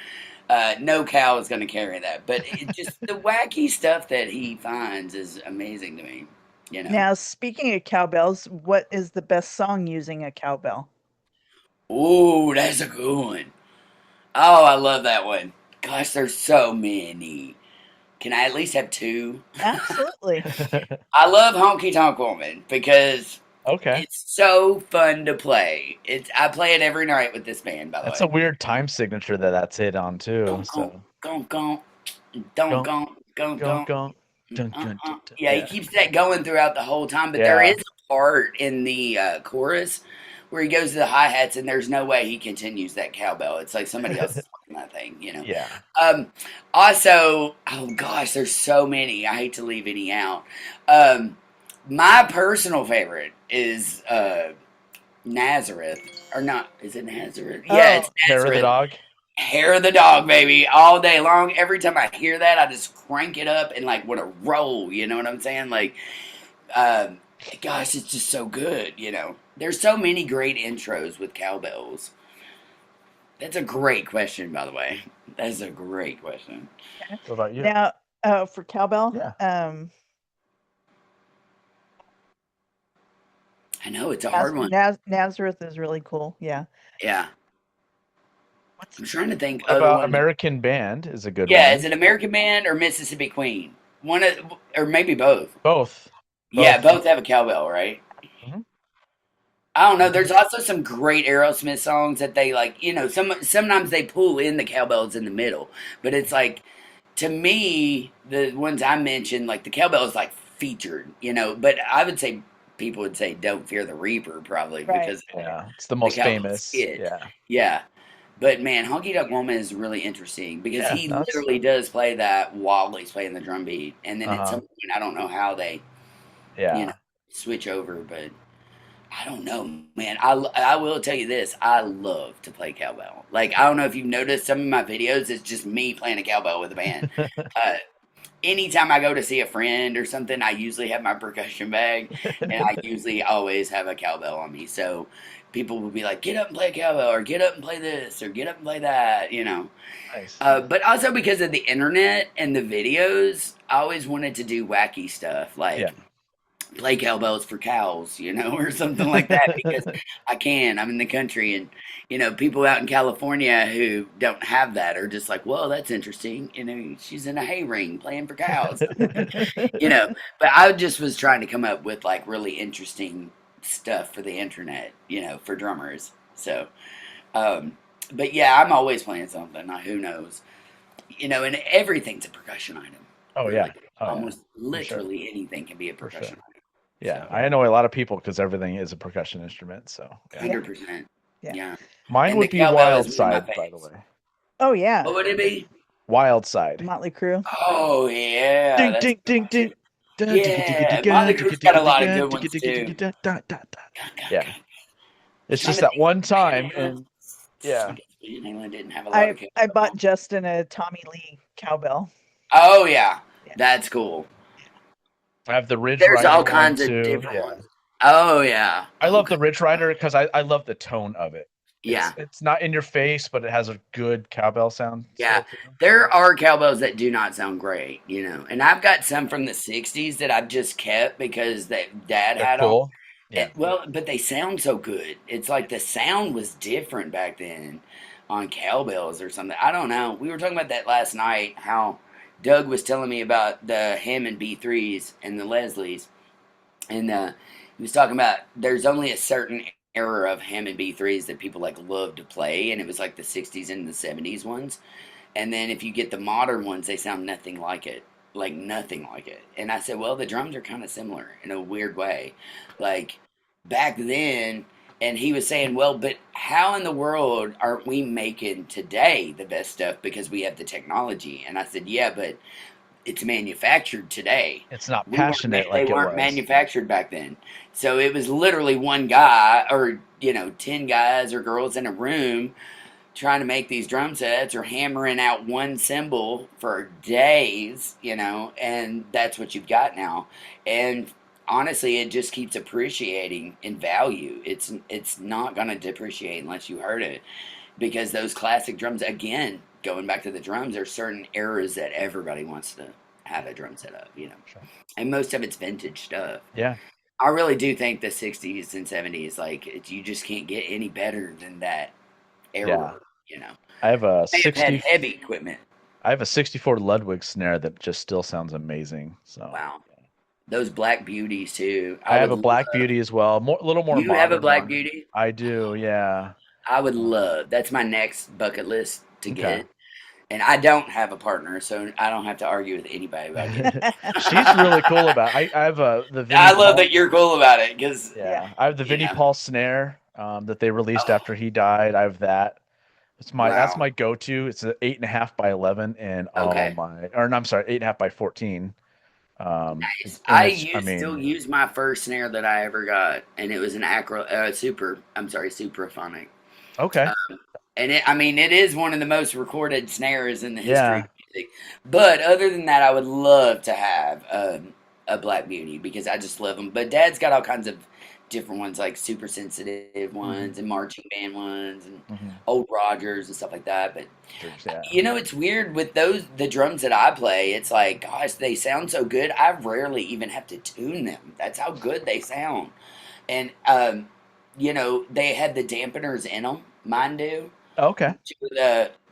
no cow is going to carry that. But it just the wacky stuff that he finds is amazing to me. Now, speaking of cowbells, what is the best song using a cowbell? Ooh, that's a good one. Oh, I love that one. Gosh, there's so many. Can I at least have two? Absolutely. I love Honky Tonk Woman because Okay. it's so fun to play. I play it every night with this band, by the That's way. a weird time signature that's hit on too. Gonk, So gonk, gonk, don't gonk, gonk, gonk, gonk, gonk. gonk. Dun, dun, dun, dun. Yeah, he keeps that going throughout the whole time, but there Yeah. is a part in the chorus where he goes to the hi-hats and there's no way he continues that cowbell. It's like somebody else is playing that thing. Yeah. Also, oh gosh, there's so many. I hate to leave any out. My personal favorite is Nazareth. Or not, is it Nazareth? Yeah, it's Hair of the Nazareth. dog. Hair of the dog, baby, all day long. Every time I hear that, I just crank it up and like want to roll. You know what I'm saying? Like, gosh, it's just so good. There's so many great intros with cowbells. That's a great question, by the way. That's a great question. What about you? Now, for cowbell, Yeah. I know it's a hard one. Nazareth is really cool. Yeah. Yeah, I'm trying to think. What Other about ones. American Band is a good Yeah, one. is it American Band or Mississippi Queen? Or maybe both. Both. Yeah, both have a cowbell, right? Mhm. I don't know. There's also some great Aerosmith songs that they like. Sometimes they pull in the cowbells in the middle, but it's like, to me, the ones I mentioned, like the cowbell is like featured. But I would say people would say "Don't Fear the Reaper" probably Right. because Yeah, it's the most cowbell's famous. it. Yeah. Yeah. But man, Honky Tonk Woman is really interesting because Yeah, he that's- literally does play that while he's playing the drum beat, and then at some point, I don't know how they Yeah. switch over, but I don't know, man. I will tell you this: I love to play cowbell. Like, I don't know if you've noticed some of my videos. It's just me playing a cowbell with a band. Anytime I go to see a friend or something, I usually have my percussion bag, and I usually always have a cowbell on me. So people will be like, "Get up and play a cowbell," or "Get up and play this," or "Get up and play that." Nice. But also because of the internet and the videos, I always wanted to do wacky stuff like play cowbells for cows, or something like that because I can. I'm in the country, and people out in California who don't have that are just like, "Well, that's interesting." She's in a hay ring playing for cows. But I just was trying to come up with like really interesting stuff for the internet, for drummers. So, but yeah, I'm always playing something. Who knows? And everything's a percussion item. Oh yeah. Like, almost literally anything can be a percussion item. Yeah, I know a lot of people because everything is a percussion instrument. So 100%. Yeah. Yeah. Mine And would the be cowbell is Wild one of my Side, by the faves. way. Oh yeah. What would it be? Wild Side. Motley Crue. Oh yeah, Ding that's a ding good ding one too. ding. Dun, digga, digga, Yeah, digga, Motley digga, Crue's got a digga, lot of digga, good digga, ones digga, too. digga, da, da, da, da. Yeah. It's Trying just to that think one of Van time, Halen. and yeah. I guess Van Halen didn't have a lot I of I bought cowbell. Justin a Tommy Lee cowbell. Oh yeah, Yeah. that's cool. I have the Ridge There's Rider all one kinds of too. different Yeah. ones. Oh yeah. I love Okay. the Ridge Rider because I love the tone of it. Yeah. It's not in your face, but it has a good cowbell sound Yeah. still too. There are cowbells that do not sound great, you know. And I've got some from the '60s that I've just kept because that Dad They're had them. cool. Yeah. Well, but they sound so good. It's like the sound was different back then on cowbells or something. I don't know. We were talking about that last night. How Doug was telling me about the Hammond B3s and the Leslies, and he was talking about there's only a certain era of Hammond B3s that people like love to play, and it was like the '60s and the '70s ones. And then if you get the modern ones, they sound nothing like it. Like nothing like it. And I said, well, the drums are kind of similar in a weird way. Like back then, and he was saying, well, but how in the world aren't we making today the best stuff because we have the technology? And I said, yeah, but it's manufactured today. It's not passionate They like it weren't was. manufactured back then. So it was literally one guy or, 10 guys or girls in a room trying to make these drum sets or hammering out one cymbal for days, and that's what you've got now. And honestly, it just keeps appreciating in value. It's not going to depreciate unless you heard it, because those classic drums, again, going back to the drums, there's certain eras that everybody wants to have a drum set of. Sure. And most of it's vintage stuff. Yeah. I really do think the '60s and '70s, like, you just can't get any better than that Yeah. era. You know, I have a they have had 60 heavy equipment. I have a 64 Ludwig snare that just still sounds amazing. So Wow, those Black Beauties too. I I have would a love. Black Beauty as well. A little more You have a modern Black one. Beauty? I do, yeah. I would Uh, love. That's my next bucket list to okay. get. And I don't have a partner, so I don't have to argue with anybody about getting. She's really cool about it. I have the Vinnie I love Paul. that you're cool about it, because Yeah. Yeah, I have the you Vinnie know. Paul snare that they released Oh after he died. I have that. That's wow. my go-to. It's an 8.5 by 11, and oh Okay. my, or no, I'm sorry, 8.5 by 14. Still use my first snare that I ever got, and it was an Supraphonic. Okay, And it is one of the most recorded snares in the history of yeah, music. But other than that, I would love to have a Black Beauty because I just love them. But Dad's got all kinds of different ones, like super sensitive hmm ones and marching band ones and hmm old Rogers and stuff like that. But yeah, it's weird with the drums that I play. It's like, gosh, they sound so good. I rarely even have to tune them. That's how good they sound. And they had the dampeners in them. Mine do. okay.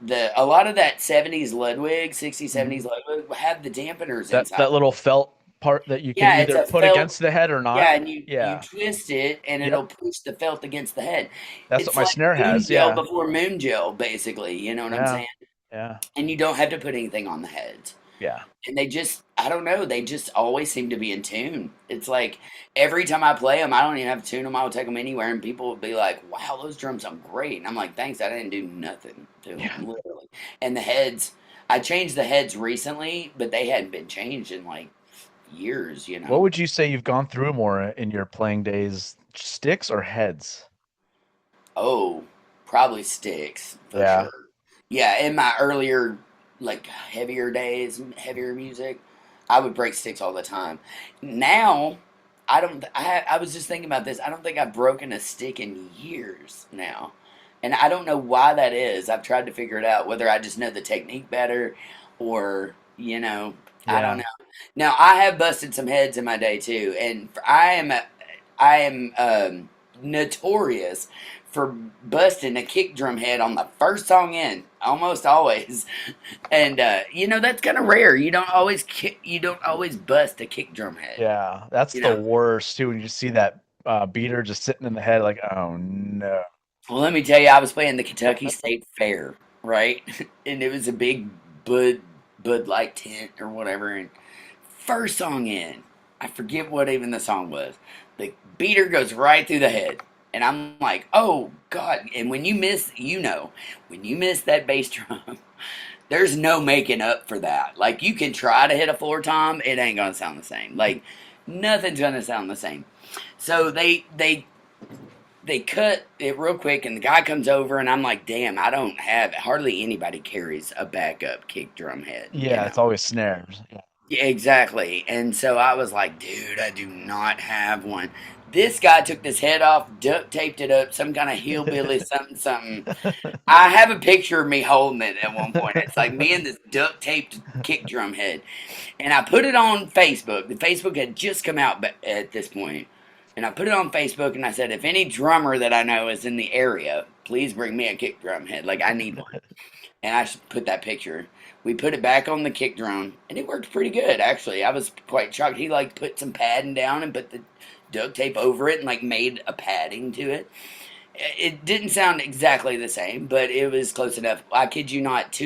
The a lot of that '70s Ludwig, '60s hmm '70s Ludwig have the dampeners That inside. little felt part that you can Yeah, it's either a put felt. against the head or Yeah, not. and you Yeah, twist it, and yep. it'll push the felt against the head. That's what It's my like snare moon has. gel Yeah, before moon gel, basically. You know what I'm yeah, saying? yeah, And you don't have to put anything on the heads. yeah, And they just, I don't know, they just always seem to be in tune. It's like every time I play them, I don't even have to tune them. I'll take them anywhere, and people will be like, wow, those drums sound great. And I'm like, thanks, I didn't do nothing to them, yeah. literally. And the heads, I changed the heads recently, but they hadn't been changed in like years, you What know? would you say you've gone through more in your playing days, sticks or heads? Oh, probably sticks for Yeah. sure. Yeah, in my earlier, like heavier days, heavier music, I would break sticks all the time. Now, I don't. I was just thinking about this. I don't think I've broken a stick in years now, and I don't know why that is. I've tried to figure it out. Whether I just know the technique better, or I don't Yeah. know. Now I have busted some heads in my day too, and I am notorious for busting a kick drum head on the first song in, almost always. And that's kind of rare. You don't always bust a kick drum head. Yeah. That's You the know. worst too when you see that beater just sitting in the head like, oh no. Well, let me tell you, I was playing the Kentucky State Fair, right, and it was a big Bud Light tent or whatever. And first song in, I forget what even the song was. The beater goes right through the head. And I'm like, oh God. And when you miss that bass drum, There's no making up for that. Like you can try to hit a floor tom, it ain't gonna sound the same. Like nothing's gonna sound the same. So they cut it real quick, and the guy comes over, and I'm like, damn, I don't have hardly anybody carries a backup kick drum head, you Yeah, know. it's always snares. Yeah. Yeah, exactly. And so I was like, dude, I do not have one. This guy took this head off, duct taped it up, some kind of hillbilly something something. I have a picture of me holding it at one point. It's like me and this duct taped kick drum head. And I put it on Facebook. The Facebook had just come out at this point. And I put it on Facebook and I said, if any drummer that I know is in the area, please bring me a kick drum head. Like, I need one. And I should put that picture. We put it back on the kick drum, and it worked pretty good, actually. I was quite shocked. He, like, put some padding down and put the duct tape over it and, like, made a padding to it. It didn't sound exactly the same, but it was close enough. I kid you not,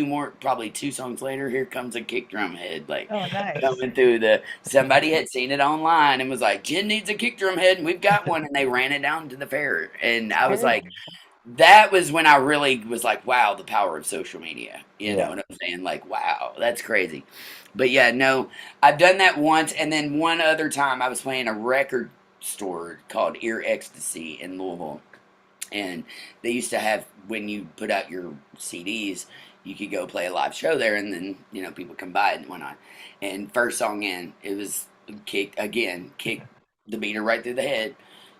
probably two songs later, here comes a kick drum head, like Oh, nice. coming through somebody had seen it online and was like, Jen needs a kick drum head, and we've got one, and they ran it down to the fair. And I was like, that was when I really was like, wow, the power of social media. You know Yeah. what I'm saying? Like, wow, that's crazy. But yeah, no, I've done that once, and then one other time I was playing a record store called Ear Ecstasy in Louisville, and they used to have, when you put out your CDs, you could go play a live show there, and then people come by and whatnot. And first song in, it was kick the beater right through the head,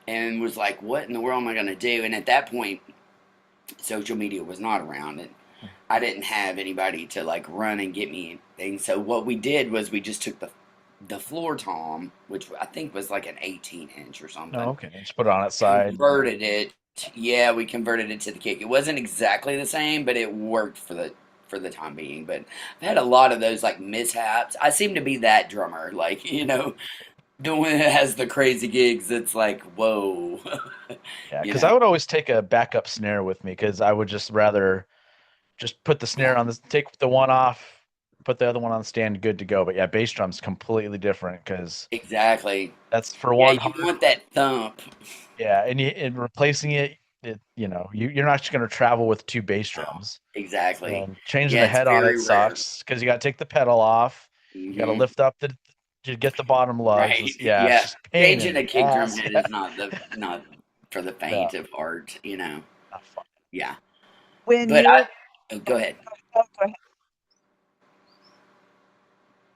and was like, what in the world am I gonna do? And at that point, social media was not around, and I didn't have anybody to like run and get me anything. So what we did was we just took the floor tom, which I think was like an 18-inch or something. Oh, okay. Just put it on its side. Converted it. Yeah, we converted it to the kick. It wasn't exactly the same, but it worked for the time being. But I've had a lot of those like mishaps. I seem to be that drummer, like the one that has the crazy gigs. That's like whoa, Yeah, you because know. I would always take a backup snare with me because I would just rather just put the snare on take the one off, put the other one on the stand, good to go. But yeah, bass drum's completely different because Exactly. that's for Yeah, one you hard. want that thump. Yeah, and replacing you're not just going to travel with two bass drums. Exactly. And changing Yeah, the it's head on it very rare. sucks because you got to take the pedal off. You got to Hmm. lift up to get the bottom lugs. Right. Yeah, it's Yeah. just pain in Changing a the kick drum ass. head Yeah, is not for the no, faint of heart. not fun. Yeah. When But you're go ahead. oh, go ahead.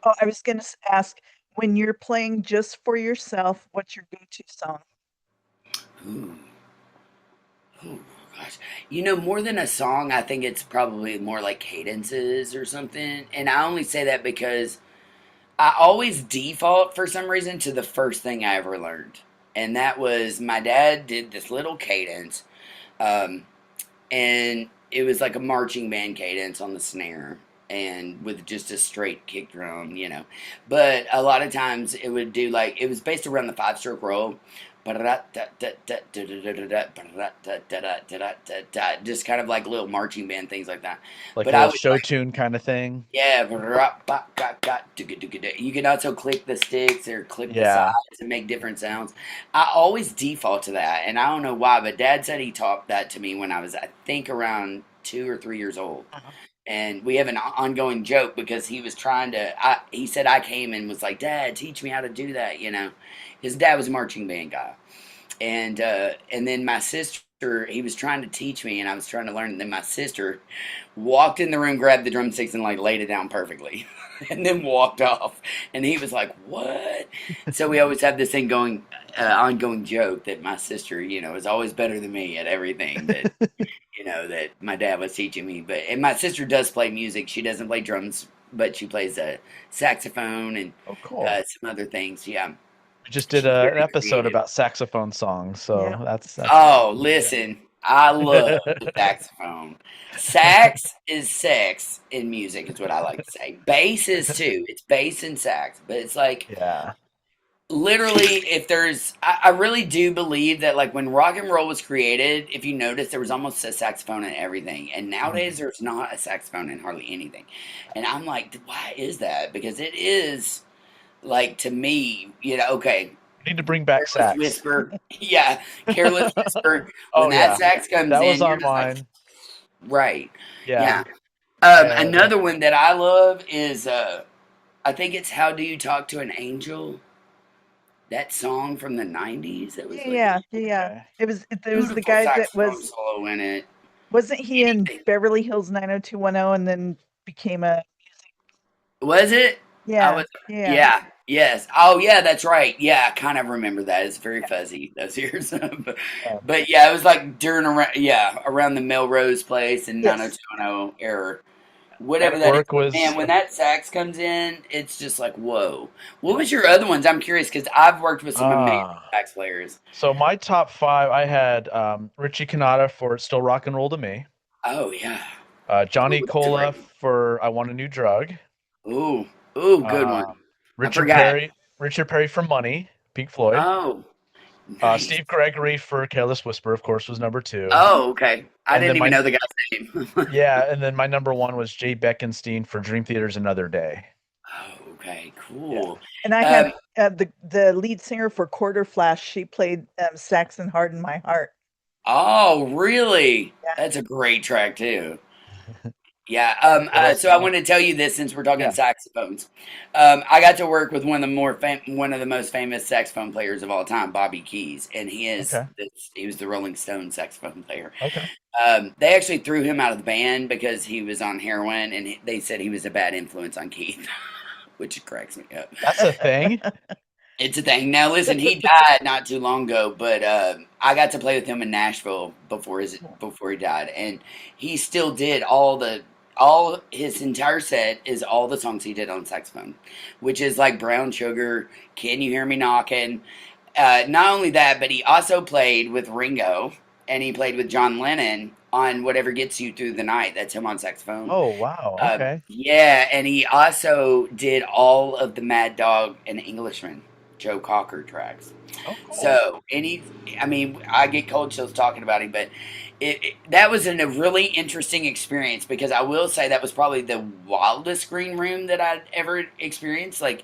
Oh, I was gonna ask, when you're playing just for yourself, what's your go-to song? Ooh. Oh gosh. More than a song, I think it's probably more like cadences or something. And I only say that because I always default for some reason to the first thing I ever learned. And that was my dad did this little cadence. Um, and it was like a marching band cadence on the snare and with just a straight kick drum. But a lot of times it would do like it was based around the five-stroke roll, just kind of like little marching band things like that. Like But a I little would show tune kind of thing. yeah, you can also click the sticks or click the Yeah. sides and make different sounds. I always default to that, and I don't know why, but Dad said he taught that to me when I was, I think, around 2 or 3 years old. And we have an ongoing joke because he was trying to. He said I came and was like, "Dad, teach me how to do that." His dad was a marching band guy, and then my sister. He was trying to teach me, and I was trying to learn. And then my sister walked in the room, grabbed the drumsticks, and like laid it down perfectly, and then walked off. And he was like, "What?" So we always have this thing going, ongoing joke that my sister, is always better than me at everything that my dad was teaching me. And my sister does play music. She doesn't play drums, but she plays a saxophone and Oh, cool. some other things. Yeah, We just did she's an very episode creative. about saxophone songs, so Yeah. that's Oh, yeah. listen, I love the saxophone. Sax is sex in music, is what I like to say. Bass is too. It's bass and sax, but it's like Yeah. literally, if I really do believe that like when rock and roll was created, if you notice, there was almost a saxophone in everything, and nowadays there's not a saxophone in hardly anything. And I'm like, why is that? Because it is like to me, okay. We need to bring back Careless sax. whisper, yeah, careless whisper. When Oh that yeah. sax comes That was in, you're on just like, mine. right, Yeah. yeah. Another one that I love is I think it's "How Do You Talk to an Angel." That song from the '90s. That was like Yeah. Okay. It was the beautiful guy that saxophone solo in it. wasn't he in Anything. Beverly Hills 90210 and then became a Was it? I yeah, was. yeah. Yeah. Yes. Oh, yeah. That's right. Yeah, I kind of remember that. It's very fuzzy those years, Um, but yeah, it was like during around the Melrose Place and Yes. 90210 era, my whatever that is. work was Man, when that sax comes in, it's just like whoa. What was your other ones? I'm curious because I've worked with some amazing ah. sax players. So my top five, I had Richie Cannata for "Still Rock and Roll to Me," Oh yeah. Johnny Ooh, that's a Cola great one. for "I Want a New Drug," Ooh, ooh, good one. uh, I Richard forgot. Perry, Richard Perry for "Money," Pink Floyd, Oh, nice. Steve Gregory for "Careless Whisper," of course, was number two, Oh, okay. I and didn't then even my know the guy's name. yeah, and then my number one was Jay Beckenstein for "Dream Theater's Another Day." Oh, okay, Yeah. cool. And I had Um, the lead singer for Quarter Flash. She played Saxon Hard in My Heart. oh, really? Yeah. That's a great track too. Yeah. What else So do I you want? wanted to tell you this since we're talking Yeah. saxophones. I got to work with one of the most famous saxophone players of all time, Bobby Keys, and Okay. he was the Rolling Stone saxophone player. Okay. They actually threw him out of the band because he was on heroin, and they said he was a bad influence on Keith, which cracks me up. That's a thing. It's a thing. Now, listen, he died not too long ago, but I got to play with him in Nashville before he died, and he still did all his entire set is all the songs he did on saxophone, which is like Brown Sugar, Can You Hear Me Knocking? Not only that, but he also played with Ringo and he played with John Lennon on Whatever Gets You Through the Night. That's him on saxophone. Oh wow. Okay. Yeah, and he also did all of the Mad Dog and Englishman, Joe Cocker tracks. Oh cool. So, I mean, I get cold chills talking about him, but that was a really interesting experience because I will say that was probably the wildest green room that I'd ever experienced. Like,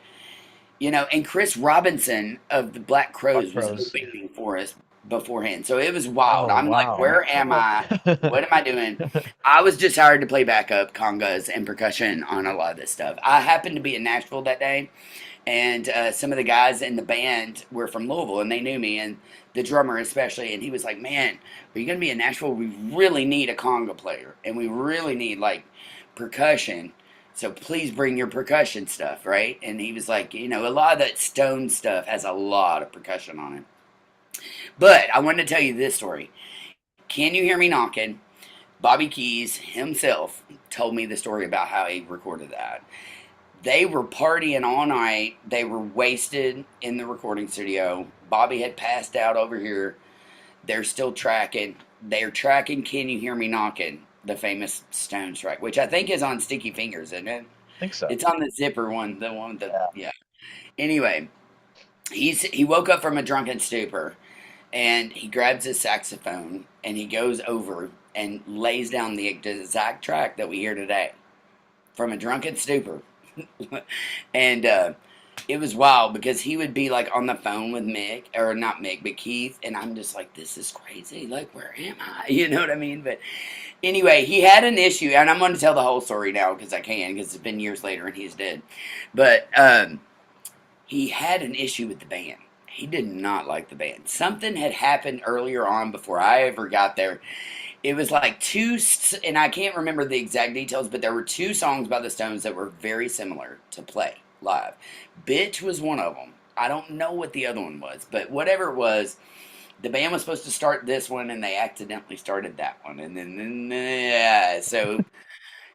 and Chris Robinson of the Black Buck Crows was Rose. opening for us beforehand. So it was wild. Oh I'm like, wow. where am I? What am I doing? I was just hired to play backup congas and percussion on a lot of this stuff. I happened to be in Nashville that day, and some of the guys in the band were from Louisville, and they knew me, and the drummer especially. And he was like, "Man, are you going to be in Nashville? We really need a conga player, and we really need like percussion. So please bring your percussion stuff, right?" And he was like, a lot of that Stone stuff has a lot of percussion on it. But I wanted to tell you this story. Can You Hear Me Knocking? Bobby Keys himself told me the story about how he recorded that. They were partying all night. They were wasted in the recording studio. Bobby had passed out over here. They're still tracking. They're tracking Can You Hear Me Knocking? The famous Stones track, which I think is on Sticky Fingers, isn't it? I think so. It's on the zipper one, the one with Yeah. yeah. Anyway, he woke up from a drunken stupor and he grabs his saxophone and he goes over and lays down the exact track that we hear today from a drunken stupor. And it was wild because he would be like on the phone with Mick, or not Mick, but Keith, and I'm just like, this is crazy. Like, where am I? You know what I mean? But anyway, he had an issue, and I'm going to tell the whole story now because I can, because it's been years later and he's dead. But he had an issue with the band. He did not like the band. Something had happened earlier on before I ever got there. It was like and I can't remember the exact details, but there were two songs by the Stones that were very similar to play live. Bitch was one of them. I don't know what the other one was, but whatever it was, the band was supposed to start this one and they accidentally started that one. And then yeah, so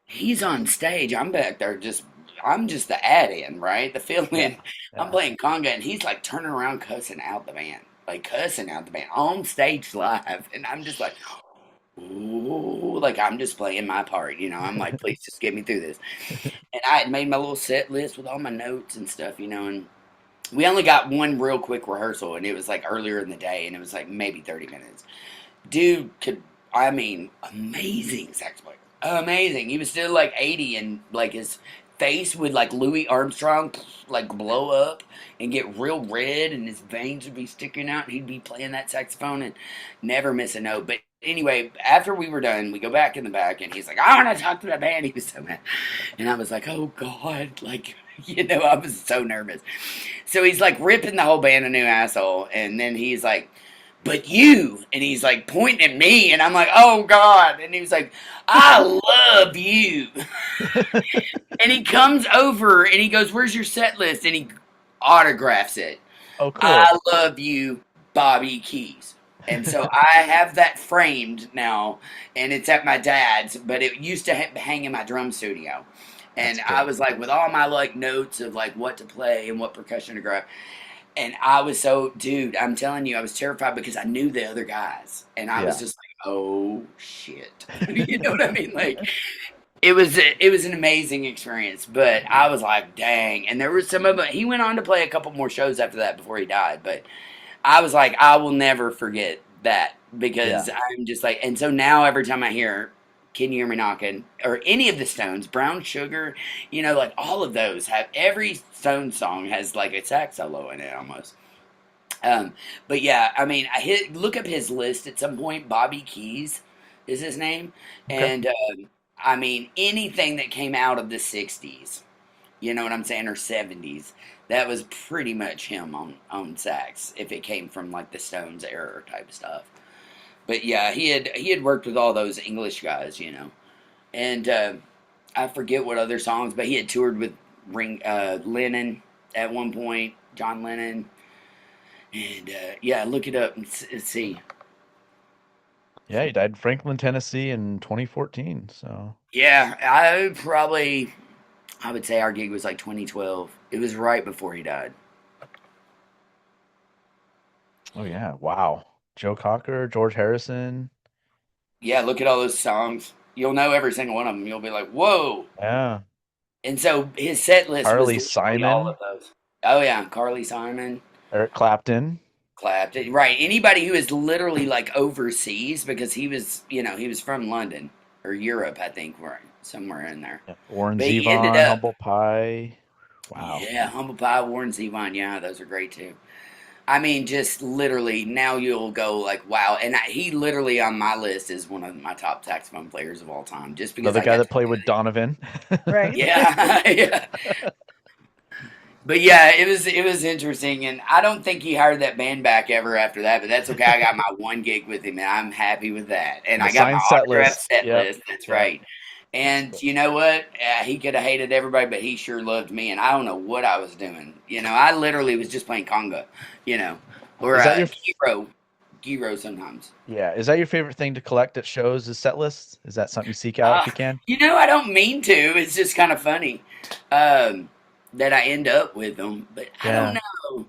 he's on stage. I'm back there I'm just the add-in, right? The Yeah. fill-in. I'm Yeah. playing conga, and he's like turning around, cussing out the band, like cussing out the band on stage live, and I'm just like, ooh, like I'm just playing my part, I'm like, please just get me through this. And I had made my little set list with all my notes and stuff, and we only got one real quick rehearsal, and it was like earlier in the day, and it was like maybe 30 minutes. Dude amazing sax player. Amazing. He was still like 80 and like his face would like Louis Armstrong like blow up and get real red, and his veins would be sticking out. And he'd be playing that saxophone and never miss a note. But anyway, after we were done, we go back in the back, and he's like, "I want to talk to the band." He was so mad, and I was like, "Oh God!" Like, I was so nervous. So he's like ripping the whole band a new asshole, and then he's like, "But you," and he's like pointing at me, and I'm like, "Oh God!" And he was like, "I love you." And he comes over and he goes, "Where's your set list?" And he autographs it. Oh, cool. I love you, Bobby Keys. And so I have that framed now, and it's at my dad's, but it used to hang in my drum studio. And That's I cool. was like, with all my like notes of like what to play and what percussion to grab. And I was so, dude, I'm telling you, I was terrified because I knew the other guys. And I was Yeah. just like, oh shit. You know what I mean? Like, it was an amazing experience, but I was like, dang. And there were some of them. He went on to play a couple more shows after that before he died, but I was like, I will never forget that because Yeah. I'm just like, and so now every time I hear "Can You Hear Me Knocking" or any of the Stones, Brown Sugar, like all of those have every Stones song has like a sax solo in it almost. Um, but yeah, I mean, look up his list at some point. Bobby Keys is his name, Okay. and I mean anything that came out of the '60s, you know what I'm saying, or '70s, that was pretty much him on sax. If it came from like the Stones era type stuff, but yeah, he had worked with all those English guys, and I forget what other songs, but he had toured with Lennon at one point, John Lennon. And yeah, look it up and see. Yeah, he died in Franklin, Tennessee in 2014. So, Yeah, I would say our gig was like 2012. It was right before he died. oh yeah, wow. Joe Cocker, George Harrison. Yeah, look at all those songs. You'll know every single one of them. You'll be like, whoa. Yeah. And so his set list was Carly literally all of Simon, those. Oh yeah, Carly Simon, Eric Clapton. Clapton. Right. Anybody who is literally like overseas because he was from London or Europe, I think, or somewhere in there. Yeah. Warren But he ended Zevon, up, Humble Pie. Wow. yeah, Humble Pie, Warren Zevon. Yeah, those are great too. I mean, just literally, now you'll go like, wow. And he literally on my list is one of my top saxophone players of all time, just because Another I guy got that to played play with with him. Donovan. Right. Yeah, yeah. But yeah, it was interesting, and I don't think he hired that band back ever after that. But that's okay. I got my one gig with him, and I'm happy with that. And The I got my signed set autograph list. set Yep. list. That's Yep. right. And you know what? He could have hated everybody, but he sure loved me. And I don't know what I was doing. I literally was just playing conga, you know, or Is that your gyro sometimes. yeah, is that your favorite thing to collect at shows is set lists? Is that something you seek out if you can? I don't mean to. It's just kind of funny that I end up with them, but I don't Yeah. know.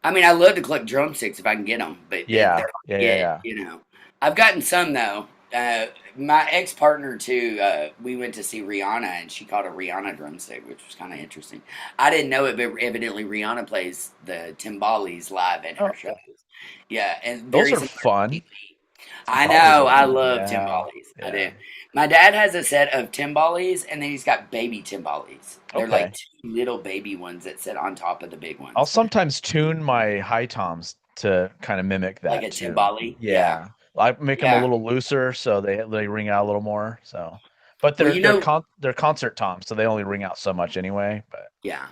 I mean, I love to collect drumsticks if I can get them, but they're Yeah. hard Yeah, to yeah, get. yeah. I've gotten some though. My ex partner too. We went to see Rihanna, and she caught a Rihanna drumstick, which was kind of interesting. I didn't know it, but evidently Rihanna plays the timbales live at Oh, her shows. Yeah, and those very are similar to fun. Keith Lee. I Timbales know. are I fun. love Yeah. timbales. I do. Yeah. My dad has a set of timbales, and then he's got baby timbales. They're like Okay. two little baby ones that sit on top of the big I'll ones, sometimes tune my high toms to kind of mimic like that a too. timbale. Yeah, Yeah. I make them a yeah. little looser so they ring out a little more. So, but Well, they're concert toms, so they only ring out so much anyway. But yeah.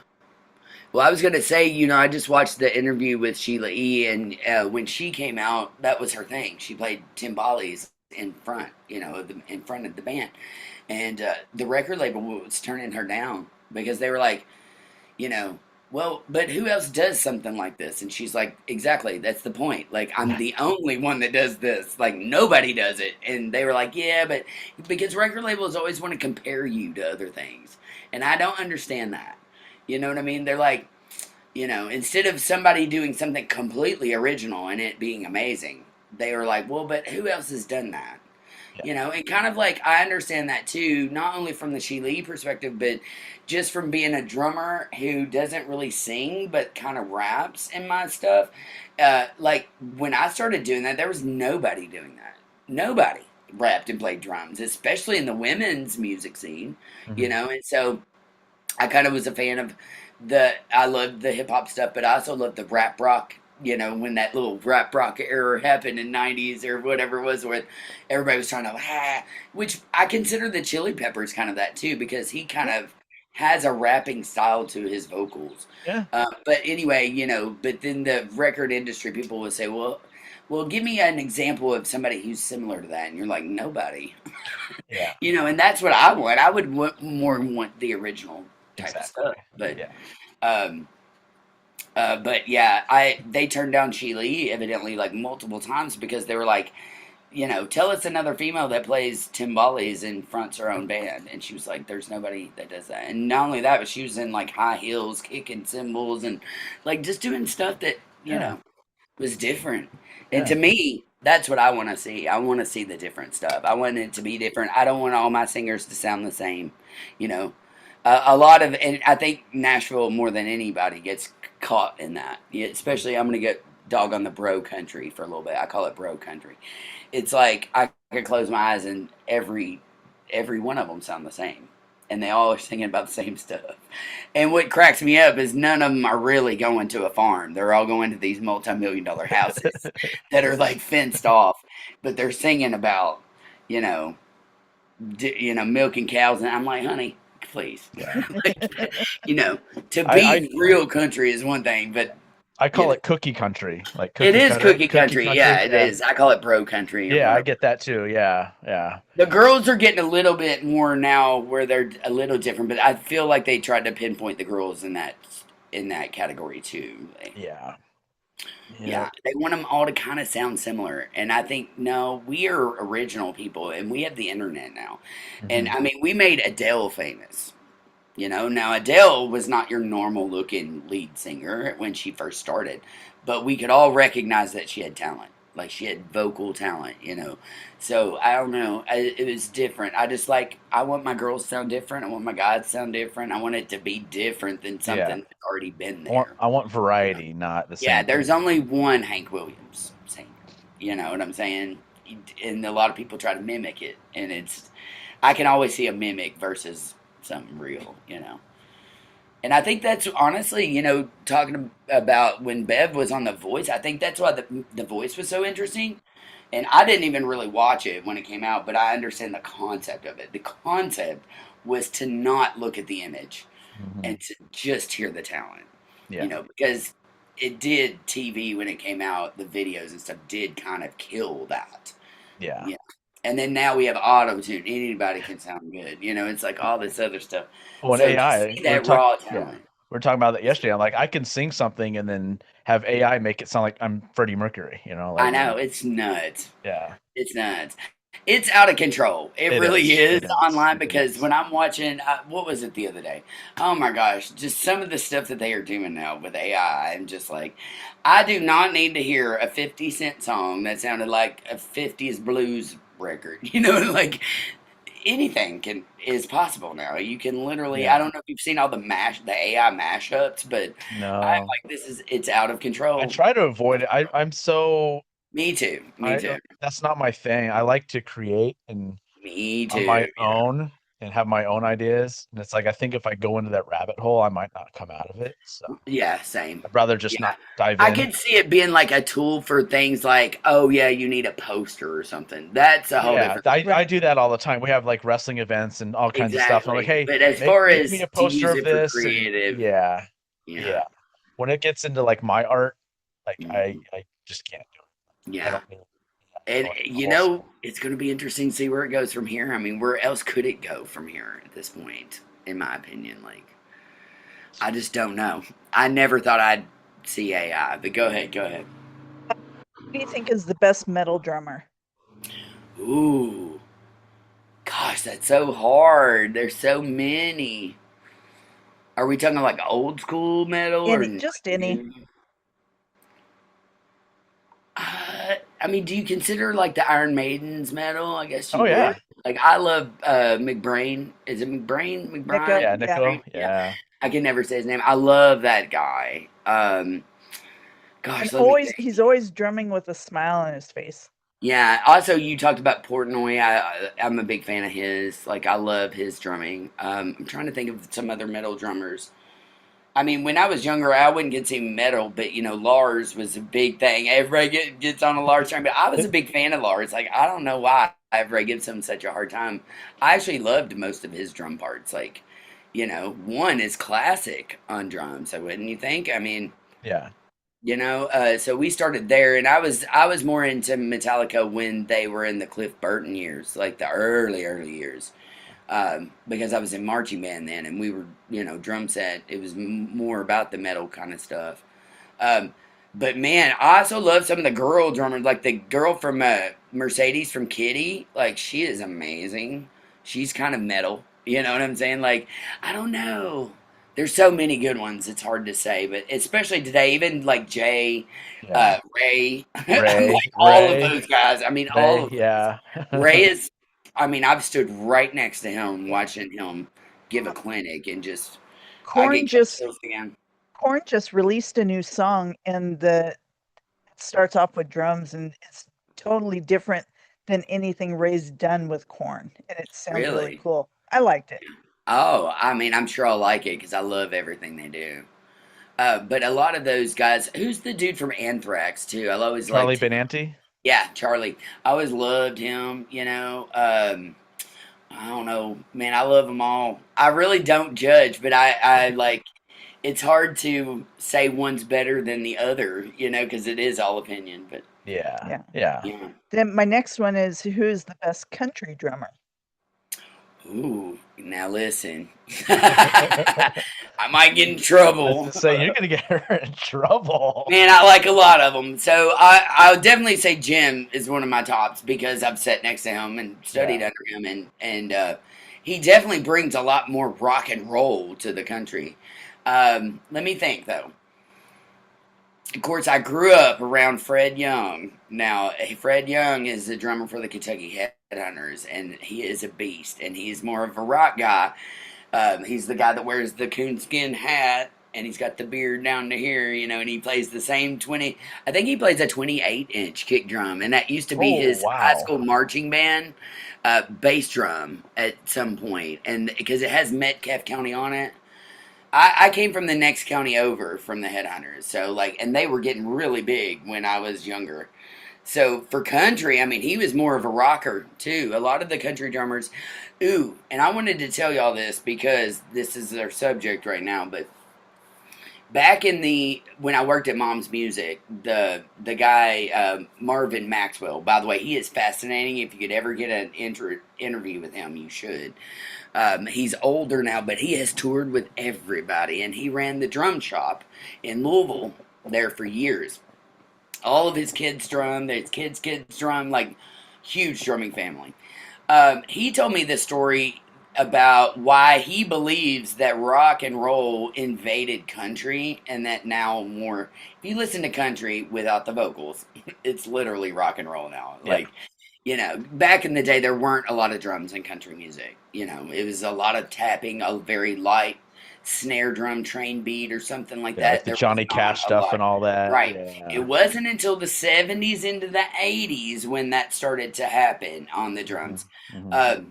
Well, I was gonna say, I just watched the interview with Sheila E. And when she came out, that was her thing. She played timbales in front, in front of the band, and the record label was turning her down because they were like, you know, well, but who else does something like this? And she's like, exactly, that's the point. Like, I'm the only one that does this. Like, nobody does it. And they were like, yeah, but because record labels always want to compare you to other things. And I don't understand that. You know what I mean? They're like, instead of somebody doing something completely original and it being amazing, they were like, well, but who else has done that? And kind of like I understand that too, not only from the Sheila perspective, but just from being a drummer who doesn't really sing but kind of raps in my stuff. Like when I started doing that, there was nobody doing that. Nobody rapped and played drums, especially in the women's music scene, Mhm. and so I kind of was a fan of I loved the hip hop stuff, but I also loved the rap rock. You know, when that little rap rock era happened in '90s or whatever it was, where everybody was trying to which I consider the Chili Peppers kind of that too, because he kind of has a rapping style to his vocals. Yeah. But anyway, but then the record industry people would say, well, give me an example of somebody who's similar to that, and you're like, nobody. Yeah. And that's what I want. I would more want the original type of Exactly. stuff. But Yeah. but yeah, they turned down Sheely evidently like multiple times because they were like, tell us another female that plays timbales and fronts her own band. And she was like, there's nobody that does that. And not only that, but she was in like high heels, kicking cymbals, and like just doing stuff that Yeah. was different. And Yeah. to me, that's what I want to see. I want to see the different stuff. I want it to be different. I don't want all my singers to sound the same. You know, a lot of, and I think Nashville more than anybody gets caught in that. Yeah, especially, I'm gonna get dog on the bro country for a little bit. I call it bro country. It's like I could close my eyes and every one of them sound the same, and they all are singing about the same stuff. And what cracks me up is none of them are really going to a farm. They're all going to these multi-million-dollar houses that are like fenced off, but they're singing about, you know, milking cows. And I'm like, honey, please, Yeah. like, to I be real country is one thing, but I call know. it cookie country. Like it cookie is cutter, cookie country. Yeah, it is. I call it bro country or Yeah, I whatever. get that too. Yeah. Yeah. The girls are getting a little bit more now, where they're a little different, but I feel like they tried to pinpoint the girls in that category too. Yeah. Yeah, they want them all to kind of sound similar, and I think no, we are original people, and we have the internet now, and Mhm. I mean, we made Adele famous. Now Adele was not your normal looking lead singer when she first started, but we could all recognize that she had talent. Like she had vocal talent. So I don't know. It was different. I want my girls to sound different. I want my guys to sound different. I want it to be different than something Yeah. that's already been I want, there. I want variety, not the Yeah, same there's thing. only one Hank Williams singer. You know what I'm saying? And a lot of people try to mimic it, and I can always see a mimic versus something real. And I think that's honestly, talking about when Bev was on The Voice, I think that's why the Voice was so interesting. And I didn't even really watch it when it came out, but I understand the concept of it. The concept was to not look at the image Mhm. and to just hear the talent, Yeah. because it did TV when it came out, the videos and stuff did kind of kill that. Yeah. Yeah. And then now we have auto tune. Anybody can sound good. It's like all this other stuff. Well, in So to AI, see that raw talent. we are talking about that yesterday. I'm like, I can sing something and then have AI make it sound like I'm Freddie Mercury. I know, it's nuts. Yeah. It's nuts. It's out of control. It really is It is. online, It because is. when I'm watching, what was it the other day? Oh my gosh, just some of the stuff that they are doing now with AI. I'm just like, I do not need to hear a 50 Cent song that sounded like a 50s blues record. Like anything is possible now. You can literally, I Yeah. don't know if you've seen all the AI mashups, but I'm No. like, it's out of I control. try to avoid it. I'm so Me too. Me too. that's not my thing. I like to create and Me on too. my own and have my own ideas. And it's like I think if I go into that rabbit hole, I might not come out of it. So Yeah, same. I'd rather just Yeah. not dive I in. could see it being like a tool for things like, oh yeah, you need a poster or something. That's a whole Yeah, different. I do that all the time. We have like wrestling events and all kinds of stuff. And I'm like, Exactly. hey, But as make far make me as a to poster use of it for this. And creative, yeah, yeah, yeah. When it gets into like my art, like mhm, I just can't do it. I yeah. don't need And going the whole song. it's going to be interesting to see where it goes from here. I mean, where else could it go from here at this point? In my opinion, like I just don't know. I never thought I'd see AI. But go ahead, go ahead. Who do you think is the best metal drummer? Ooh, gosh, that's so hard. There's so many. Are we talking like old school metal or Just any. new? I mean, do you consider like the Iron Maiden's metal? I guess you Oh would. yeah, Like I love McBrain. Is it McBrain? Nico, McBride? yeah, yeah. Nico, Yeah. yeah. I can never say his name. I love that guy. And Gosh, let me think. he's always drumming with a smile on his face. Yeah. Also, you talked about Portnoy. I'm a big fan of his. Like, I love his drumming. I'm trying to think of some other metal drummers. I mean, when I was younger, I wouldn't consider metal, but Lars was a big thing. Everybody gets on a Lars train, but I was a big fan of Lars. Like, I don't know why everybody gives him such a hard time. I actually loved most of his drum parts. Like, one is classic on drums. So wouldn't you think? I mean, Yeah. so we started there, and I was more into Metallica when they were in the Cliff Burton years, like the early years, because I was in marching band then, and we were drum set. It was more about the metal kind of stuff. Um, but man, I also love some of the girl drummers, like the girl from Mercedes from Kitty. Like, she is amazing. She's kind of metal. You know what I'm saying? Like, I don't know. There's so many good ones. It's hard to say, but especially today, even like Jay, Yeah. Ray, Ray, like all of Ray, those guys. I mean, all Ray. of them. Yeah. Ray is. I mean, I've stood right next to him watching him give a clinic, and just I Corn get just chills again. Corn just released a new song, and the it starts off with drums, and it's totally different than anything Ray's done with Corn, and it sounds really Really. cool. I liked it. Oh, I mean, I'm sure I'll like it because I love everything they do. But a lot of those guys, who's the dude from Anthrax too? I always Charlie liked him. Benanti. Yeah, Charlie. I always loved him. I don't know, man. I love them all. I really don't judge, but I like. It's hard to say one's better than the other, because it is all opinion. But Yeah. Yeah. Yeah. yeah. Then my next one is, who's the best country drummer? Ooh, now listen. I might get in trouble. Let's say you're gonna get her in trouble. Man, I like a lot of them. So I would definitely say Jim is one of my tops because I've sat next to him and studied Yeah. under him, and he definitely brings a lot more rock and roll to the country. Let me think though. Of course, I grew up around Fred Young. Now, Fred Young is the drummer for the Kentucky Headhunters, and he is a beast. And he is more of a rock guy. He's the guy that wears the coonskin hat, and he's got the beard down to here, and he plays the same 20. I think he plays a 28-inch kick drum, and that used to be Oh, his high wow. school marching band bass drum at some point, and because it has Metcalfe County on it. I came from the next county over from the Headhunters, so and they were getting really big when I was younger. So for country, I mean, he was more of a rocker too. A lot of the country drummers, and I wanted to tell y'all this because this is our subject right now. But back when I worked at Mom's Music, the guy Marvin Maxwell. By the way, he is fascinating. If you could ever get an interview with him, you should. He's older now, but he has toured with everybody, and he ran the drum shop in Louisville there for years. All of his kids drum, his kids drum, like huge drumming family. He told me this story about why he believes that rock and roll invaded country, and that now more, if you listen to country without the vocals, it's literally rock and roll now. Yeah. Back in the day, there weren't a lot of drums in country music. It was a lot of tapping, a very light snare drum train beat or something like Yeah, that. like the There was Johnny not Cash a stuff lot. and all that. Right. Yeah. It wasn't until the 70s into the 80s when that started to happen on the drums. Mhm.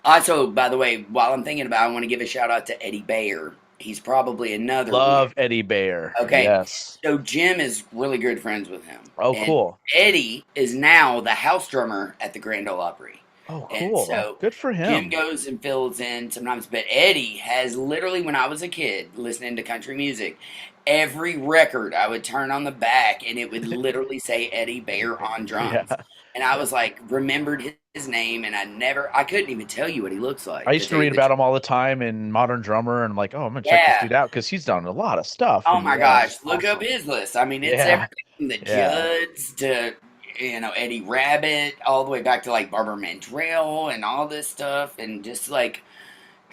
Also, by the way, while I'm thinking about it, I want to give a shout out to Eddie Bayer. He's probably another Love one. Eddie Bayer. Okay. Yes. So Jim is really good friends with him. Oh, And cool. Eddie is now the house drummer at the Grand Ole Opry. Oh, And cool. so Good for Jim him. goes and fills in sometimes, but Eddie has literally, when I was a kid listening to country music, every record I would turn on the back and it would literally say Eddie Bayer on drums. Yeah. And I was like, remembered his name, and I couldn't even tell you what he looks like. I used to tell you read the about truth. him all the time in Modern Drummer, and I'm like, oh, I'm gonna check this Yeah. dude out because he's done a lot of stuff. Oh And my yeah, gosh, look up his list. I mean, it's Yeah. everything from the Yeah. Judds to Eddie Rabbit, all the way back to like Barbara Mandrell and all this stuff, and just like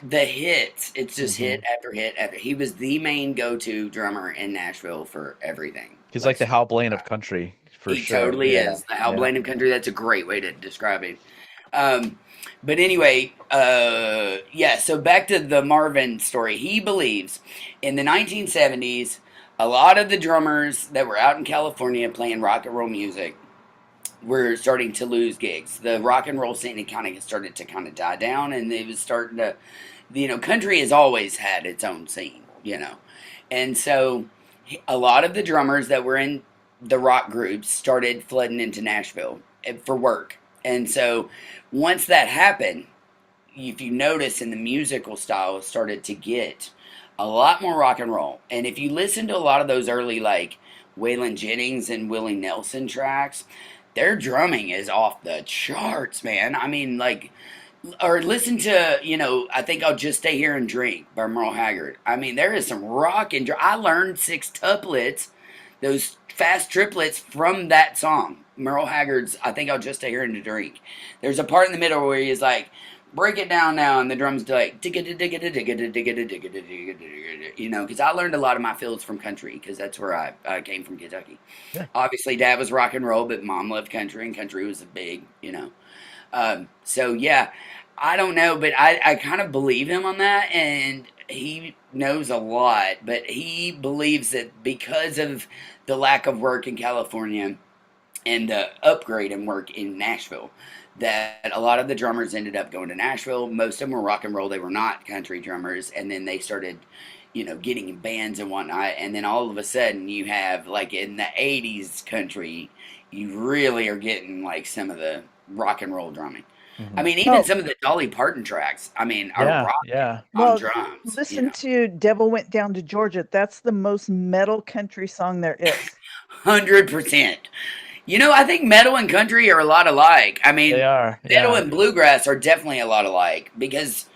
the hits. It's just hit after hit after. He was the main go-to drummer in Nashville for everything. He's like the Hal Blaine of country for He sure. totally Yeah. is the Hal Yeah. Blaine of country. That's a great way to describe it. But anyway, yeah. So back to the Marvin story. He believes in the 1970s, a lot of the drummers that were out in California playing rock and roll music were starting to lose gigs. The rock and roll scene had kind of started to kind of die down, and it was starting to, country has always had its own scene, and so a lot of the drummers that were in the rock groups started flooding into Nashville for work, and so once that happened, if you notice in the musical style, it started to get a lot more rock and roll. And if you listen to a lot of those early like Waylon Jennings and Willie Nelson tracks, their drumming is off the charts, man. I mean, like, or listen to, I think I'll just stay here and drink by Merle Haggard. I mean, there is some rock and I learned six tuplets, those fast triplets from that song. Merle Haggard's I think I'll just stay here and drink. There's a part in the middle where he's like, break it down now, and the drums like because I learned a lot of my fills from country because that's where I came from, Kentucky. Yeah. Obviously, Dad was rock and roll, but Mom loved country, and country was a big, So yeah, I don't know, but I kind of believe him on that, and he knows a lot, but he believes that because of the lack of work in California and the upgrade in work in Nashville, that a lot of the drummers ended up going to Nashville. Most of them were rock and roll. They were not country drummers. And then they started, getting in bands and whatnot. And then all of a sudden you have, like, in the 80s country, you really are getting, like, some of the rock and roll drumming. I mean, even some of the Dolly Parton tracks, are rock on drums. Listen to Devil Went Down to Georgia. That's the most metal country song there is. 100%. I think metal and country are a lot alike. I mean, They are. metal and bluegrass are definitely a lot alike because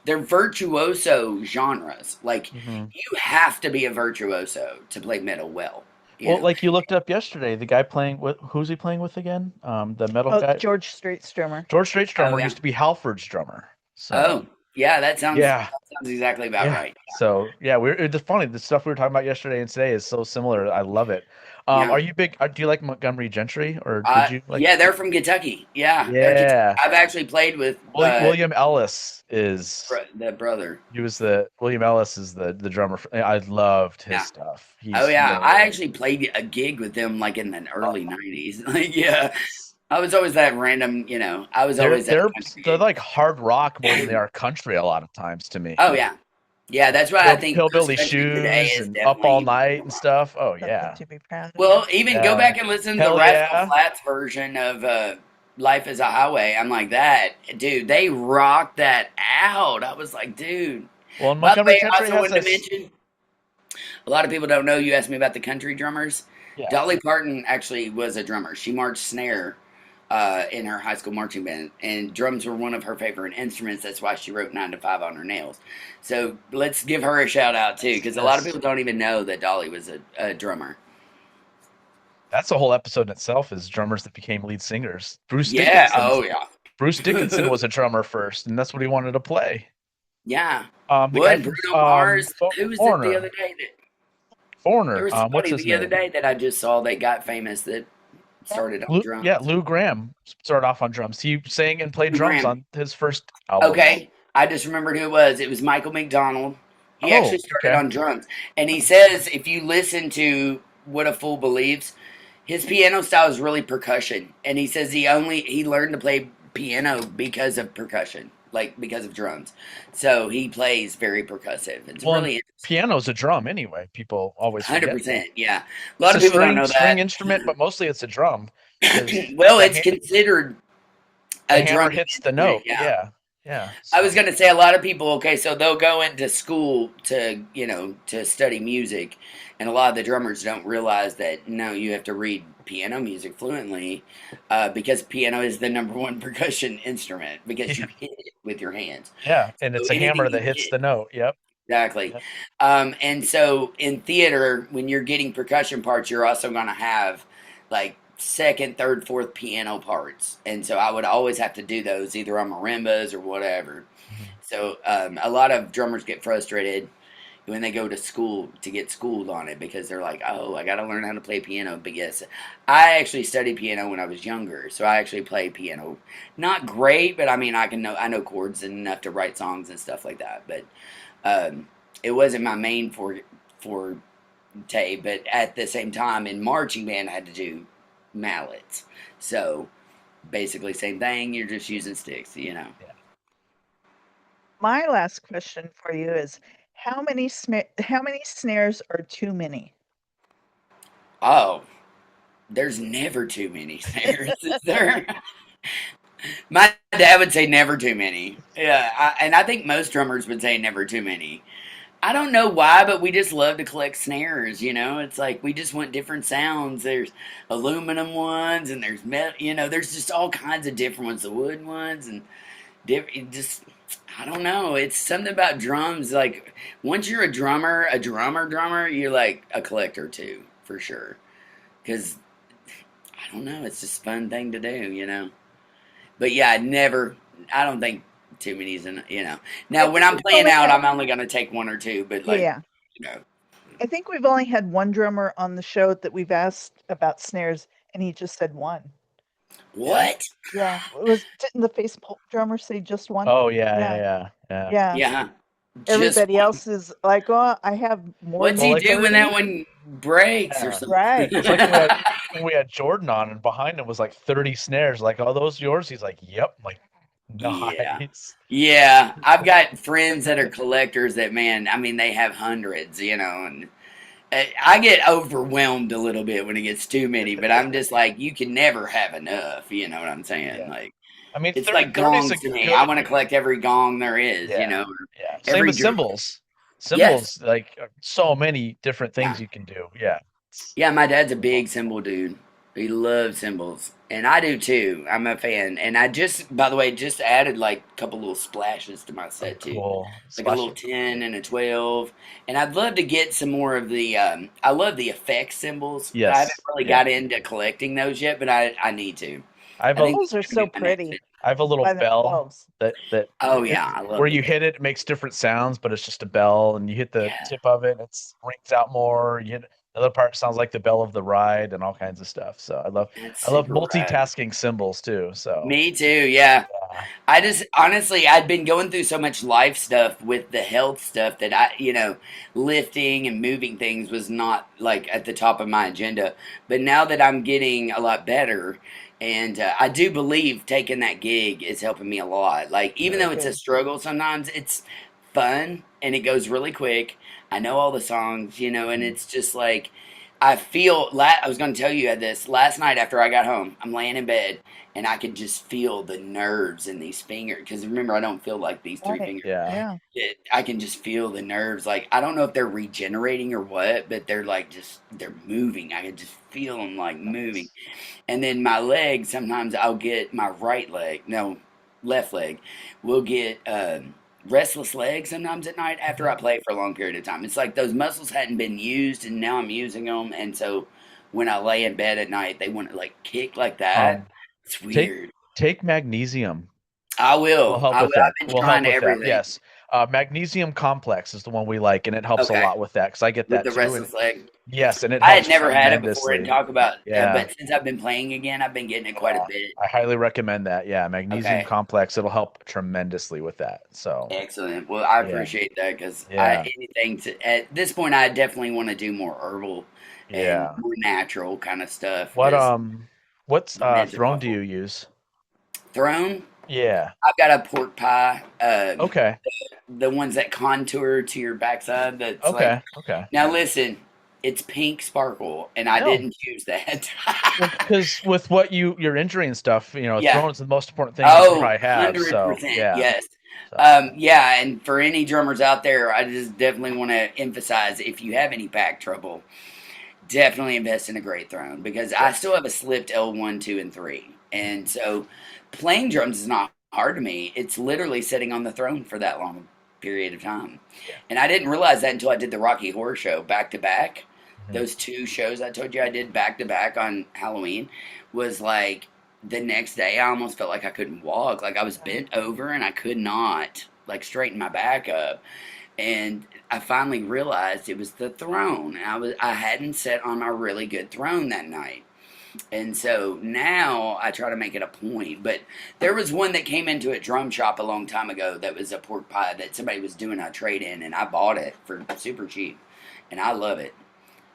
they're virtuoso genres. Like, you have to be a virtuoso to play metal well. Well, like you looked up yesterday, the guy playing with, who's he playing with again? The metal guy? George Strait's drummer. George Strait's drummer used to be Halford's drummer. So, yeah, that sounds exactly about right. So, it's funny. The stuff we were talking about yesterday and today is so similar. I love it. Are you big? Do you like Montgomery Gentry, or did you like? Yeah, they're from Kentucky. Yeah. I've actually played with William Ellis is the brother. William Ellis is the drummer. I loved his stuff. I actually played a gig with them like in the early '90s. Like, I was always that random. They're like hard rock more than they are country a lot of times to me. Oh yeah. Yeah, that's why I think Hillbilly Shoes and Up All Night and stuff. Oh yeah. To be proud of. Well, even go back and listen to the Rascal Flatts version of Life is a Highway. I'm like, that dude, they rocked that out. I was like, dude. Well, Montgomery Gentry also wanted to mention, a lot of people don't know. You asked me about the country drummers. Yeah. Dolly Parton actually was a drummer. She marched snare in her high school marching band, and drums were one of her favorite instruments. That's why she wrote 9 to 5 on her nails. So let's give her a shout out too, because a lot of people don't even know that Dolly was a drummer. That's a whole episode in itself, is drummers that became lead singers. Bruce Dickinson was a drummer first, and that's what he wanted to play. Yeah. Bruno Mars. Who was it the other day? Foreigner. There was somebody the other day that I just saw that got famous that started on drums. Yeah, Lou Gramm started off on drums. He sang and played drums on his first album. Okay, I just remembered who it was. It was Michael McDonald. He actually started on drums. And he says, if you listen to What a Fool Believes, his piano style is really percussion. And he says he learned to play piano because of percussion, like because of drums. So he plays very percussive. It's really interesting. Piano's a drum anyway. People always forget 100%, that. yeah. A lot of people don't know that. String instrument, but mostly it's a drum. Well, it's considered a the drum. Hammer hits the note. Yeah. I was going to say a lot of people, so they'll go into school to study music, and a lot of the drummers don't realize that, no, you have to read piano music fluently because piano is the number one percussion instrument because you hit it with your hands. Yeah, and it's a hammer that hits the note. Yep. Exactly. Yep. And so in theater, when you're getting percussion parts, you're also going to have like second, third, fourth piano parts. And so I would always have to do those either on marimbas or whatever. Mm-hmm. So a lot of drummers get frustrated when they go to school to get schooled on it because they're like, oh, I got to learn how to play piano. But yes, I actually studied piano when I was younger. So I actually play piano. Not great, but I mean, I know chords enough to write songs and stuff like that. But it wasn't my main forte, but at the same time in marching band I had to do mallets. So basically, same thing. You're just using sticks, My last question for you is how many snares are too many? Oh, there's never too many snares, is there? My dad would say never too many. Yeah, and I think most drummers would say never too many. I don't know why, but we just love to collect snares. It's like we just want different sounds. There's aluminum ones, and there's metal. There's just all kinds of different ones. The wood ones, and just I don't know. It's something about drums. Like once you're a drummer, you're like a collector too, for sure. Because I don't know. It's just a fun thing to do. But yeah, I don't think too many's in. I Now, when think I'm we've playing only out, had I'm only going to take one or two, but like, yeah. you know, I think we've only had one drummer on the show that we've asked about snares, and he just said one. Yeah. what? Yeah, didn't the drummer say just one? Oh yeah, Yeah, yeah, yeah, yeah. yeah. Yeah. Just Everybody else is like, oh, I have more what's than Well, he like do when 30. that one breaks or yeah. something? Right. It's like when we had Jordan on, and behind him was like 30 snares. Like, are those yours? He's like, yep. I'm like, Yeah. nice. Yeah. I've got friends that are collectors that, man, I mean, they have hundreds, and I get overwhelmed a little bit when it gets too many, but I'm just like, you can never have enough. You know what I'm saying? Yeah. Like, I mean, it's 30, like 30 is a gongs to me. I good. want to collect every gong there is, Yeah, or yeah. Same every with drum. cymbals. Yes. Cymbals, like so many different Yeah. things you can do. Yeah. Yeah, my dad's a big cymbal dude. He loves cymbals. And I do too. I'm a fan. And I just, by the way, just added like a couple little splashes to my Oh, set too. cool. Like a Splash. little 10 and a 12. And I'd love to get some more of I love the effects cymbals. I haven't Yes. really Yeah. got into collecting those yet, but I need to. I have I think a Those are that's gonna so be my next pretty thing. I have a little by bell themselves. that Oh it, yeah, I where love the you bell. hit it, it makes different sounds, but it's just a bell, and you hit the Yeah, tip of it, and it rings out more. The other part sounds like the bell of the ride, and all kinds of stuff. So I love that's I love super rad. multitasking cymbals too. So Me too, yeah. yeah, I just honestly, I'd been going through so much life stuff with the health stuff that lifting and moving things was not like at the top of my agenda. But now that I'm getting a lot better, and I do believe taking that gig is helping me a lot. Like, even though it's a Good. struggle sometimes, it's fun and it goes really quick. I know all the songs, and it's just like, I was going to tell you this last night after I got home. I'm laying in bed and I could just feel the nerves in these fingers. Because remember, I don't feel like these three Right. fingers. yeah, Yeah. I can just feel the nerves. Like, I don't know if they're regenerating or what, but they're like they're moving. I can just feel them like moving. nice. And then my leg, sometimes I'll get my right leg, no, left leg, will get restless legs sometimes at night after I Mhm. play for a long period of time. It's like those muscles hadn't been used and now I'm using them. And so when I lay in bed at night, they want to like kick like that. Um, It's take weird. take magnesium. I Will will. help I will. with that. I've been Will trying help with that. everything. Yes. Magnesium complex is the one we like, and it helps a Okay. lot with that because I get With that the too. And restless leg. yes, and it I had helps never had it before and tremendously. talk about, Yeah. but since I've been playing again, I've been getting it quite a Yeah, bit. I highly recommend that. Yeah, magnesium Okay. complex. It'll help tremendously with that. So, Excellent. Well, I yeah, appreciate that because yeah, at this point, I definitely want to do more herbal and yeah. more natural kind of stuff What because what's the meds are throne do awful. you use? Throne, Yeah. I've got a pork pie, Okay. the ones that contour to your backside. That's like, Okay. Okay. now listen, it's pink sparkle, and I No. didn't choose that. Well, because with what your injury and stuff, Yeah. throne is the most important thing you can Oh, probably have. So 100%. yeah. Yes. So Yeah, and for any drummers out there, I just definitely want to emphasize if you have any back trouble, definitely invest in a great throne because I yes. still have a slipped L1, 2, and 3. And so playing drums is not hard to me. It's literally sitting on the throne for that long period of time. Yeah. And I didn't realize that until I did the Rocky Horror Show back to back. Mhm. Those two shows I told you I did back to back on Halloween was like the next day I almost felt like I couldn't walk. Like I was bent over and I could not like straighten my back up. And I finally realized it was the throne. I hadn't sat on my really good throne that night. And so now I try to make it a point. But there was one that came into a drum shop a long time ago that was a pork pie that somebody was doing a trade in, and I bought it for super cheap. And I love it.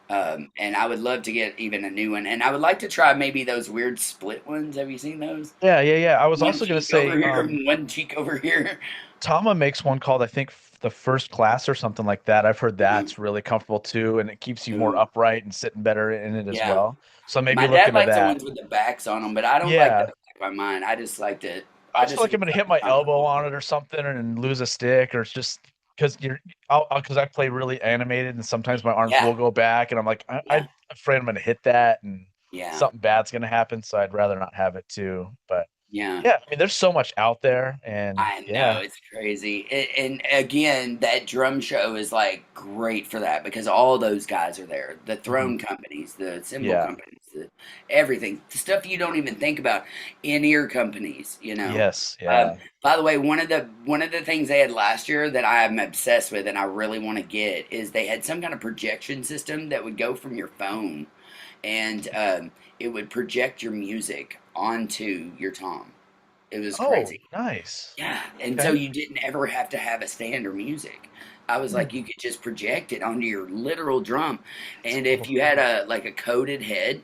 And I would love to get even a new one. And I would like to try maybe those weird split ones. Have you seen those? Yeah. I was One also gonna cheek over say, here and one cheek over here. Tama makes one called, I think, the First Class or something like that. I've heard Mhm. that's really comfortable too, and it keeps you more Ooh, upright and sitting better in it as yeah. well. So maybe My look dad into likes the that. ones with the backs on them, but I don't like the Yeah. back by mine. I just like to. I I just feel just like I'm want gonna hit something my elbow comfortable. on it or something and lose a stick, or it's just because because I play really animated and sometimes my arms Yeah, will go back and I'm like, yeah, I'm afraid I'm gonna hit that and yeah, something bad's gonna happen, so I'd rather not have it too. But yeah. yeah, I mean, there's so much out there, and I know yeah, it's crazy, and again, that drum show is like great for that because all those guys are there. The mhm, throne companies, the cymbal yeah, companies, everything, the stuff you don't even think about. In ear companies, yes, Um, yeah, by the way, one of the things they had last year that I am obsessed with and I really want to get is they had some kind of projection system that would go from your phone and it would project your music onto your tom. It was oh, crazy. nice, Yeah, and so okay, you didn't ever have to have a stand or music. I was hmm, like, you could just project it onto your literal drum, that's and if cool, you had a coated head,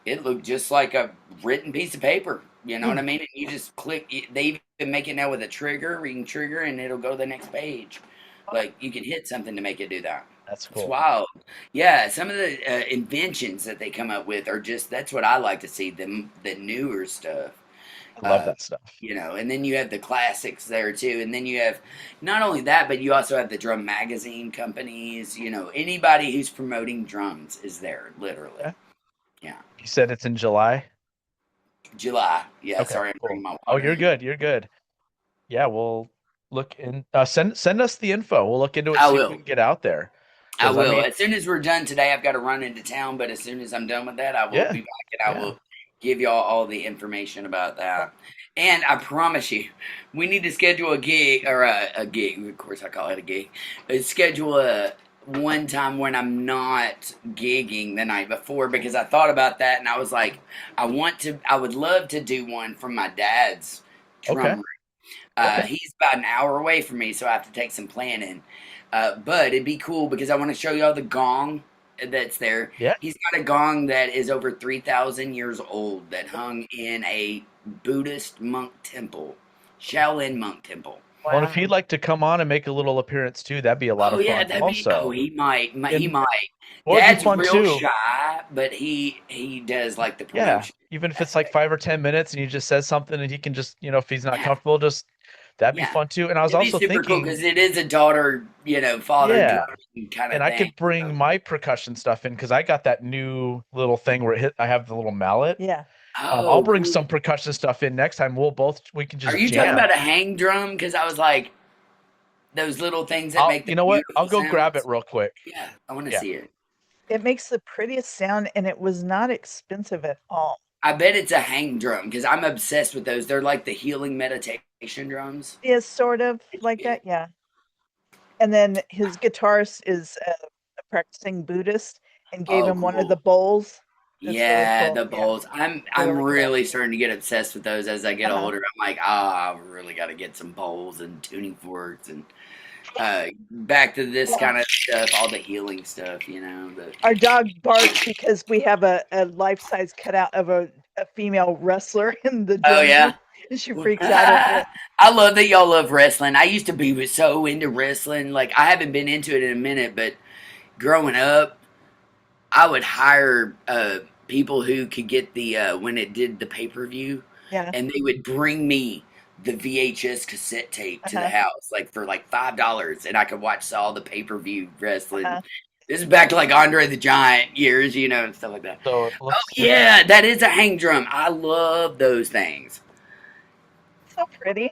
it looked just like a written piece of paper. You know what hmm, I mean? And you just click. They even make it now with a trigger where you can trigger and it'll go to the next page. Like you can hit something to make it do that. that's It's cool. wild. Yeah, some of the inventions that they come up with are just that's what I like to see the newer stuff. I love Uh, that stuff. and then you have the classics there too. And then you have not only that, but you also have the drum magazine companies. Anybody who's promoting drums is there, literally. Okay. Yeah. You said it's in July. July. Yeah, Okay, sorry, I'm cool. bringing my Oh, water you're in. good. You're good. Yeah, we'll look in. Send us the info. We'll look into it. I See if we will. can get out there. I Because I will. mean, As soon as we're done today, I've got to run into town, but as soon as I'm done with that, I will yeah, be back and I yeah. will give y'all all the information about that. And I promise you, we need to schedule a gig or a gig. Of course, I call it a gig. Schedule a one time when I'm not gigging the night before because I thought about that and I was like, I would love to do one from my dad's Okay, drum. okay. He's about an hour away from me, so I have to take some planning. But it'd be cool because I want to show y'all the gong that's there. Yeah. He's got a gong that is over 3,000 years old that hung in a Buddhist monk temple, Shaolin monk temple. Well, and if he'd Wow. like to come on and make a little appearance too, that'd be a lot Oh of yeah, fun. that'd be. Oh, Also, he might. He and might. what would be Dad's fun real too? shy, but he does like the Yeah, promotion even if it's like aspect. 5 or 10 minutes, and he just says something, and he can just, if he's not Yeah, comfortable, just that'd be yeah. fun too. And I was It'd be also super cool thinking, because it is a daughter, father yeah, drumming kind and of I thing. could bring So. my percussion stuff in because I got that new little thing where I have the little mallet. Yeah. I'll Oh, bring some cool. percussion stuff in next time. We can Are just you talking jam. about a hang drum? Because I was like, those little things that I'll, make the you know what? I'll beautiful go grab it sounds. real quick. Yeah, I want to Yeah. see it. It makes the prettiest sound and it was not expensive at all. I bet it's a hang drum because I'm obsessed with those. They're like the healing meditation drums. Is sort of It's like big. that, yeah. And then his guitarist is a practicing Buddhist and gave Oh, him one of the cool. bowls. It's really Yeah, cool. the Yeah, bowls. I'm really cool. really starting to get obsessed with those as I get Uh-huh. older. I'm like, I really got to get some bowls and tuning forks and back to this Yeah. kind of stuff, all the healing stuff. Our dog barks because we have a life-size cutout of a female wrestler in the Oh drum room, yeah. and she freaks out over it. I love that y'all love wrestling. I used to be so into wrestling. Like I haven't been into it in a minute, but growing up, I would hire people who could get the when it did the pay per view, Yeah. and they would bring me the VHS cassette tape to the Uh-huh. house, like for like $5, and I could watch all the pay per view wrestling. Uh-huh. This is back to like Andre the Giant years, and stuff like that. So it Oh looks yeah, that is a hang drum. I love those things. So pretty.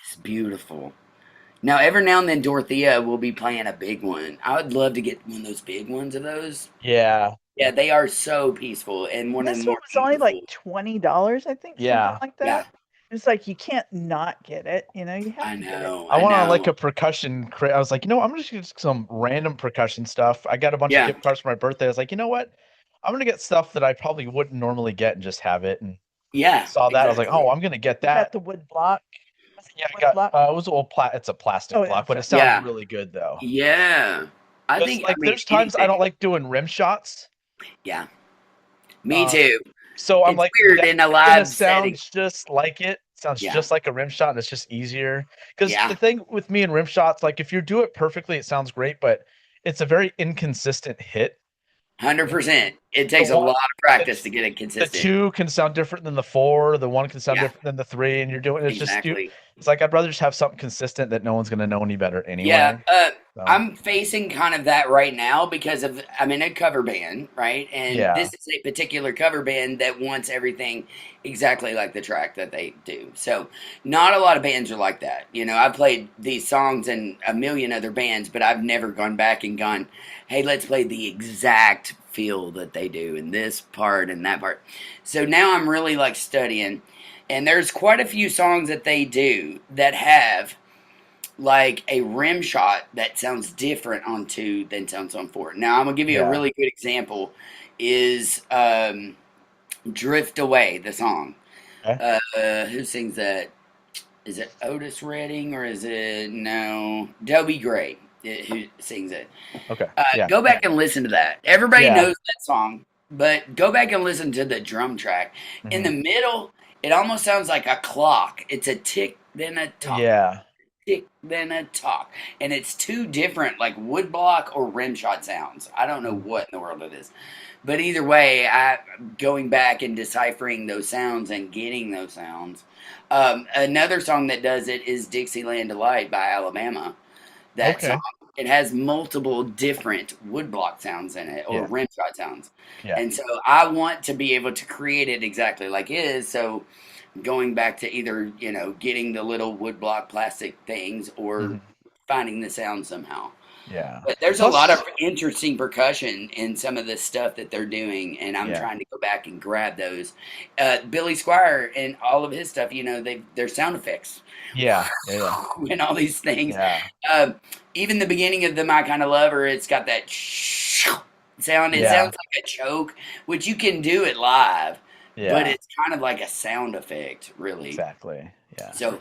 It's beautiful. Now, every now and then, Dorothea will be playing a big one. I would love to get one of those big ones of those. yeah, Yeah, they are so peaceful and one of the This one more was only like beautiful. $20, I think, something yeah. like Yeah, that. It's like you can't not get it. You have I to get it. know. I I want to like know. a percussion. I was like, I'm gonna just get some random percussion stuff. I got a bunch of Yeah, gift cards for my birthday. I was like, you know what? I'm gonna get stuff that I probably wouldn't normally get and just have it. And yeah, saw that. I was like, oh, exactly. I'm gonna get You got that. the wood block. Was it Yeah, I wood got block? it was it's a plastic Oh, block, that's but it right. sounds Yeah, really good though. yeah. I Because think, I like mean, there's times I don't anything. like doing rim shots. Yeah, me Um, too. so I'm It's like weird that in a kind of live setting. sounds just like it. Sounds Yeah, just like a rim shot, and it's just easier. Because yeah. the thing with me and rim shots, like if you do it perfectly, it sounds great, but it's a very inconsistent hit. And 100%. It the takes a one, lot of the, practice to get it the consistent. two can sound different than the four. The one can sound Yeah, different than the three, and you're doing it's just exactly. it's like I'd rather just have something consistent that no one's gonna know any better Yeah, anyway. So I'm facing kind of that right now because I'm in a cover band, right? And yeah. this is a particular cover band that wants everything exactly like the track that they do. So, not a lot of bands are like that. I've played these songs in a million other bands, but I've never gone back and gone, hey, let's play the exact feel that they do in this part and that part. So now I'm really like studying, and there's quite a few songs that they do that have like a rim shot that sounds different on two than sounds on four. Now I'm gonna give you a Yeah. really good example. Is "Drift Away" the song? Okay. Who sings that? Is it Otis Redding or is it no Dobie Gray who sings it? Okay. Yeah. Go back and listen to that. Everybody Yeah. knows that song, but go back and listen to the drum track. In Hmm. the middle, it almost sounds like a clock. It's a tick, then a tock, Yeah. tick, then a talk. And it's two different, like woodblock or rim shot sounds. I don't know Mhm. what in the world it is. But either way, going back and deciphering those sounds and getting those sounds. Another song that does it is Dixieland Delight by Alabama. That song, Okay. it has multiple different woodblock sounds in it or Yeah. rim shot sounds. Yeah. And so I want to be able to create it exactly like it is. So going back to either getting the little woodblock plastic things or Hmm. finding the sound somehow. Yeah. But there's a lot of Plus, interesting percussion in some of the stuff that they're doing, and I'm yeah. trying to go back and grab those. Billy Squire and all of his stuff, they're sound effects Yeah. Yeah. Yeah. and all these things. Yeah. Uh, Even the beginning of the My Kind of Lover, it's got that sound. It Yeah. sounds like a choke, which you can do it live, but Yeah. it's kind of like a sound effect, really. Exactly. Yeah. So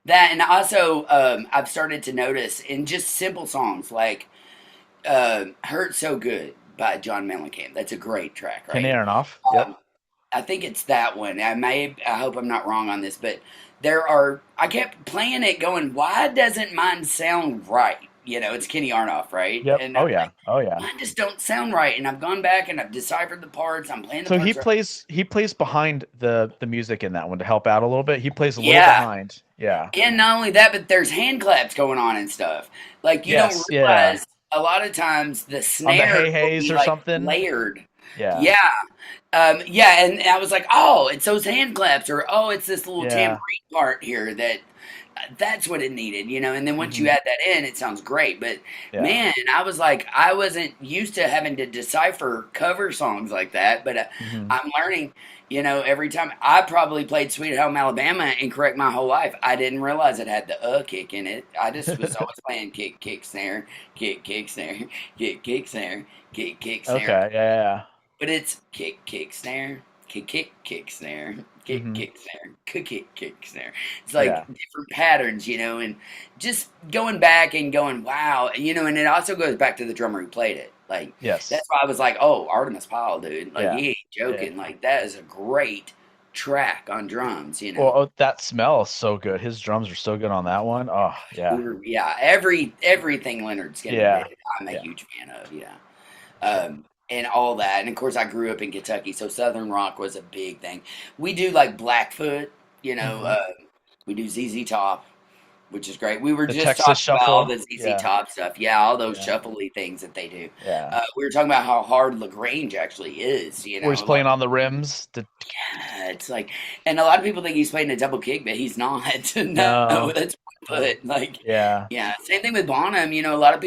that, and also, I've started to notice in just simple songs like "Hurt So Good" by John Mellencamp. That's a great track, Penny right? Aronoff. Yep. I think it's that one. I hope I'm not wrong on this, but I kept playing it going, why doesn't mine sound right? It's Kenny Arnoff, right? Yep. And Oh I'm yeah. like, Oh yeah. mine just don't sound right. And I've gone back and I've deciphered the parts. I'm playing the So he parts right. plays behind the music in that one to help out a little bit. He plays a little Yeah. behind. Yeah. And not only that, but there's hand claps going on and stuff. Like you don't Yes. Yeah. realize a lot of times the On the snare Hey will Hays be or like something. layered. Yeah. Yeah. Yeah, and I was like, oh, it's those hand claps, or oh, it's this little Yeah. tambourine part here that's what it needed, And then once you Hmm. add that in, it sounds great. But Yeah. man, I was like, I wasn't used to having to decipher cover songs like that. But Hmm. I'm learning, every time I probably played Sweet Home Alabama incorrect my whole life. I didn't realize it had the kick in it. I just was always playing kick, kick, snare, kick, snare, kick, snare, kick, snare. Okay. Yeah. But it's kick, kick, snare, kick, snare, Yeah. kick, snare, kick, snare. It's Yeah. like different patterns, and just going back and going, wow, and it also goes back to the drummer who played it. Like, Yes. that's why I was like, oh, Artemis Pyle, dude. Like, Yeah. he ain't joking. Like, that is a great track on drums. Well, oh, that smell is so good. His drums are so good on that one. Oh yeah. Yeah, everything Leonard's getting Yeah. I'm a Yeah. huge fan of, yeah. Sure. And all that. And of course, I grew up in Kentucky, so Southern rock was a big thing. We do like Blackfoot, Hmm. we do ZZ Top, which is great. We were The just Texas talking about all Shuffle. the ZZ Yeah. Top stuff. Yeah, all those Yeah. shuffly things that they do. Yeah. We were talking about how hard LaGrange actually is, Where he's playing on the rims. yeah, it's like, and a lot of people think he's playing a double kick, but he's not. No, No. that's one foot. Like, Yeah. yeah, same thing with Bonham. A lot of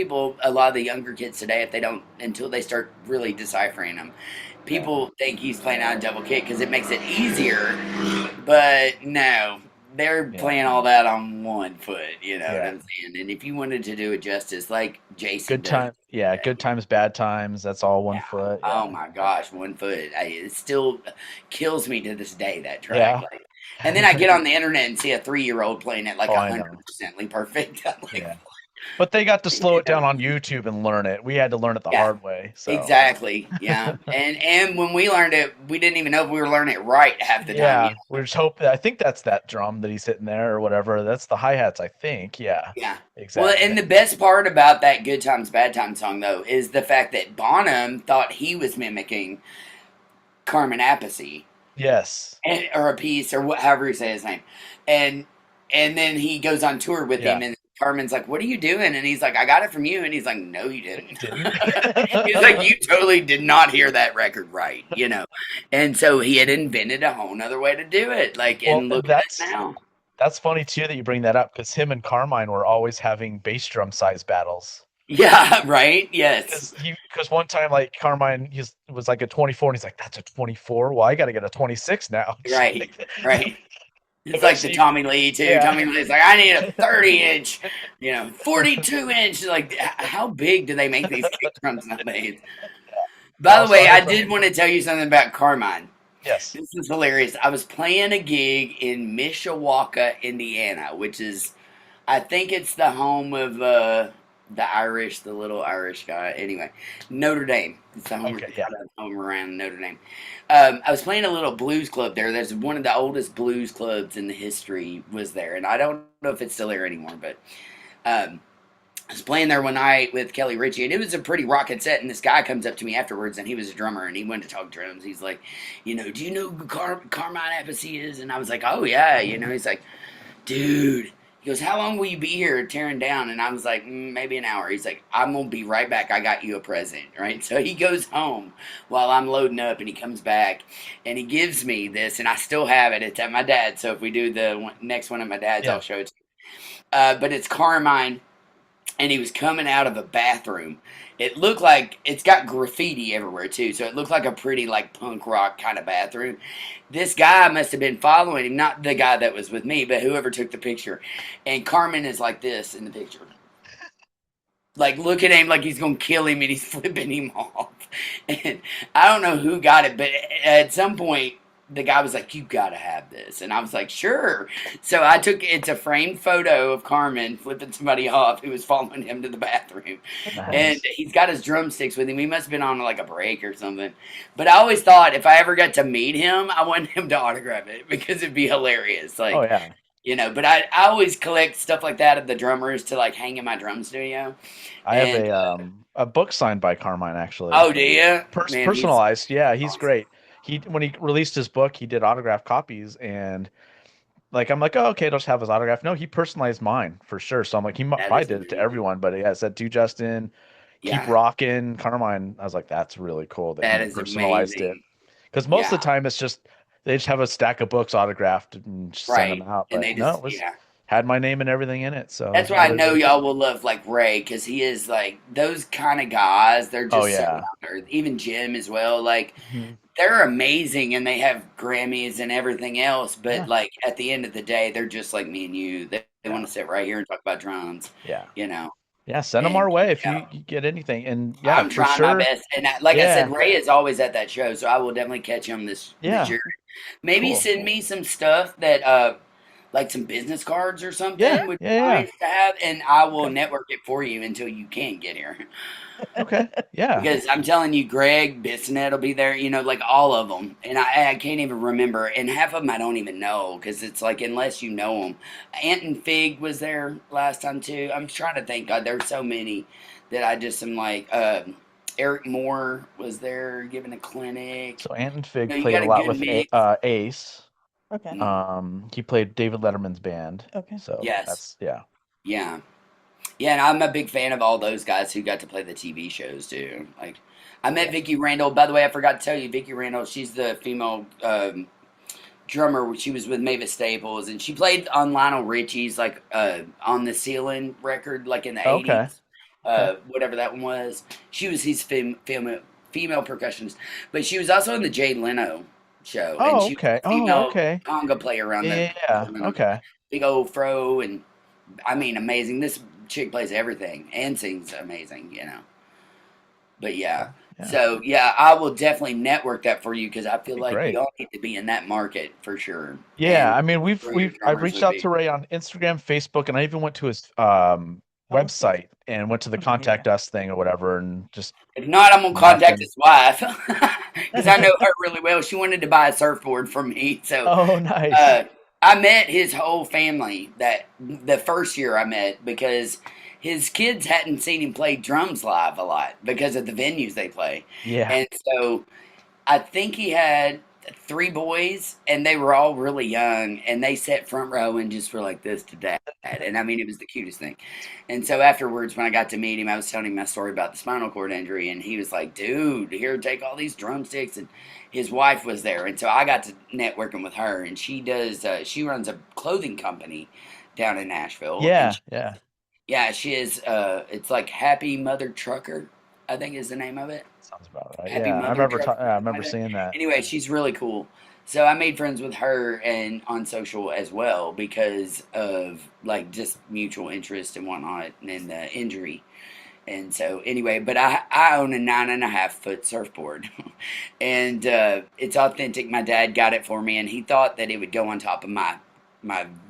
the younger kids today, if they don't, until they start really deciphering them, people think he's playing on a double kick because it makes it easier. But no, they're Yeah. playing all that on one foot. You know what Yeah. I'm saying? And if you wanted to do it justice, like Jason Good does, time. Yeah. Good times, bad times. That's all one foot. oh Yeah. my gosh, one foot. It still kills me to this day, that track. Yeah. Like, and then I get on the internet and see a 3-year-old playing it like Oh, I know. 100% perfect. I'm like, Yeah. But they got to slow You it know? down on YouTube and learn it. We had to learn it the Yeah. hard way. So Exactly. Yeah. And when we learned it, we didn't even know if we were learning it right half the time. yeah, we're just hoping. I think that's that drum that he's hitting there or whatever. That's the hi-hats, I think. Yeah, Yeah. Well, and exactly. the best part about that Good Times Bad Times song though is the fact that Bonham thought he was mimicking Carmen Appice Yes. or a piece or however you say his name, and then he goes on tour with Yeah. him, and Carmen's like, "What are you doing?" And he's like, "I got it from you," and he's like, "No, you No, you didn't." didn't. He's like, "You totally did not hear that record right," you know, and so he had invented a whole nother way to do it. Like, Well, and look at it now. that's funny too that you bring that up because him and Carmine were always having bass drum size battles. Yeah, right. Yes, Because one time like Carmine was like a 24 and he's like, that's a 24. Well, I got to get a 26 now. right, right. It's like the Eventually, Tommy Lee too. yeah. Tommy Lee's like, I need a 30-inch, 42-inch. Like, how big do they make these kick drums nowadays? By No, the so way, I I remember. did want to tell you something about Carmine. Yes. This is hilarious. I was playing a gig in Mishawaka, Indiana, which is, I think it's the home of the little Irish guy. Anyway, Notre Dame. It's the home, Okay. Yeah. home around Notre Dame. I was playing a little blues club there. There's one of the oldest blues clubs in the history was there, and I don't know if it's still there anymore, but um, I was playing there one night with Kelly Ritchie, and it was a pretty rocking set. And this guy comes up to me afterwards, and he was a drummer, and he wanted to talk drums. He's like, do you know who Carmine Appice is? And I was like, oh yeah, He's like, dude. He goes, how long will you be here tearing down? And I was like, maybe an hour. He's like, I'm going to be right back. I got you a present, right? So he goes home while I'm loading up, and he comes back, and he gives me this, and I still have it. It's at my dad's, so if we do the next one at my dad's, Yeah. I'll show it to you. But it's Carmine, and he was coming out of a bathroom. It looked like it's got graffiti everywhere too, so it looked like a pretty like punk rock kind of bathroom. This guy must have been following him, not the guy that was with me, but whoever took the picture. And Carmen is like this in the picture. Like, look at him like he's gonna kill him, and he's flipping him off. And I don't know who got it, but at some point the guy was like, "You gotta have this," and I was like, "Sure." So it's a framed photo of Carmen flipping somebody off who was following him to the bathroom, and Nice. he's got his drumsticks with him. He must have been on like a break or something. But I always thought if I ever got to meet him, I wanted him to autograph it because it'd be hilarious. Oh Like, yeah. but I always collect stuff like that of the drummers to like hang in my drum studio. I have And a book signed by Carmine actually. oh, do you? Man, he's Personalized. Yeah, he's awesome. great. When he released his book, he did autograph copies and like I'm like, oh, okay, just have his autograph. No, he personalized mine for sure. So I'm like, That probably is did it to amazing. everyone, but yeah, it said to Justin, keep Yeah, rocking, Carmine. I was like, that's really cool that that he is personalized it. amazing. Because most of Yeah, the time it's just they just have a stack of books autographed and just send them right. out. And But they no, just it was yeah. had my name and everything in it. So it That's was why I really, know really y'all cool. will love like Ray because he is like those kind of guys. They're Oh just so yeah. out there. Even Jim as well. Like Mhm. they're amazing and they have Grammys and everything else. But Yeah. like at the end of the day, they're just like me and you. They want Yeah. to sit right here and talk about drums. Yeah. You know, Yeah. Send them and our way if you get anything. And yeah, I'm for trying my sure. best. And like I said, Yeah. Ray is always at that show, so I will definitely catch him this Yeah. year. Maybe Cool. send me some stuff that like some business cards or Yeah. something would be Yeah. Yeah. nice to have, and I will Okay. network it for you until you can get here. Okay. Yeah. Because I'm telling you, Greg Bissonette will be there. Like all of them, and I can't even remember, and half of them I don't even know because it's like unless you know them. Ant and Fig was there last time too. I'm trying to think. God, there's so many that I just am like. Eric Moore was there giving a clinic. So Ant and Fig You played got a a lot good with mix. Ace. Okay. He played David Letterman's band. Okay. So Yes. that's yeah. Yeah. Yeah, and I'm a big fan of all those guys who got to play the TV shows too. Like, I met Yeah. Vicki Randall. By the way, I forgot to tell you, Vicki Randall. She's the female drummer. She was with Mavis Staples, and she played on Lionel Richie's like on the Ceiling record, like in the Okay. '80s, Okay. whatever that one was. She was his female percussionist, but she was also in the Jay Leno show, and Oh, she was okay. a Oh, female okay. conga player around Yeah. the Yeah. Yeah. Okay. big old fro, and I mean, amazing. This chick plays everything and sings amazing. But yeah, Yeah. so yeah, I will definitely network that for you because I That'd feel be like great. y'all need to be in that market for sure. Yeah, And I mean where your I've drummers reached would out be. to Ray on Instagram, Facebook, and I even went to his website and went to the contact us thing or whatever, and just If not, I'm gonna contact nothing. his wife because I know her really well. She wanted to buy a surfboard from me, so Oh, nice. uh, I met his whole family that the first year I met because his kids hadn't seen him play drums live a lot because of the venues they play, Yeah. and so I think he had three boys, and they were all really young, and they sat front row and just were like this to dad. And I mean, it was the cutest thing. And so afterwards, when I got to meet him, I was telling him my story about the spinal cord injury, and he was like, "Dude, here, take all these drumsticks." And his wife was there, and so I got to networking with her, and she does. She runs a clothing company down in Nashville, and Yeah. she, Yeah. yeah, she is. It's like Happy Mother Trucker, I think is the name of it. Sounds about right. Happy Yeah. Mother Trucker. I Something remember like that. seeing that. Anyway, she's really cool. So I made friends with her and on social as well because of like just mutual interest and whatnot and the injury. And so anyway, but I own a 9.5 foot surfboard, and it's authentic. My dad got it for me, and he thought that it would go on top of my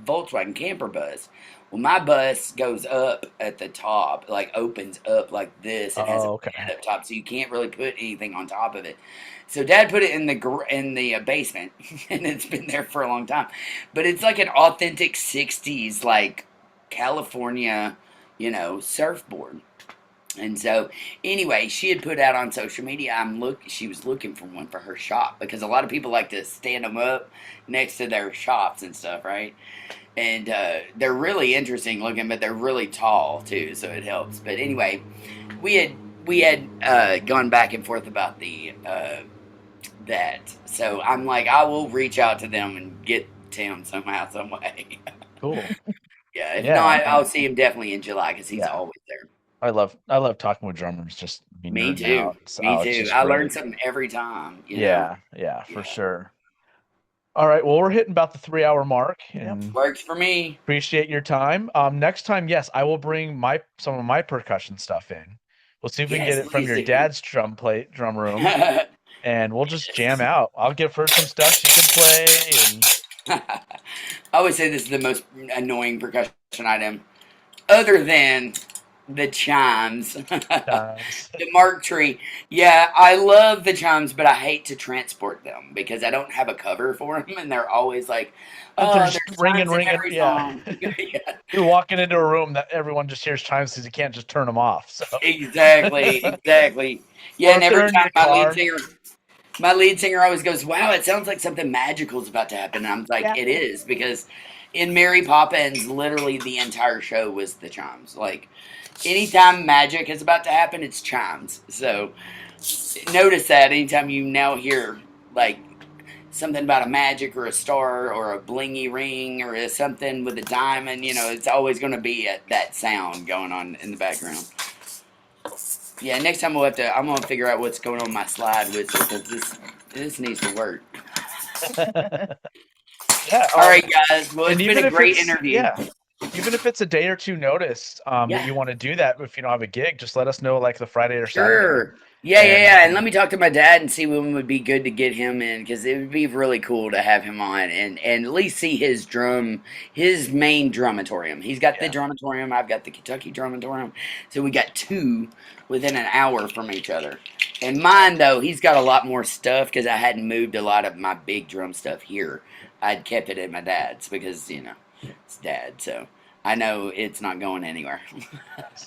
Volkswagen camper bus. Well, my bus goes up at the top, like opens up like this, and has a Oh, okay. bed up top, so you can't really put anything on top of it. So Dad put it in the basement, and it's been there for a long time. But it's like an authentic '60s, like California, surfboard. And so, anyway, she had put out on social media. She was looking for one for her shop because a lot of people like to stand them up next to their shops and stuff, right? And they're really interesting looking, but they're really tall too, so it helps. But anyway, we had gone back and forth about the that. So I'm like, I will reach out to them and get Tim somehow, some way. Cool. Yeah, if Yeah. not, I'll see him definitely in July because he's Yeah. always there. I love talking with drummers. Just Me nerding too. out. It's, Me it's too. just I great. learn something every time. Yeah. Yeah. For Yeah. sure. All right. Well, we're hitting about the 3 hour mark, and Works for me. appreciate your time. Next time, yes, I will bring some of my percussion stuff in. We'll see if we can get Yes, it from please your do. dad's drum room, and we'll just jam out. I'll give her some stuff she can play, and I always say this is the most annoying percussion item, other than the chimes. The Mark Tree. Yeah, I love the chimes, but I hate to transport them because I don't have a cover for them, and they're always like, they're oh, just there's ringing, chimes in ringing. every Yeah. song. Yeah, You're walking into a room that everyone just hears chimes because you can't just turn them off. So, exactly. Yeah, or and if every they're in time your car. my lead singer always goes, "Wow, it sounds like something magical is about to happen." And I'm like, Yeah. "It is," because in Mary Poppins, literally the entire show was the chimes. Like anytime magic is about to happen, it's chimes. So notice that anytime you now hear like something about a magic or a star or a blingy ring or something with a diamond, it's always going to be that sound going on in the background. Yeah, next time I'm gonna figure out what's going on with my slide whistle because this needs to work. Yeah. All right, guys. Well, And it's been even a if great it's interview. even if it's a day or two notice that Yeah. you want to do that, if you don't have a gig, just let us know like the Friday or Saturday. Sure. Yeah. And- And let me talk to my dad and see when would be good to get him in because it would be really cool to have him on and at least see his main drumatorium. He's got the Yeah. drumatorium. I've got the Kentucky drumatorium. So we got two within an hour from each other. And mine, though, he's got a lot more stuff because I hadn't moved a lot of my big drum stuff here. I'd kept it at my dad's because, it's dad. So I know it's not going anywhere.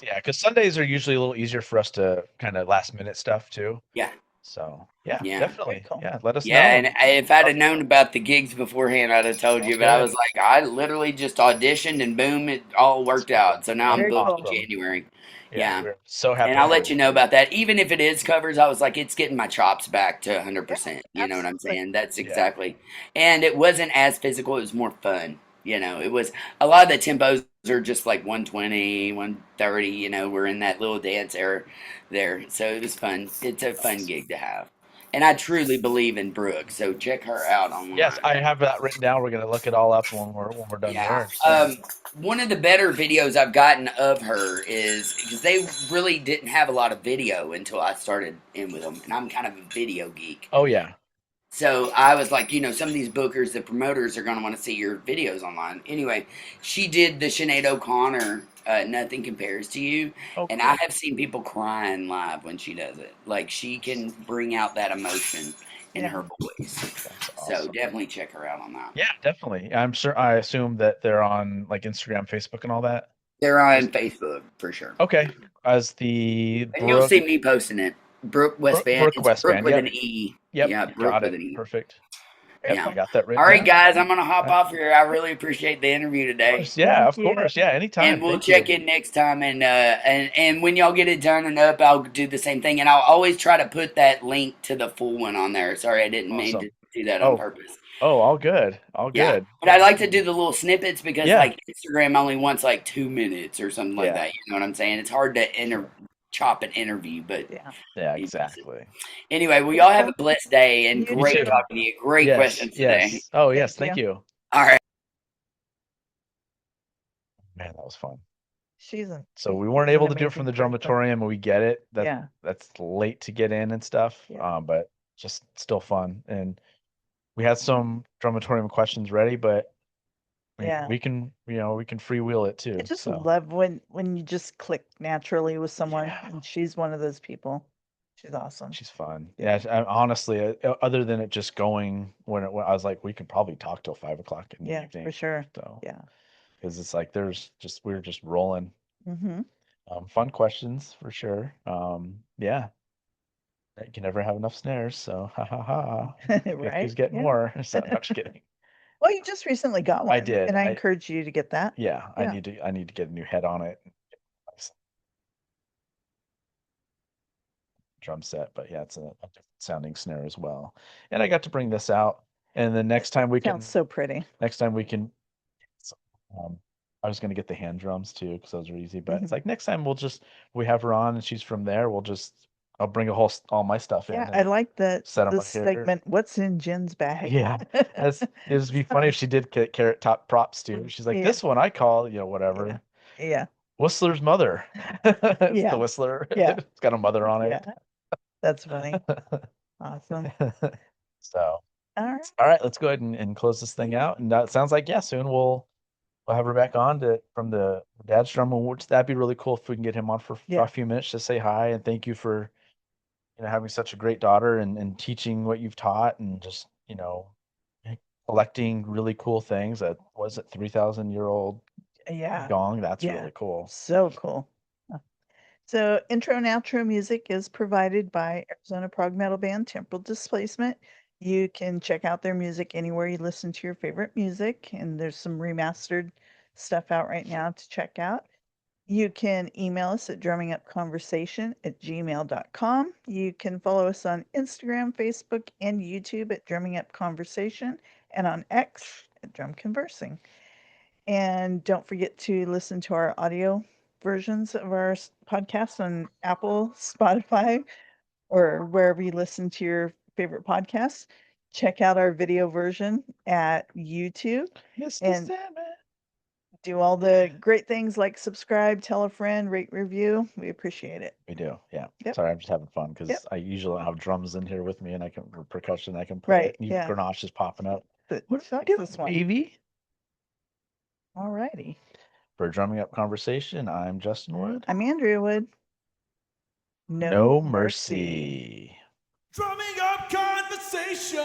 Yeah, because Sundays are usually a little easier for us to kind of last minute stuff too. Yeah. So yeah, Yeah. definitely. Cool. Yeah, let us know. Yeah, and if I'd have known about the gigs beforehand, I'd have told you. But I was like, I literally just auditioned, and boom, it all worked out. So now I'm Very booked cool. in January. Yeah. We're so happy. And I'll let you know about that. Even if it is covers, I was like, it's getting my chops back to 100%. You know what I'm absolutely. saying? That's exactly. And it wasn't as physical. It was more fun. It was a lot of the tempos are just like 120, 130. We're in that little dance era there. So it was fun. It's a fun gig to have. And I truly believe in Brooke. So check her out online. Yes, I have that written down. We're gonna look it all up when we're done Yeah. here. So. One of the better videos I've gotten of her is because they really didn't have a lot of video until I started in with them, and I'm kind of a video geek. Oh yeah. So I was like, some of these bookers, the promoters are going to want to see your videos online. Anyway, she did the Sinead O'Connor, Nothing Compares to You. Oh, And cool. I have seen people crying live when she does it. Like, she can bring out that emotion in Yeah. her voice. That's So awesome. definitely check her out on that. Yeah, definitely. I assume that they're on like Instagram, Facebook, and all that. They're on Facebook for sure. Okay. As the And you'll see me posting it. Brooke Westband. Brooke It's Brooke Westband. with Yep. an E. Yep. Yeah, Brooke Got with it. an E. Perfect. Yep, Yeah. I got that written All right, down. guys, I'm going to hop All right. off here. I really appreciate the interview today. Yeah, Thank of course. you. Yeah, anytime. And we'll Thank check you. in next time, and when y'all get it done and up, I'll do the same thing, and I'll always try to put that link to the full one on there. Sorry, I didn't mean to Awesome. do that on Oh, purpose. all good. All Yeah, good. but I like to do the little snippets because Yeah. like Instagram only wants like 2 minutes or something like Yeah. that. You know what I'm saying? It's hard to chop an interview, but Yeah. Yeah, he does it. exactly. Anyway, well, y'all have a blessed day and You great too. talking to you. Great Yes. questions today. Yes. Oh, yes. Thank Thank you. All right. Man, that was fun. So We weren't able to do it from the Drumatorium, and we get it. That's late to get in and stuff. Yeah. But just still fun. And we had some Drumatorium questions ready, but Yeah. we can freewheel it too. I just So love when you just click naturally with someone, Yeah. and she's one of those people. She's awesome. she's fun. Yeah. Yeah, honestly, other than it just going when I was like, we could probably talk till 5 o'clock in the Yeah, evening. for sure. So Yeah. because it's like we're just rolling. Mm-hmm. Fun questions for sure. Yeah. You can never have enough snares, so ha ha ha. Right? Who's getting Yeah. more? So no, just kidding. Well, you just recently got one. I did. And I encourage you to get that. Yeah, I Yeah. need to get a new head on it. Nice drum set, but yeah, it's a different sounding snare as well. And I got to bring this out, and the next time we can, Sounds so pretty. um, I was gonna get the hand drums too because those are easy. But it's Mhm. like next time we have her on and she's from there. I'll bring all my stuff in. Yeah, and I like the set 'em the up here. segment. What's in Jen's bag? Yeah, it would be funny if she did get Carrot Top props too. She's like, Yeah. this one I call, whatever. Yeah. Whistler's mother. It's Yeah. the Whistler. Yeah. It's got a mother on it. Yeah. That's funny. Awesome. So, All right. all right, let's go ahead and close this thing out. And it sounds like, soon we'll have her back on from the dad's drum. That'd be really cool if we can get him on for Yeah. a few minutes to say hi and thank you for having such a great daughter and teaching what you've taught and just collecting really cool things. That was it 3,000-year-old Yeah. gong. That's Yeah. really cool. So cool. So intro and outro music is provided by Arizona prog metal band Temporal Displacement. You can check out their music anywhere you listen to your favorite music, and there's some remastered stuff out right now to check out. You can email us at drummingupconversation@gmail.com. You can follow us on Instagram, Facebook, and YouTube at Drumming Up Conversation, and on X at Drum Conversing. And don't forget to listen to our audio versions of our podcast on Apple, Spotify, or wherever you listen to your favorite podcasts. Check out our video version at YouTube. Mr. And Sandman. do all the great things like subscribe, tell a friend, rate, review. We appreciate it. We do, yeah. Yep. Sorry, I'm just having fun because Yep. I usually have drums in here with me and or percussion I can Right, play. yeah. Grenache is popping up. But What sucks are we doing, this one. baby? Alrighty. For Drumming Up Conversation, I'm Justin Wood. I'm Andrea Wood. No mercy. Drumming up conversation.